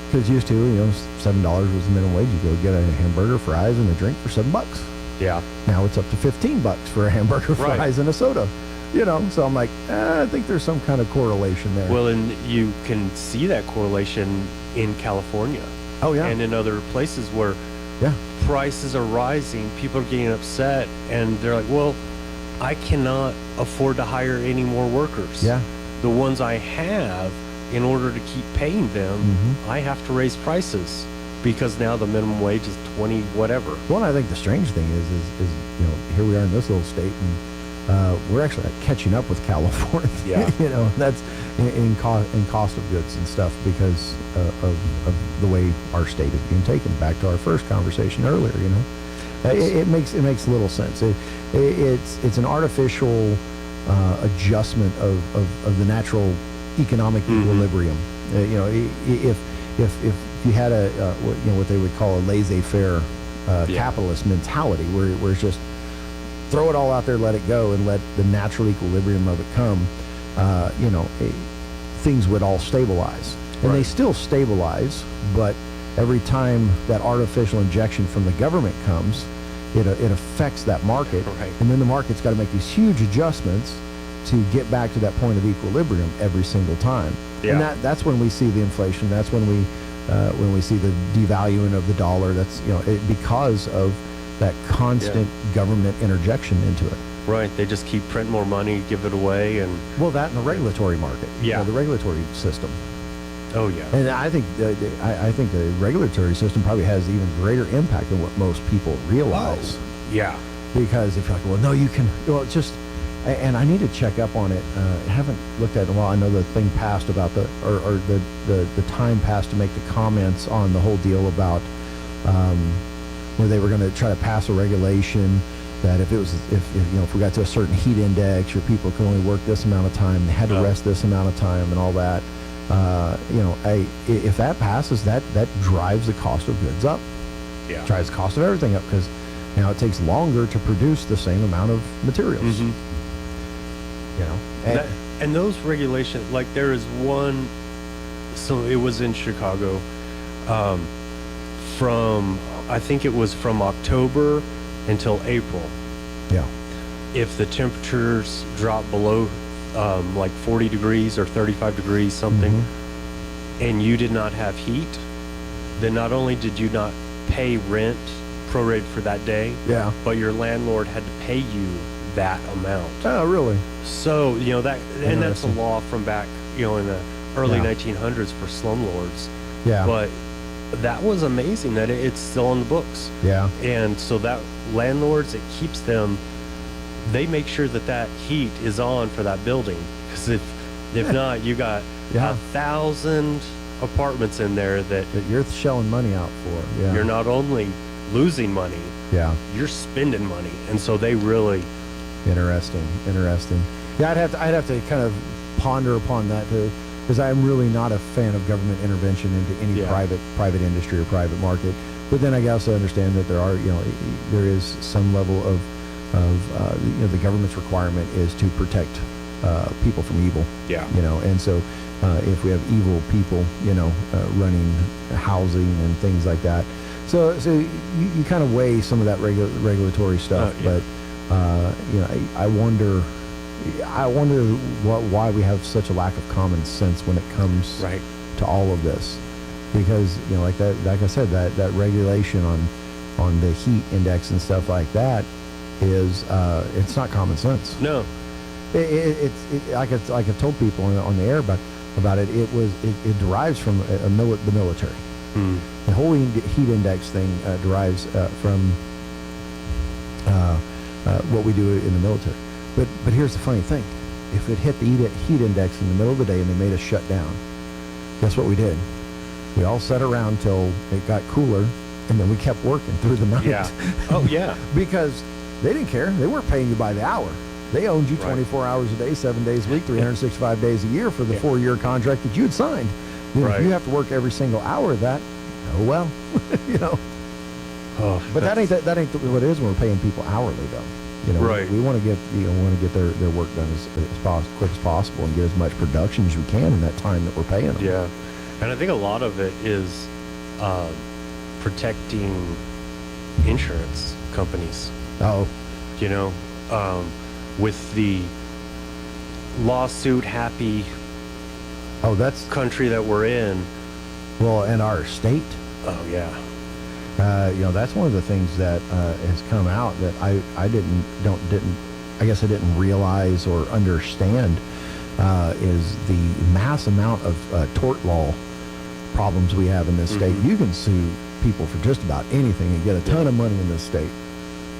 because used to, $7 was the minimum wage. You go get a hamburger, fries, and a drink for $7. Yeah. Now it's up to $15 for a hamburger, fries, and a soda. So I'm like, I think there's some kind of correlation there. Well, and you can see that correlation in California. Oh, yeah. And in other places where prices are rising, people are getting upset, and they're like, well, I cannot afford to hire any more workers. Yeah. The ones I have, in order to keep paying them, I have to raise prices because now the minimum wage is 20 whatever. Well, and I think the strange thing is you know, here we are in this little state, and we're actually catching up with California. Yeah. You know, that's in cost of goods and stuff because of the way our state is being taken. Back to our first conversation earlier, you know, it makes little sense. It's an artificial adjustment of the natural economic equilibrium. You know, if you had what they would call a laissez-faire capitalist mentality, where it's just throw it all out there, let it go, and let the natural equilibrium of it come, you know, things would all stabilize. And they still stabilize, but every time that artificial injection from the government comes, it affects that market, and then the market's got to make these huge adjustments to get back to that point of equilibrium every single time. And that's when we see the inflation. That's when we see the devaluing of the dollar. That's, you know, because of that constant government interjection into it. Right. They just keep printing more money, give it away, and well, that and the regulatory market. Yeah. You know, the regulatory system. Oh yeah. And I think the regulatory system probably has even greater impact than what most people realize. Yeah. Because if you're like, well, no, you can. Well, it's just. And I need to check up on it. I haven't looked at it in a while. I know the thing passed about or the time passed to make the comments on the whole deal about where they were going to try to pass a regulation that if we got to a certain heat index, your people could only work this amount of time, they had to rest this amount of time, and all that. You know, if that passes, that drives the cost of goods up. Yeah. Drives the cost of everything up because now it takes longer to produce the same amount of materials. You know, and those regulations, like there is one, so it was in Chicago, from I think it was from October until April. Yeah. If the temperatures drop below like 40 degrees or 35 degrees something, and you did not have heat, then not only did you not pay rent prorated for that day, but your landlord had to pay you that amount. Oh, really? So, you know, that, and that's a law from back, you know, in the early 1900s for slumlords. Yeah. But that was amazing that it's still on the books. Yeah. And so that landlords, it keeps them, they make sure that heat is on for that building. Because if not, you got 1,000 apartments in there that you're shelling money out for. Yeah. You're not only losing money, you're spending money. And so they really... Interesting. Yeah, I'd have to kind of ponder upon that because I'm really not a fan of government intervention into any private industry or private market. But then I also understand that there is some level of the government's requirement is to protect people from evil. Yeah. You know, and so if we have evil people, you know, running housing and things like that, so you kind of weigh some of that regulatory stuff, but. You know, I wonder why we have such a lack of common sense when it comes to all of this, because you know, like I said, that regulation on the heat index and stuff like that is it's not common sense. No, it's like I've told people on the air about it. It derives from the military. The whole heat index thing derives from. What we do in the military. But here's the funny thing. If it hit the heat index in the middle of the day and they made us shut down, guess what we did? We all sat around till it got cooler, and then we kept working through the night. Yeah. Oh, yeah. Because they didn't care. They weren't paying you by the hour. They owned you 24 hours a day, 7 days a week, 365 days a year for the 4-year contract that you had signed. You know, if you have to work every single hour of that, oh well, you know. Oh, but that ain't what it is when we're paying people hourly, though. You know, we want to get their work done as quick as possible and get as much production as we can in that time that we're paying them. Yeah, and I think a lot of it is protecting insurance companies. Oh, you know, with the lawsuit happy. Oh, that's country that we're in. Well, and our state. Oh yeah. You know, that's one of the things that has come out that I didn't realize or understand is the mass amount of tort law problems we have in this state. You can sue people for just about anything and get a ton of money in this state.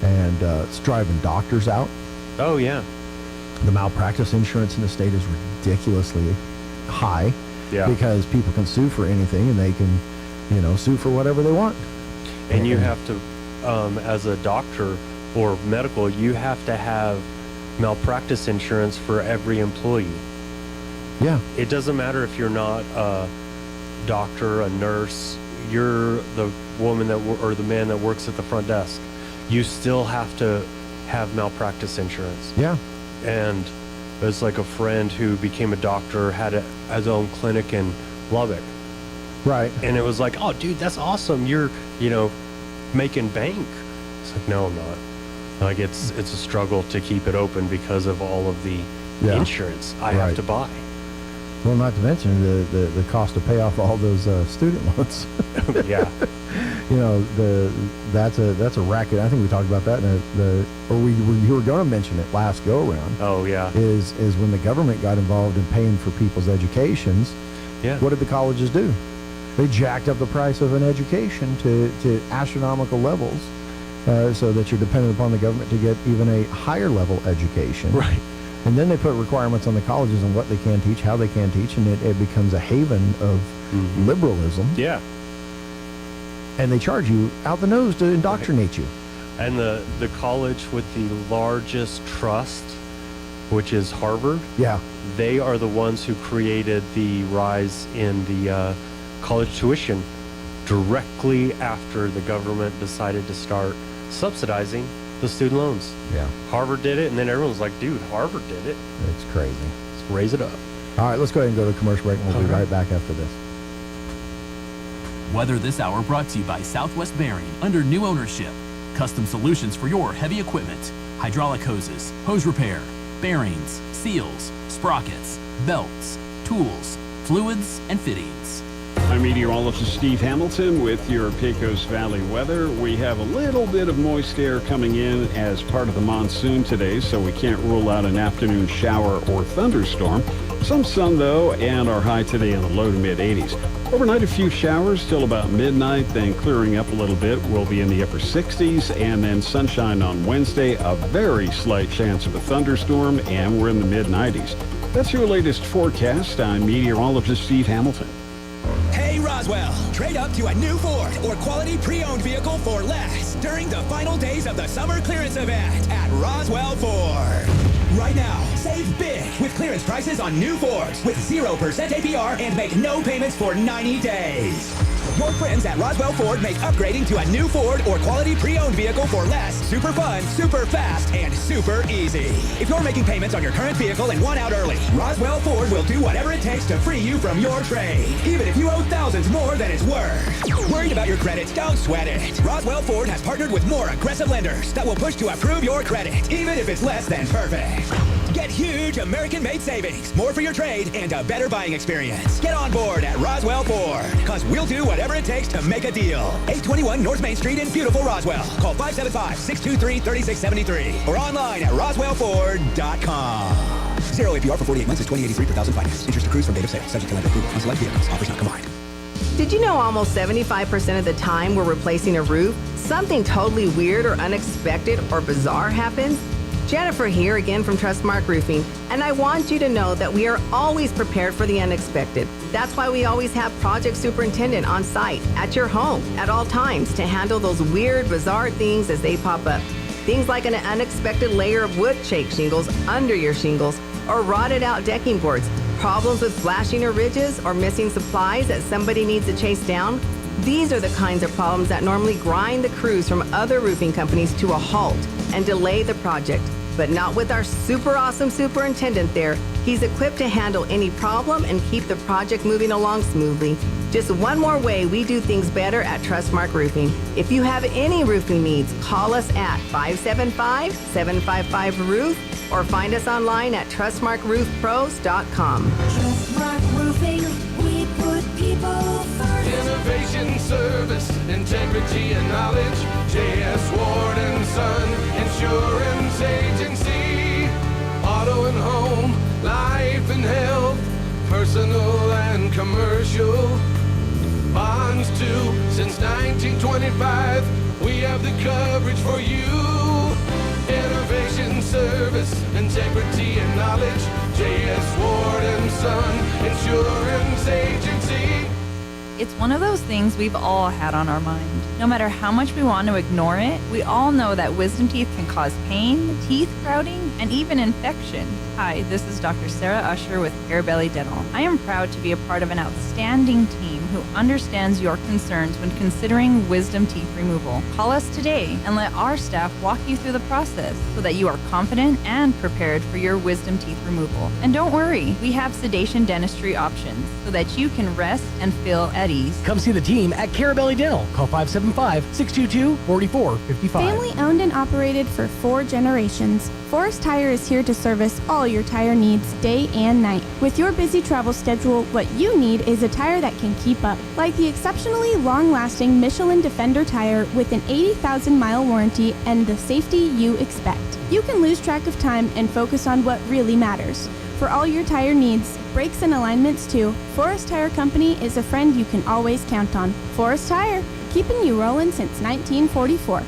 And it's driving doctors out. Oh, yeah. The malpractice insurance in the state is ridiculously high because people can sue for anything and they can, sue for whatever they want. And you have to, as a doctor or medical, you have to have malpractice insurance for every employee. Yeah. It doesn't matter if you're not a doctor, a nurse, you're the woman or the man that works at the front desk. You still have to have malpractice insurance. Yeah. And there's like a friend who became a doctor, had his own clinic in Lubbock. Right. And it was like, oh, dude, that's awesome. You're, making bank. It's like, no, I'm not. Like, it's a struggle to keep it open because of all of the insurance I have to buy. Well, not to mention the cost to pay off all those student loans. Yeah. That's a racket. I think we talked about that you were going to mention it last go around. Oh yeah. Is when the government got involved in paying for people's educations. Yeah. What did the colleges do? They jacked up the price of an education to astronomical levels, so that you're dependent upon the government to get even a higher level education. Right. And then they put requirements on the colleges on what they can teach, how they can teach, and it becomes a haven of liberalism. Yeah. And they charge you out the nose to indoctrinate you. And the college with the largest trust, which is Harvard, they are the ones who created the rise in the college tuition directly after the government decided to start subsidizing the student loans. Yeah. Harvard did it, and then everyone's like, dude, Harvard did it. It's crazy. Let's raise it up. All right, let's go ahead and go to commercial break, and we'll be right back after this. Weather this hour brought to you by Southwest Bearing under new ownership. Custom solutions for your heavy equipment. Hydraulic hoses, hose repair, bearings, seals, sprockets, belts, tools, fluids, and fittings. I'm meteorologist Steve Hamilton with your Pecos Valley weather. We have a little bit of moist air coming in as part of the monsoon today, so we can't rule out an afternoon shower or thunderstorm. Some sun, though, and our high today in the low to mid-80s. Overnight, a few showers till about midnight, then clearing up a little bit. We'll be in the upper 60s, and then sunshine on Wednesday, a very slight chance of a thunderstorm, and we're in the mid-90s. That's your latest forecast. I'm meteorologist Steve Hamilton. Hey Roswell, trade up to a new Ford or quality pre-owned vehicle for less during the final days of the summer clearance event at Roswell Ford. Right now, save big with clearance prices on new Fords with 0% APR and make no payments for 90 days. Your friends at Roswell Ford make upgrading to a new Ford or quality pre-owned vehicle for less super fun, super fast, and super easy. If you're making payments on your current vehicle and want out early, Roswell Ford will do whatever it takes to free you from your trade, even if you owe thousands more than it's worth. Worried about your credit? Don't sweat it. Roswell Ford has partnered with more aggressive lenders that will push to approve your credit, even if it's less than perfect. Get huge American-made savings, more for your trade, and a better buying experience. Get on board at Roswell Ford, because we'll do whatever it takes to make a deal. 821 North Main Street in beautiful Roswell. Call 575-623-3673 or online at roswellford.com. 0 APR for 48 months is $20.83 per thousand finance. Interest accrues from date of sale, subject to lender approval on select vehicles. Offers not combined. Did you know almost 75% of the time we're replacing a roof, something totally weird or unexpected or bizarre happens? Jennifer here again from Trustmark Roofing, and I want you to know that we are always prepared for the unexpected. That's why we always have project superintendent on site at your home at all times to handle those weird, bizarre things as they pop up. Things like an unexpected layer of wood shake shingles under your shingles or rotted out decking boards, problems with flashing or ridges or missing supplies that somebody needs to chase down. These are the kinds of problems that normally grind the crews from other roofing companies to a halt and delay the project. But not with our super awesome superintendent there. He's equipped to handle any problem and keep the project moving along smoothly. Just one more way we do things better at Trustmark Roofing. If you have any roofing needs, call us at 575-755-ROOF or find us online at trustmarkroofpros.com. Trustmark Roofing, we put people first. Innovation, service, integrity, and knowledge. J.S. Ward & Son Insurance Agency. Auto and home, life and health. Essential bonds too. Since 1925, we have the coverage for you. Innovation, service, integrity, and knowledge. J.S. Ward & Son Insurance Agency. It's one of those things we've all had on our mind. No matter how much we want to ignore it, we all know that wisdom teeth can cause pain, teeth crowding, and even infection. Hi, this is Dr. Sarah Usher with Carabelli Dental. I am proud to be a part of an outstanding team who understands your concerns when considering wisdom teeth removal. Call us today and let our staff walk you through the process so that you are confident and prepared for your wisdom teeth removal. And don't worry, we have sedation dentistry options so that you can rest and feel at ease. Come see the team at Carabelli Dental. Call 575-622-4455. Family owned and operated for 4 generations, Forest Tire is here to service all your tire needs day and night. With your busy travel schedule, what you need is a tire that can keep up. Like the exceptionally long-lasting Michelin Defender tire with an 80,000-mile warranty and the safety you expect. You can lose track of time and focus on what really matters. For all your tire needs, brakes and alignments too, Forest Tire Company is a friend you can always count on. Forest Tire, keeping you rolling since 1944.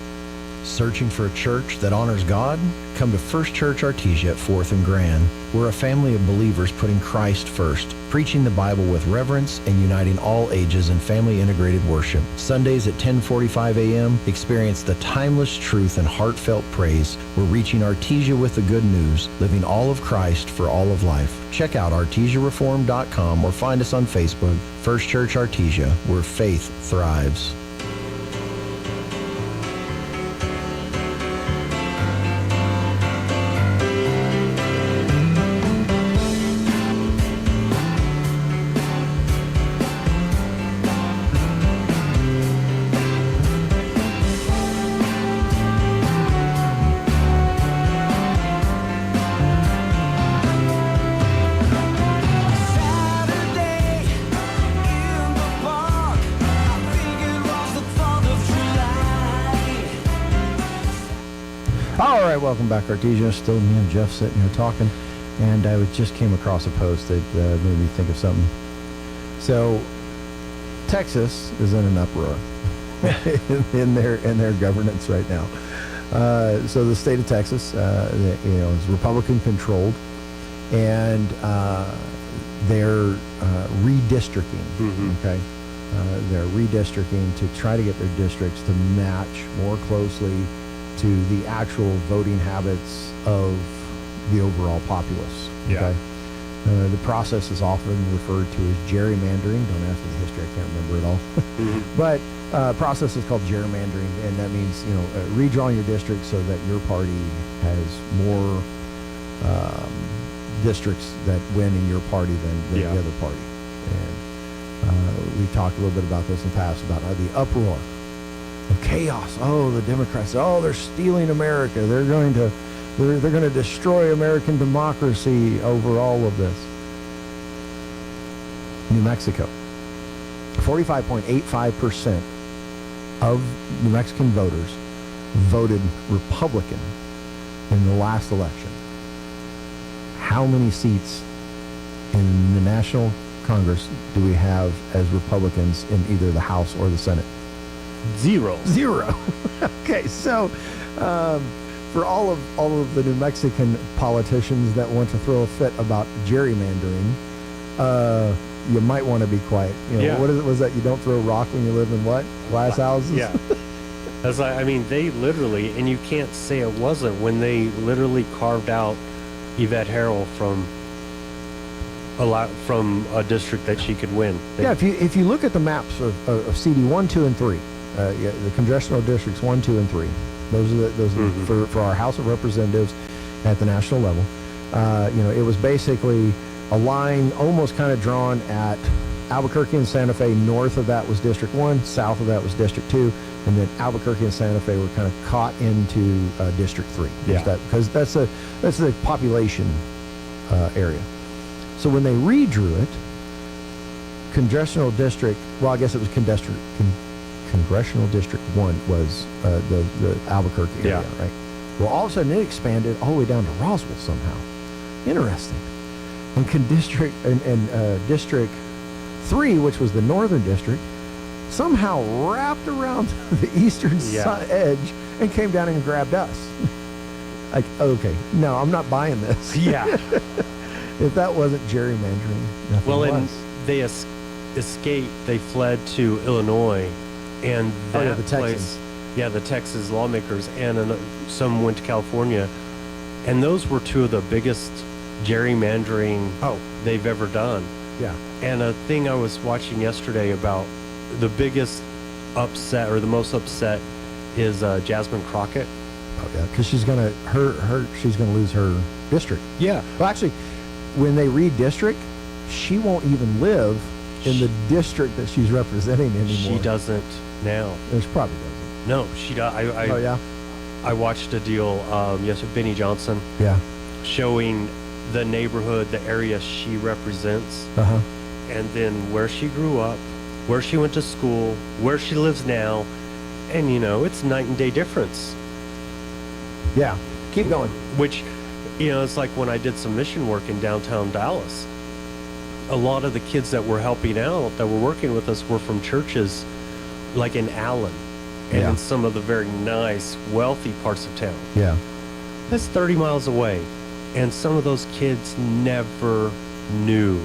Searching for a church that honors God? Come to First Church Artesia at 4th and Grand. We're a family of believers putting Christ first, preaching the Bible with reverence and uniting all ages in family-integrated worship. Sundays at 10:45 a.m., experience the timeless truth and heartfelt praise. We're reaching Artesia with the good news, living all of Christ for all of life. Check out artesiareform.com or find us on Facebook. First Church Artesia, where faith thrives. Welcome back, Artesia. Still me and Jeff sitting here talking, and I just came across a post that made me think of something. So, Texas is in an uproar in their governance right now. So the state of Texas, is Republican controlled, and they're redistricting. Okay, they're redistricting to try to get their districts to match more closely to the actual voting habits of the overall populace. Okay? The process is often referred to as gerrymandering. Don't ask me the history, I can't remember it all. But process is called gerrymandering, and that means redrawing your district so that your party has more districts that win in your party than the other party. And we've talked a little bit about this in the past about the uproar. Chaos. Oh, the Democrats. Oh, they're stealing America. They're going to destroy American democracy over all of this. New Mexico. 45.85% of New Mexican voters voted Republican in the last election. How many seats in the National Congress do we have as Republicans in either the House or the Senate? Zero. Okay, so for all of the New Mexican politicians that want to throw a fit about gerrymandering, you might want to be quiet. What is it? Was that you don't throw a rock when you live in what? Glass houses? Yeah. That's like, they literally, and you can't say it wasn't when they literally carved out Yvette Harrell from a district that she could win. If you look at the maps of CD 1, 2, and 3. The congressional districts 1, 2, and 3. Those are for our House of Representatives at the national level. It was basically a line almost kind of drawn at Albuquerque and Santa Fe. North of that was District 1, south of that was District 2, and then Albuquerque and Santa Fe were kind of caught into District 3. Because that's the population area. So when they redrew it, congressional district, well, I guess it was Congressional District 1 was the Albuquerque area, right? Well, all of a sudden it expanded all the way down to Roswell somehow. Interesting. And District 3, which was the northern district, somehow wrapped around the eastern edge and came down and grabbed us. Like, okay, no, I'm not buying this. Yeah. If that wasn't gerrymandering, nothing Well, was. and they escaped. They fled to Illinois, and that the place, the Texas lawmakers, and some went to California, and those were two of the biggest gerrymandering they've ever done. Yeah. And a thing I was watching yesterday about the biggest upset, or the most upset, is Jasmine Crockett. Oh yeah, because she's gonna she's gonna lose her district. Yeah. Well, actually, when they redistrict, she won't even live in the district that she's representing anymore. She doesn't now. She probably doesn't. No, she does. Oh yeah. I watched a deal yesterday, Benny Johnson. Yeah. Showing the neighborhood, the area she represents, and then where she grew up, where she went to school, where she lives now, and it's night and day difference. Yeah, keep going. Which, it's like when I did some mission work in downtown Dallas. A lot of the kids that were helping out, that were working with us, were from churches like in Allen and in some of the very nice, wealthy parts of town. Yeah. That's 30 miles away. And some of those kids never knew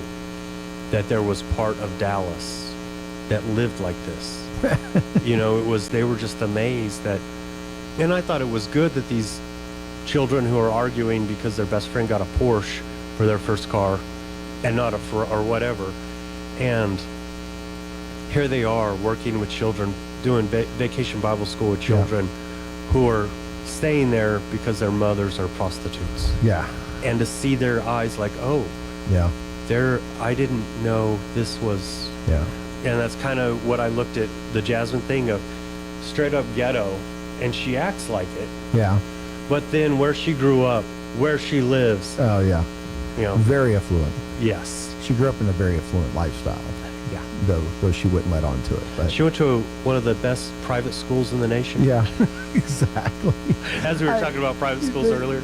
that there was part of Dallas that lived like this. They were just amazed that, and I thought it was good that these children who are arguing because their best friend got a Porsche for their first car and not or whatever. And here they are working with children, doing vacation Bible school with children who are staying there because their mothers are prostitutes. Yeah. And to see their eyes like, oh, yeah, I didn't know this was. Yeah. And that's kind of what I looked at the Jasmine thing of, straight up ghetto, and she acts like it. Yeah. But then where she grew up, where she lives. Oh yeah. Very affluent. Yes. She grew up in a very affluent lifestyle. Yeah. Though she wouldn't let on to it. But she went to one of the best private schools in the nation. Yeah. Exactly. As we were talking about private schools earlier.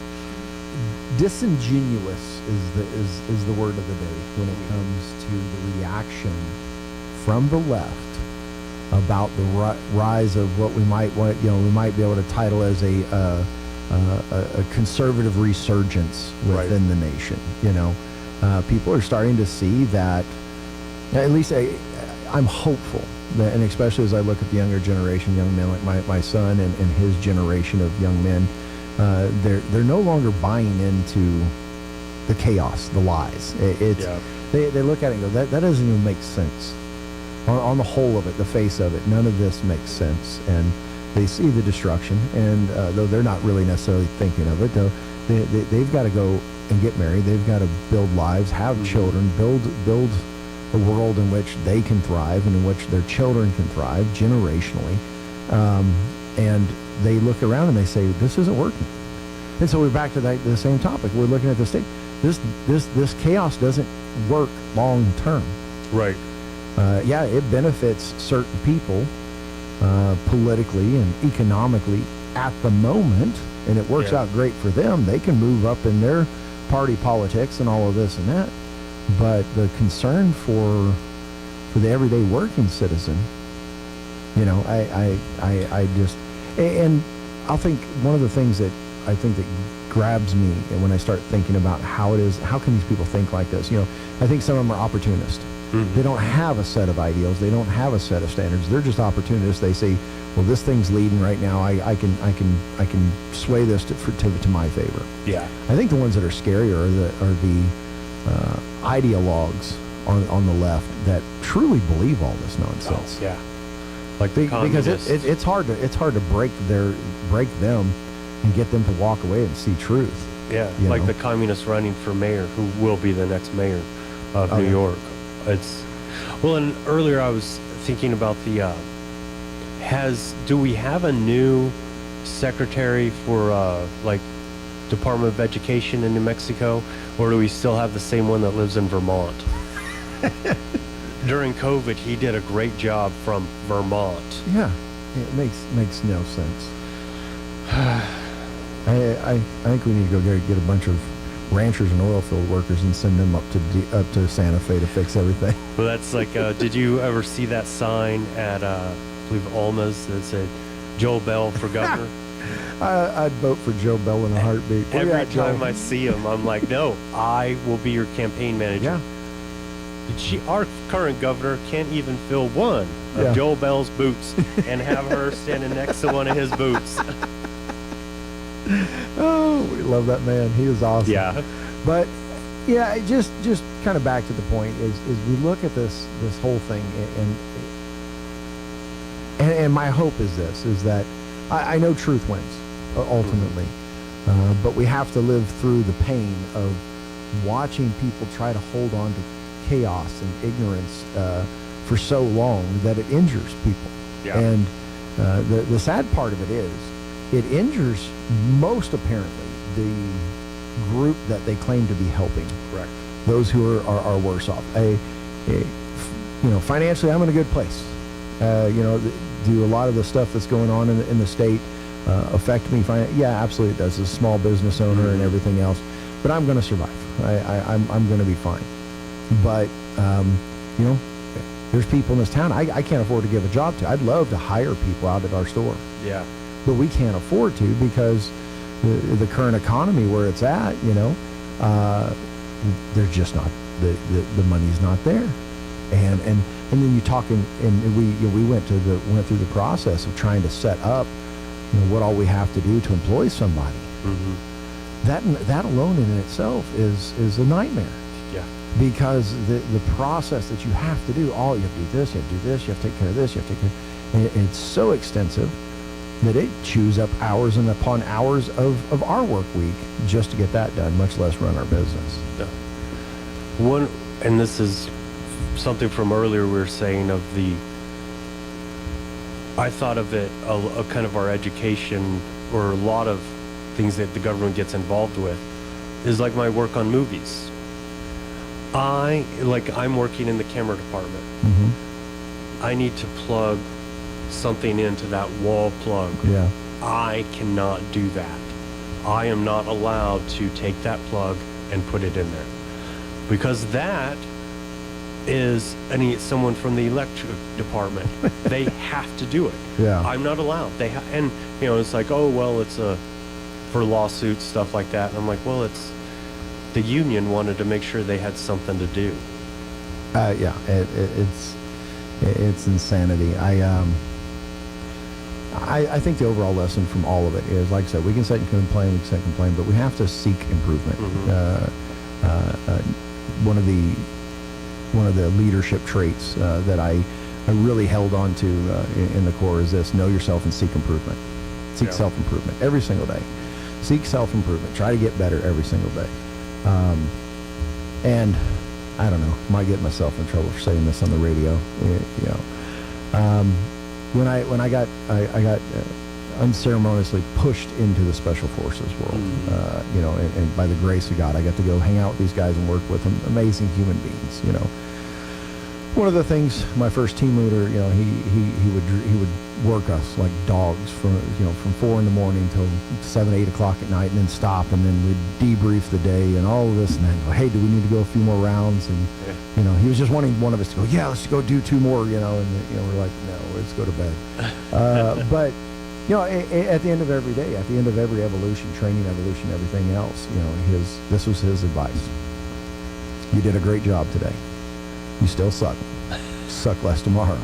Disingenuous is the word of the day when it comes to the reaction from the left about the rise of what we might be able to title as a conservative resurgence within the nation. People are starting to see that, at least I'm hopeful that, and especially as I look at the younger generation, young men like my son and his generation of young men, they're no longer buying into the chaos, the lies. They look at it and go, that doesn't even make sense. On the whole of it, the face of it, none of this makes sense. And they see the destruction, and though they're not really necessarily thinking of it, though they've got to go and get married. They've got to build lives, have children, build a world in which they can thrive and in which their children can thrive generationally. And they look around and they say, this isn't working. And so we're back to the same topic. We're looking at the state. This chaos doesn't work long term. Right. It benefits certain people politically and economically at the moment, and it works out great for them. They can move up in their party politics and all of this and that. But the concern for the everyday working citizen, I just, and I think one of the things that I think that grabs me when I start thinking about how can these people think like this? I think some of them are opportunists. Mm-hmm. They don't have a set of ideals. They don't have a set of standards. They're just opportunists. They say, well, this thing's leading right now. I can sway this to my favor. Yeah. I think the ones that are scary are the ideologues on the left that truly believe all this nonsense. Oh, yeah. Like because it's hard to break them and get them to walk away and see truth. Yeah. Like the communists running for mayor, who will be the next mayor of New York. And earlier I was thinking about do we have a new secretary for Department of Education in New Mexico, or do we still have the same one that lives in Vermont? During COVID, he did a great job from Vermont. Yeah, it makes no sense. I think we need to go get a bunch of ranchers and oil field workers and send them up to Santa Fe to fix everything. Well, that's like, did you ever see that sign at, I believe, Alma's that said Joe Bell for governor? I'd vote for Joe Bell in a heartbeat. Every time I see him, I'm like, no, I will be your campaign manager. Yeah. Our current governor can't even fill one of Joe Bell's boots and have her standing next to one of his boots. Oh, we love that man. He is awesome. Yeah. But yeah, just kind of back to the point is we look at this whole thing and my hope is that I know truth wins ultimately, but we have to live through the pain of watching people try to hold on to chaos and ignorance for so long that it injures people. Yeah. And the sad part of it is it injures most apparently the group that they claim to be helping. Correct. Those who are worse off. Financially, I'm in a good place. Do a lot of the stuff that's going on in the state affect me? Yeah, absolutely it does. As a small business owner and everything else, but I'm going to survive. I'm going to be fine. But there's people in this town I can't afford to give a job to. I'd love to hire people out at our store. Yeah. But we can't afford to because the current economy where it's at, there's just not the money's not there, and then you talk and we went through the process of trying to set up what all we have to do to employ somebody. Mm-hmm. That alone in itself is a nightmare. Yeah. Because the process that you have to do, you have to do this, you have to do this, you have to take care of this, you have to take care of, and it's so extensive that it chews up hours and upon hours of our work week just to get that done, much less run our business. Yeah. And this is something from earlier we were saying of I thought of it a kind of our education or a lot of things that the government gets involved with is like my work on movies. I'm working in the camera department. Mm-hmm. I need to plug something into that wall plug. Yeah. I cannot do that. I am not allowed to take that plug and put it in there because that is someone from the electric department. They have to do it. Yeah. I'm not allowed. And it's like, oh well, it's for lawsuits, stuff like that. And I'm like, well, it's the union wanted to make sure they had something to do. Yeah, it's insanity. I think the overall lesson from all of it is, like I said, we can sit and complain, but we have to seek improvement. Mm-hmm. One of the leadership traits that I really held on to in the core is this: know yourself and seek improvement. Seek self-improvement every single day. Seek self-improvement. Try to get better every single day. And I don't know, might get myself in trouble for saying this on the radio. When I got unceremoniously pushed into the Special Forces world, and by the grace of God, I got to go hang out with these guys and work with them, amazing human beings. One of the things, my first team leader, he would work us like dogs from 4 a.m. till 7, 8 o'clock at night, and then stop, and then we'd debrief the day and all of this, and then go, hey, do we need to go a few more rounds? And he was just wanting one of us to go, yeah, let's go do 2 more, and we're like, no, let's go to bed. But at the end of every day, at the end of every evolution, training, evolution, everything else, this was his advice. You did a great job today. You still suck. Suck less tomorrow.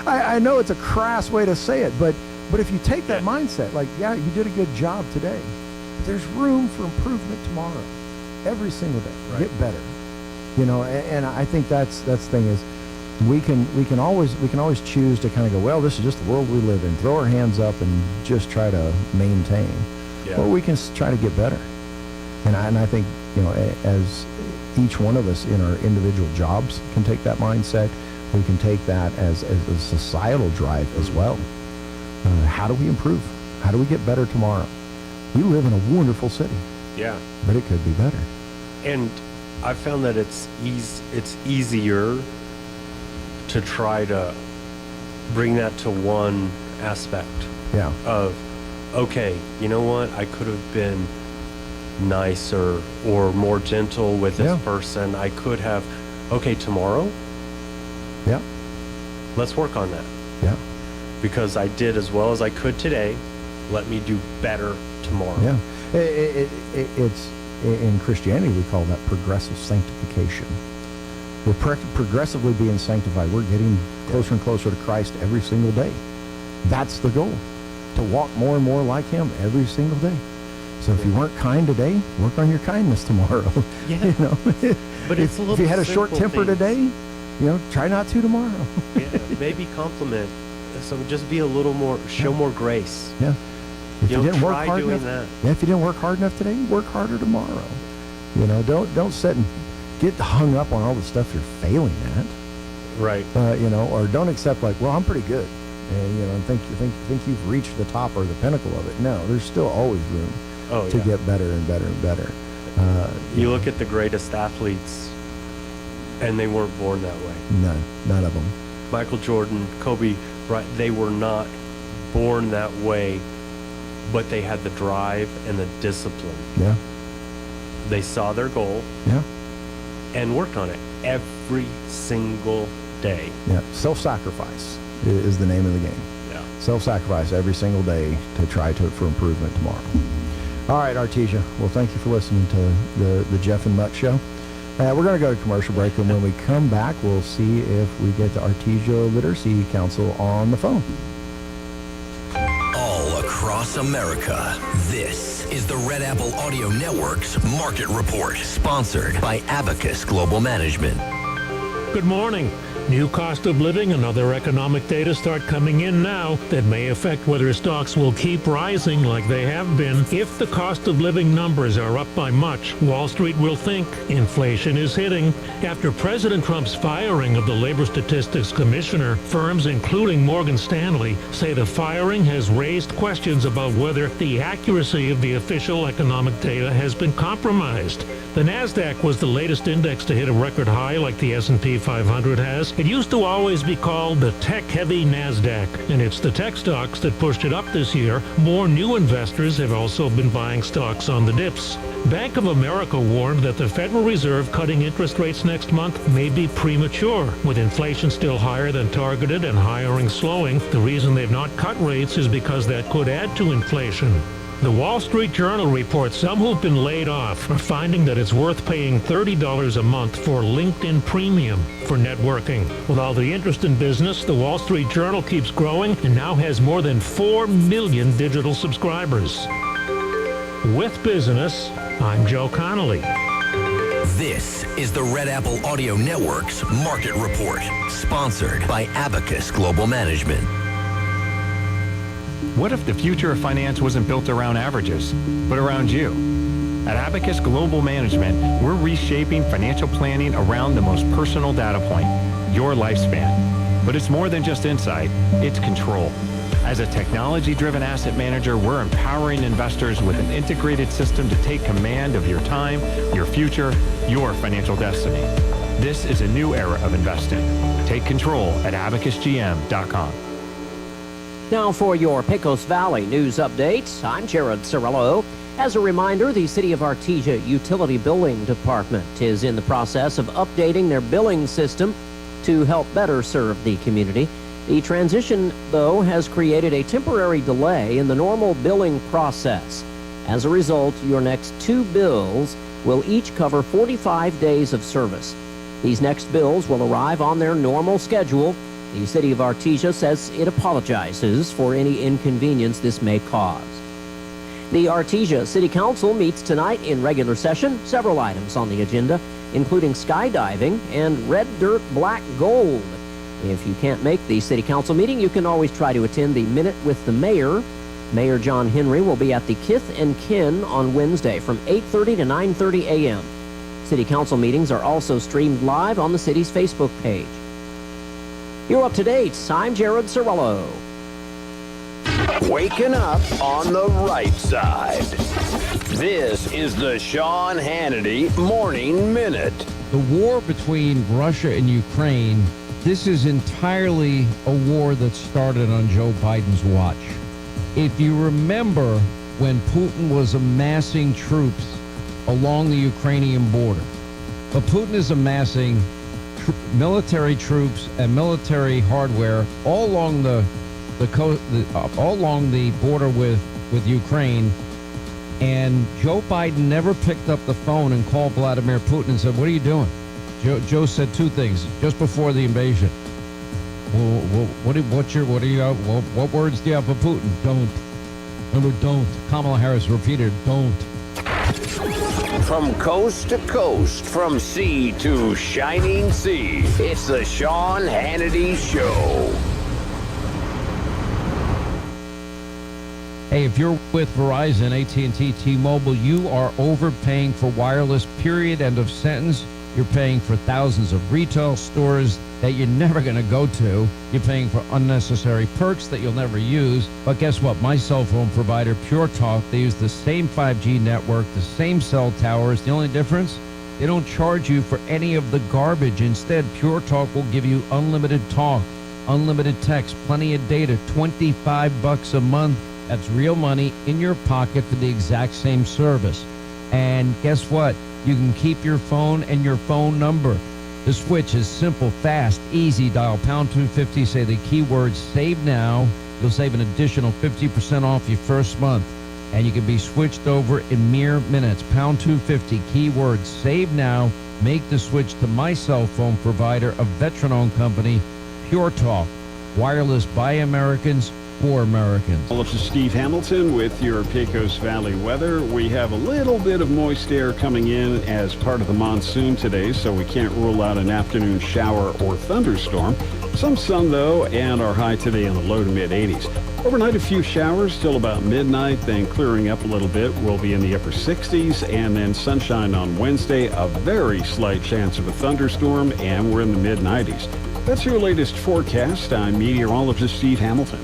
I know it's a crass way to say it, but if you take that mindset, like, yeah, you did a good job today, but there's room for improvement tomorrow, every single day. Right. Get better. And I think that's the thing is, we can always choose to kind of go, well, this is just the world we live in. Throw our hands up and just try to maintain, or we can try to get better. And I think as each one of us in our individual jobs can take that mindset, we can take that as a societal drive as well. How do we improve? How do we get better tomorrow? We live in a wonderful city. Yeah. But it could be better. And I found that it's easier to try to bring that to one aspect. Yeah. Of, okay, you know what? I could have been nicer or more gentle with this person. I could have, okay, tomorrow, let's work on that. Yeah. Because I did as well as I could today. Let me do better tomorrow. Yeah. It's in Christianity, we call that progressive sanctification. We're progressively being sanctified. We're getting closer and closer to Christ every single day. That's the goal, to walk more and more like him every single day. So if you weren't kind today, work on your kindness tomorrow. Yeah. You know, But it's a little if you had a short simple temper things. today, you know, try not to tomorrow. Yeah, maybe compliment. So just be a little more, show more grace. Yeah. If you didn't work try hard doing enough, that. if you didn't work hard enough today, work harder tomorrow. You know, don't sit and get hung up on all the stuff you're failing at. Right. You know, or don't accept like, well, I'm pretty good, and you know, think you've reached the top or the pinnacle of it. No, there's still always room to get better and better and better. You look at the greatest athletes, and they weren't born that way. None of them. Michael Jordan, Kobe, right? They were not born that way, but they had the drive and the discipline. Yeah. They saw their goal. Yeah. And worked on it every single day. Yeah. Self-sacrifice is the name of the game. Yeah. Self-sacrifice every single day to try for improvement tomorrow. All right, Artesia. Well, thank you for listening to the Jeff and Mutt Show. We're going to go to commercial break, and when we come back, we'll see if we get the Artesia Literacy Council on the phone. All across America, this is the Red Apple Audio Network's Market Report, sponsored by Abacus Global Management. Good morning. New cost of living and other economic data start coming in now that may affect whether stocks will keep rising like they have been. If the cost of living numbers are up by much, Wall Street will think inflation is hitting. After President Trump's firing of the Labor Statistics Commissioner, firms including Morgan Stanley say the firing has raised questions about whether the accuracy of the official economic data has been compromised. The Nasdaq was the latest index to hit a record high like the S&P 500 has. It used to always be called the tech-heavy Nasdaq, and it's the tech stocks that pushed it up this year. More new investors have also been buying stocks on the dips. Bank of America warned that the Federal Reserve cutting interest rates next month may be premature. With inflation still higher than targeted and hiring slowing, the reason they've not cut rates is because that could add to inflation. The Wall Street Journal reports some who've been laid off are finding that it's worth paying $30 a month for LinkedIn Premium for networking. With all the interest in business, the Wall Street Journal keeps growing and now has more than 4 million digital subscribers. With business, I'm Joe Connolly. This is the Red Apple Audio Network's Market Report, sponsored by Abacus Global Management. What if the future of finance wasn't built around averages, but around you? At Abacus Global Management, we're reshaping financial planning around the most personal data point, your lifespan. But it's more than just insight, it's control. As a technology-driven asset manager, we're empowering investors with an integrated system to take command of your time, your future, your financial destiny. This is a new era of investing. Take control at abacusgm.com. Now for your Pecos Valley news updates, I'm Jared Cirillo. As a reminder, the City of Artesia Utility Billing Department is in the process of updating their billing system to help better serve the community. The transition, though, has created a temporary delay in the normal billing process. As a result, your next 2 bills will each cover 45 days of service. These next bills will arrive on their normal schedule. The City of Artesia says it apologizes for any inconvenience this may cause. The Artesia City Council meets tonight in regular session. Several items on the agenda, including skydiving and red dirt black gold. If you can't make the City Council meeting, you can always try to attend the Minute with the Mayor. Mayor John Henry will be at the Kith and Kin on Wednesday from 8:30 to 9:30 a.m. City Council meetings are also streamed live on the city's Facebook page. You're up to date. I'm Jared Cirillo. Waking up on the right side. This is the Sean Hannity Morning Minute. The war between Russia and Ukraine, this is entirely a war that started on Joe Biden's watch. If you remember when Putin was amassing troops along the Ukrainian border. But Putin is amassing military troops and military hardware all along the border with Ukraine. And Joe Biden never picked up the phone and called Vladimir Putin and said, "What are you doing?" Joe said two things just before the invasion. Well, what words do you have for Putin? Don't. Remember, don't. Kamala Harris repeated, don't. From coast to coast, from sea to shining sea, it's the Sean Hannity Show. Hey, if you're with Verizon, AT&T, T-Mobile, you are overpaying for wireless, period, end of sentence. You're paying for thousands of retail stores that you're never going to go to. You're paying for unnecessary perks that you'll never use. But guess what? My cell phone provider, Pure Talk, they use the same 5G network, the same cell towers. The only difference? They don't charge you for any of the garbage. Instead, Pure Talk will give you unlimited talk, unlimited text, plenty of data, $25 a month. That's real money in your pocket for the exact same service. And guess what? You can keep your phone and your phone number. The switch is simple, fast, easy. Dial pound 250, say the keyword save now. You'll save an additional 50% off your first month. And you can be switched over in mere minutes. Pound 250, keyword save now. Make the switch to my cell phone provider, a veteran-owned company, Pure Talk. Wireless by Americans, for Americans. Well, this is Steve Hamilton with your Pecos Valley weather. We have a little bit of moist air coming in as part of the monsoon today, so we can't rule out an afternoon shower or thunderstorm. Some sun, though, and our high today in the low to mid-80s. Overnight, a few showers till about midnight, then clearing up a little bit. We'll be in the upper 60s, and then sunshine on Wednesday, a very slight chance of a thunderstorm, and we're in the mid-90s. That's your latest forecast. I'm meteorologist Steve Hamilton.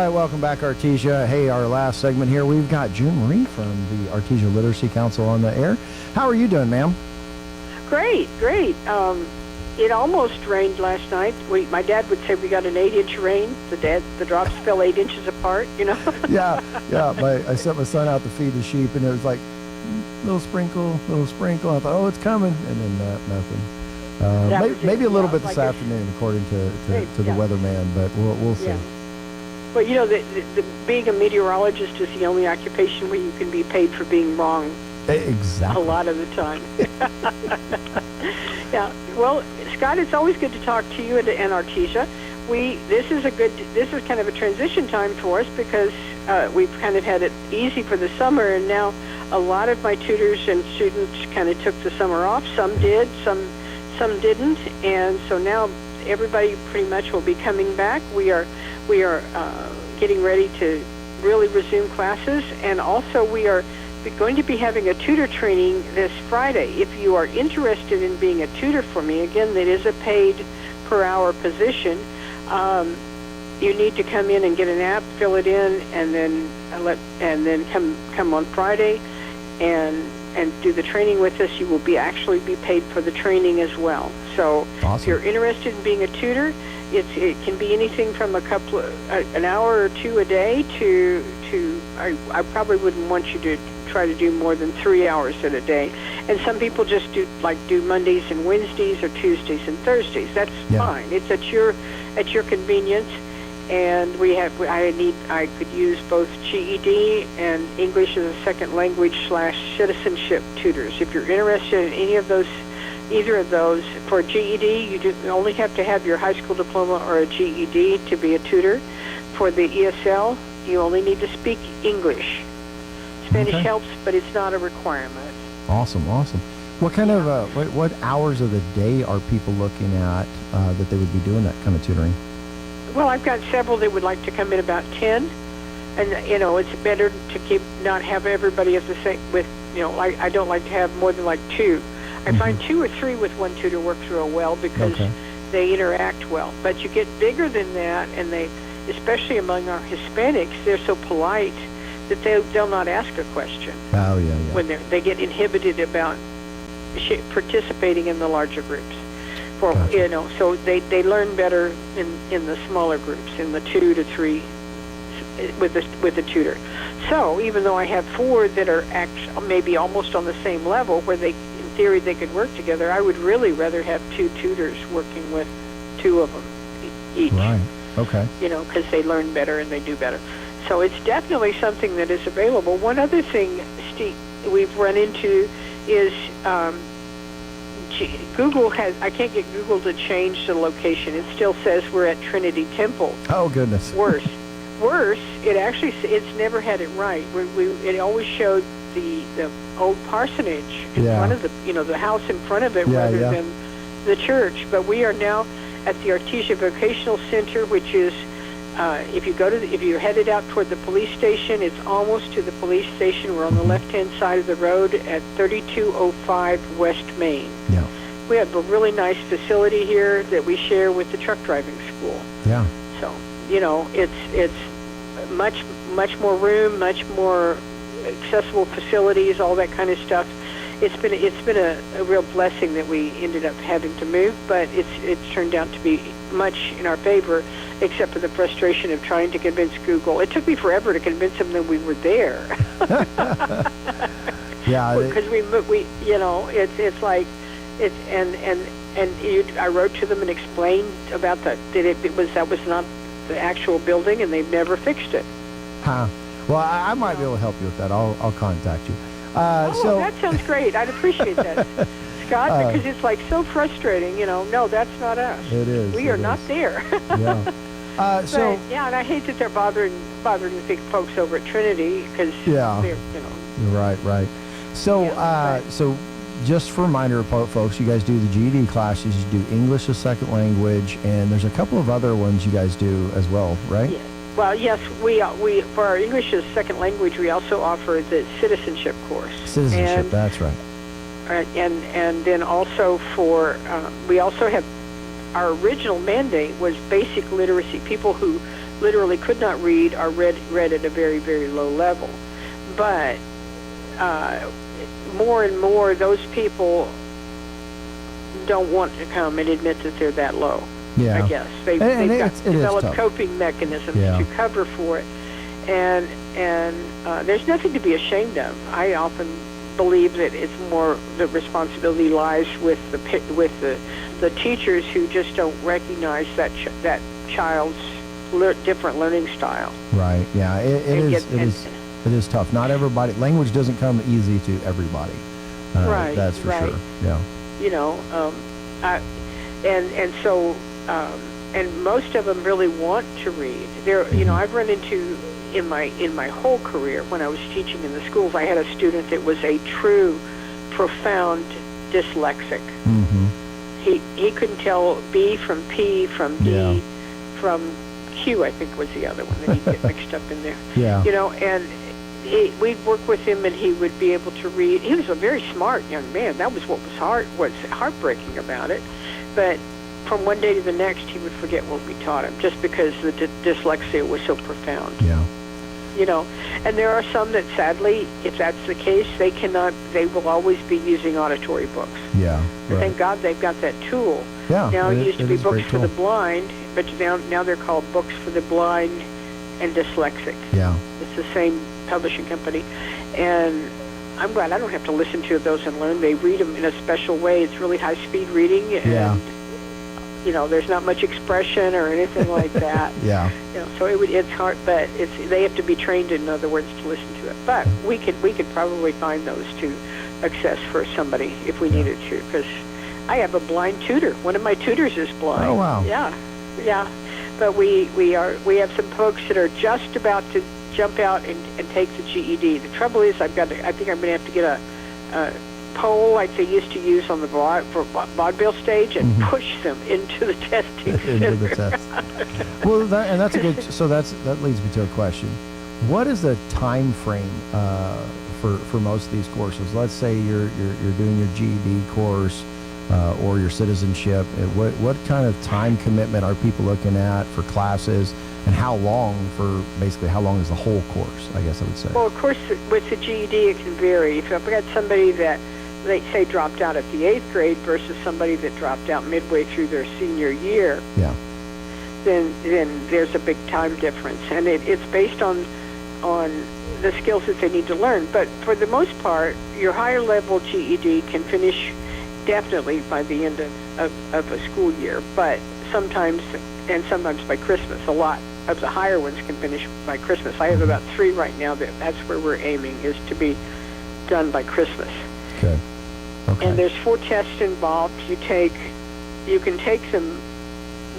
Welcome back, Artesia. Hey, our last segment here, we've got June Marie from the Artesia Literacy Council on the air. How are you doing, ma'am? Great. It almost rained last night. My dad would say we got an 8-inch rain. The drops fell 8 inches apart, you know? Yeah. I sent my son out to feed the sheep, and it was like, little sprinkle. I thought, oh, it's coming, and then nothing. Maybe a little bit this afternoon, according to the weatherman, but we'll see. Yeah. But, you know, being a meteorologist is the only occupation where you can be paid for being wrong. Exactly. A lot of the time. Yeah. Well, Scott, it's always good to talk to you and Artesia. This is kind of a transition time for us because we've kind of had it easy for the summer, and now a lot of my tutors and students kind of took the summer off. Some did, some didn't, and so now everybody pretty much will be coming back. We are getting ready to really resume classes, and also we are going to be having a tutor training this Friday. If you are interested in being a tutor for me, again, that is a paid per hour position. You need to come in and get an app, fill it in, and then come on Friday and do the training with us. You will actually be paid for the training as well. So awesome. If you're interested in being a tutor, it can be anything from an hour or two a day to I probably wouldn't want you to try to do more than 3 hours in a day. And some people just do Mondays and Wednesdays or Tuesdays and Thursdays. That's fine. It's at your convenience. And I could use both GED and English as a second language / citizenship tutors. If you're interested in either of those, for GED, you only have to have your high school diploma or a GED to be a tutor. For the ESL, you only need to speak English. Spanish helps, but it's not a requirement. Awesome. What kind of what hours of the day are people looking at that they would be doing that kind of tutoring? Well, I've got several that would like to come in about 10, and it's better to not have everybody at the same with I don't like to have more than like two. I find 2 or 3 with one tutor works real well because they interact well. But you get bigger than that, and they, especially among our Hispanics, they're so polite that they'll not ask a question. Oh, yeah. When they get inhibited about participating in the larger groups. So they learn better in the smaller groups, in the 2 to 3 with a tutor. So even though I have 4 that are maybe almost on the same level, where in theory they could work together, I would really rather have 2 tutors working with 2 of them each. Right. Okay. Because they learn better and they do better. So it's definitely something that is available. One other thing, Steve, we've run into is Google I can't get Google to change the location. It still says we're at Trinity Temple. Oh, goodness. Worse, it's never had it right. It always showed the old parsonage in front of the house in front of it rather than the church. But we are now at the Artesia Vocational Center, which is if you're headed out toward the police station, it's almost to the police station. We're on the left-hand side of the road at 3205 West Main. Yeah. We have a really nice facility here that we share with the truck driving school. Yeah. So, it's much more room, much more accessible facilities, all that kind of stuff. It's been a real blessing that we ended up having to move, but it's turned out to be much in our favor, except for the frustration of trying to convince Google. It took me forever to convince them that we were there. Yeah, because it's like I wrote to them and explained about that was not the actual building, and they've never fixed it. Huh. Well, I might be able to help you with that. I'll contact you. That sounds great. I'd appreciate that, Scott, because it's like so frustrating. No, that's not us. It is. We are not there. Yeah. And I hate that they're bothering the big folks over at Trinity because they're. Right. So just for a reminder, folks, you guys do the GED classes, you do English as second language, and there's a couple of other ones you guys do as well, right? Yeah. Well, yes, we for our English as second language, we also offer the citizenship course. Citizenship, that's right. And then also we also have our original mandate was basic literacy. People who literally could not read are read at a very, very low level. But more and more, those people don't want to come and admit that they're that low. Yeah. I guess they've developed coping mechanisms to cover for it, and there's nothing to be ashamed of. I often believe that it's more the responsibility lies with the teachers who just don't recognize that child's different learning style. Right. Yeah. It is tough. Not everybody. Language doesn't come easy to everybody. Right. That's for sure. Yeah. And most of them really want to read. I've run into in my whole career when I was teaching in the schools, I had a student that was a true, profound dyslexic. Mm-hmm. He couldn't tell B from P from D from Q. I think was the other one that he'd get mixed up in there. Yeah. And we'd work with him, and he would be able to read. He was a very smart young man. That was what was heartbreaking about it. But from one day to the next, he would forget what we taught him, just because the dyslexia was so profound. Yeah. And there are some that, sadly, if that's the case, they will always be using auditory books. Yeah. Right. Thank God they've got that tool. Yeah. Now it used to be books for the blind, but now they're called books for the blind and dyslexic. Yeah. It's the same publishing company. And I'm glad I don't have to listen to those and learn. They read them in a special way. It's really high-speed reading, and there's not much expression or anything like that. Yeah. So it's hard, but they have to be trained, in other words, to listen to it. But we could probably find those to access for somebody if we needed to, because I have a blind tutor. One of my tutors is blind. Oh wow. Yeah. But we have some folks that are just about to jump out and take the GED. The trouble is, I think I'm going to have to get a pole like they used to use on the vaudeville stage and push them into the testing center. Into the test. Well, that's a good. So that leads me to a question. What is the time frame for for most of these courses? Let's say you're doing your GED course or your citizenship. What kind of time commitment are people looking at for classes, and how long is the whole course, I guess I would say? Well, of course, with the GED, it can vary. If I've got somebody that, they say, dropped out at the 8th grade versus somebody that dropped out midway through their senior year, then there's a big time difference. And it's based on the skills that they need to learn. But for the most part, your higher level GED can finish definitely by the end of a school year, but sometimes by Christmas. A lot of the higher ones can finish by Christmas. I have about 3 right now that's where we're aiming, is to be done by Christmas. Okay. And there's 4 tests involved. You can take them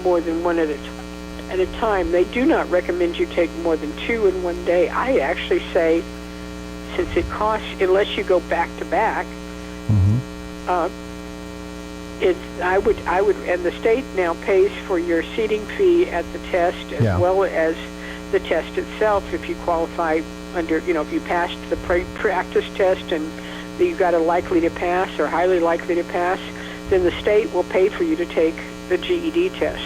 more than one at a time. They do not recommend you take more than 2 in one day. I actually say, since it costs, unless you go back to back, I would, and the state now pays for your seating fee at the test as well as the test itself. If you qualify under, if you passed the practice test and you got a likely to pass or highly likely to pass, then the state will pay for you to take the GED test.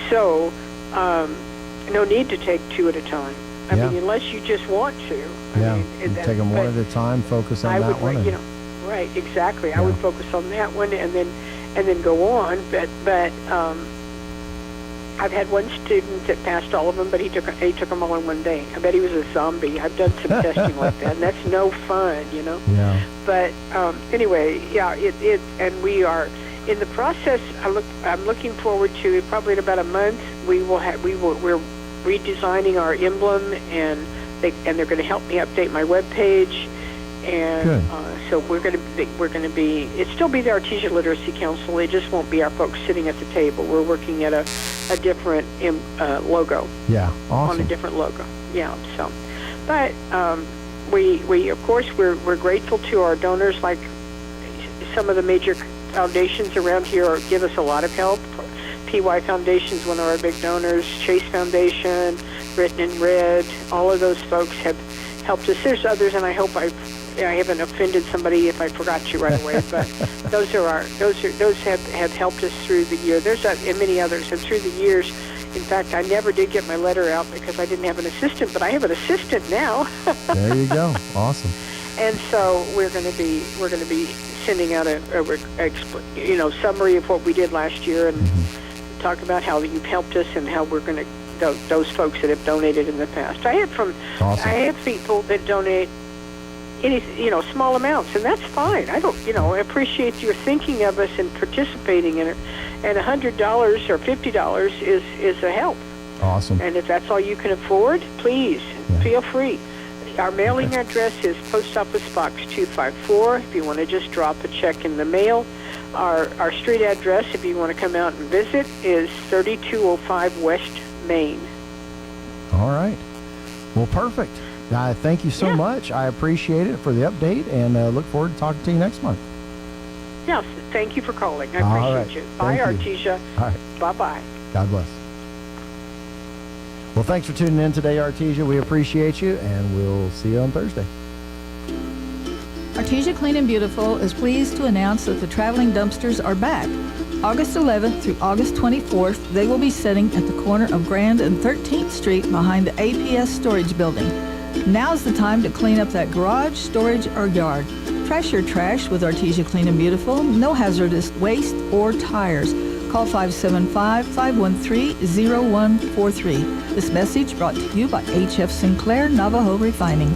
So, no need to take 2 at a time. I mean, unless you just want to. You take them one at a time, focus on that one. Right, exactly. I would focus on that one and then go on. But I've had one student that passed all of them, but he took them all in one day. I bet he was a zombie. I've done some testing like that, and that's no fun, Yeah. But anyway, and we are in the process. I'm looking forward to probably in about a month. We're redesigning our emblem, and they're going to help me update my web page. And so we're going to be. It still be the Artesia Literacy Council. It just won't be our folks sitting at the table. We're working at a different logo. Yeah, awesome. On a different logo. Yeah. So, but we of course we're grateful to our donors. Like some of the major foundations around here give us a lot of help. PY Foundation's one of our big donors. Chase Foundation, Written in Red. All of those folks have helped us. There's others, and I hope I haven't offended somebody if I forgot you right away, but those have helped us through the year. There's and many others, and through the years. In fact, I never did get my letter out because I didn't have an assistant, but I have an assistant now. There you go, awesome. And so we're going to be sending out a summary of what we did last year and talk about how you've helped us and how we're going to those folks that have donated in the past. I have people that donate small amounts, and that's fine. I don't, appreciate your thinking of us and participating in it. And $100 or $50 is a help. Awesome. And if that's all you can afford, please feel free. Our mailing address is Post Office Box 254. If you want to just drop a check in the mail, our street address, if you want to come out and visit, is 3205 West Main. All right. Well, perfect. Thank you so much. I appreciate it for the update, and look forward to talking to you next month. Yes, thank you for calling. I appreciate you. Bye, Artesia. All right. Bye-bye. God bless. Well, thanks for tuning in today, Artesia. We appreciate you, and we'll see you on Thursday. Artesia Clean and Beautiful is pleased to announce that the traveling dumpsters are back. August 11th through August 24th, they will be sitting at the corner of Grand and 13th Street behind the APS storage building. Now's the time to clean up that garage, storage, or yard. Trash your trash with Artesia Clean and Beautiful. No hazardous waste or tires. Call 575-513-0143. This message brought to you by H.F. Sinclair Navajo Refining.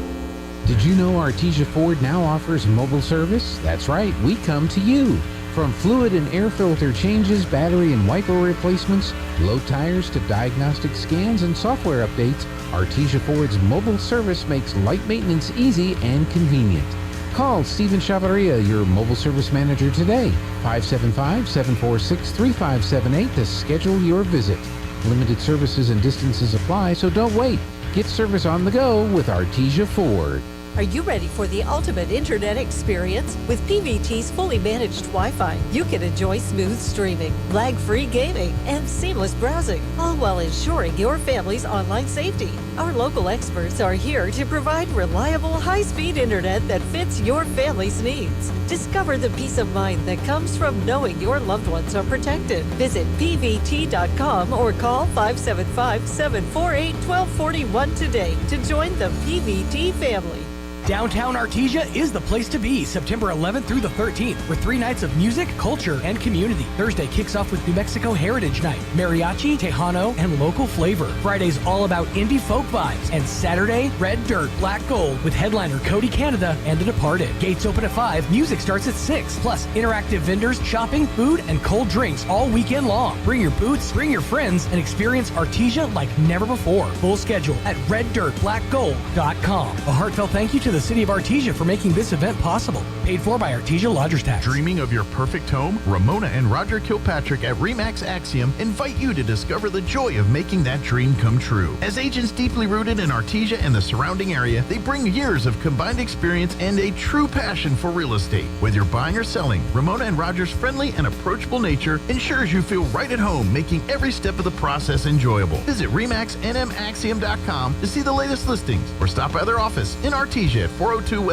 Did you know Artesia Ford now offers mobile service? That's right, we come to you. From fluid and air filter changes, battery and wiper replacements, low tires to diagnostic scans and software updates, Artesia Ford's mobile service makes light maintenance easy and convenient. Call Stephen Chavarria, your mobile service manager today, 575-746-3578 to schedule your visit. Limited services and distances apply, so don't wait. Get service on the go with Artesia Ford. Are you ready for the ultimate internet experience? With PVT's fully managed Wi-Fi, you can enjoy smooth streaming, lag-free gaming, and seamless browsing, all while ensuring your family's online safety. Our local experts are here to provide reliable, high-speed internet that fits your family's needs. Discover the peace of mind that comes from knowing your loved ones are protected. Visit pvt.com or call 575-748-1241 today to join the PVT family. Downtown Artesia is the place to be September 11th through the 13th for 3 nights of music, culture, and community. Thursday kicks off with New Mexico Heritage Night, mariachi, tejano, and local flavor. Friday's all about indie folk vibes. And Saturday, Red Dirt, Black Gold with headliner Cody Canada and The Departed. Gates open at 5, music starts at 6. Plus, interactive vendors, shopping, food, and cold drinks all weekend long. Bring your boots, bring your friends, and experience Artesia like never before. Full schedule at reddirtblackgold.com. A heartfelt thank you to the City of Artesia for making this event possible. Paid for by Artesia Lodgers Tax. Dreaming of your perfect home? Ramona and Roger Kilpatrick at RE/MAX Axiom invite you to discover the joy of making that dream come true. As agents deeply rooted in Artesia and the surrounding area, they bring years of combined experience and a true passion for real estate. Whether you're buying or selling, Ramona and Roger's friendly and approachable nature ensures you feel right at home, making every step of the process enjoyable. Visit RE/MAXNMAxiom.com to see the latest listings or stop by their office in Artesia at 402 West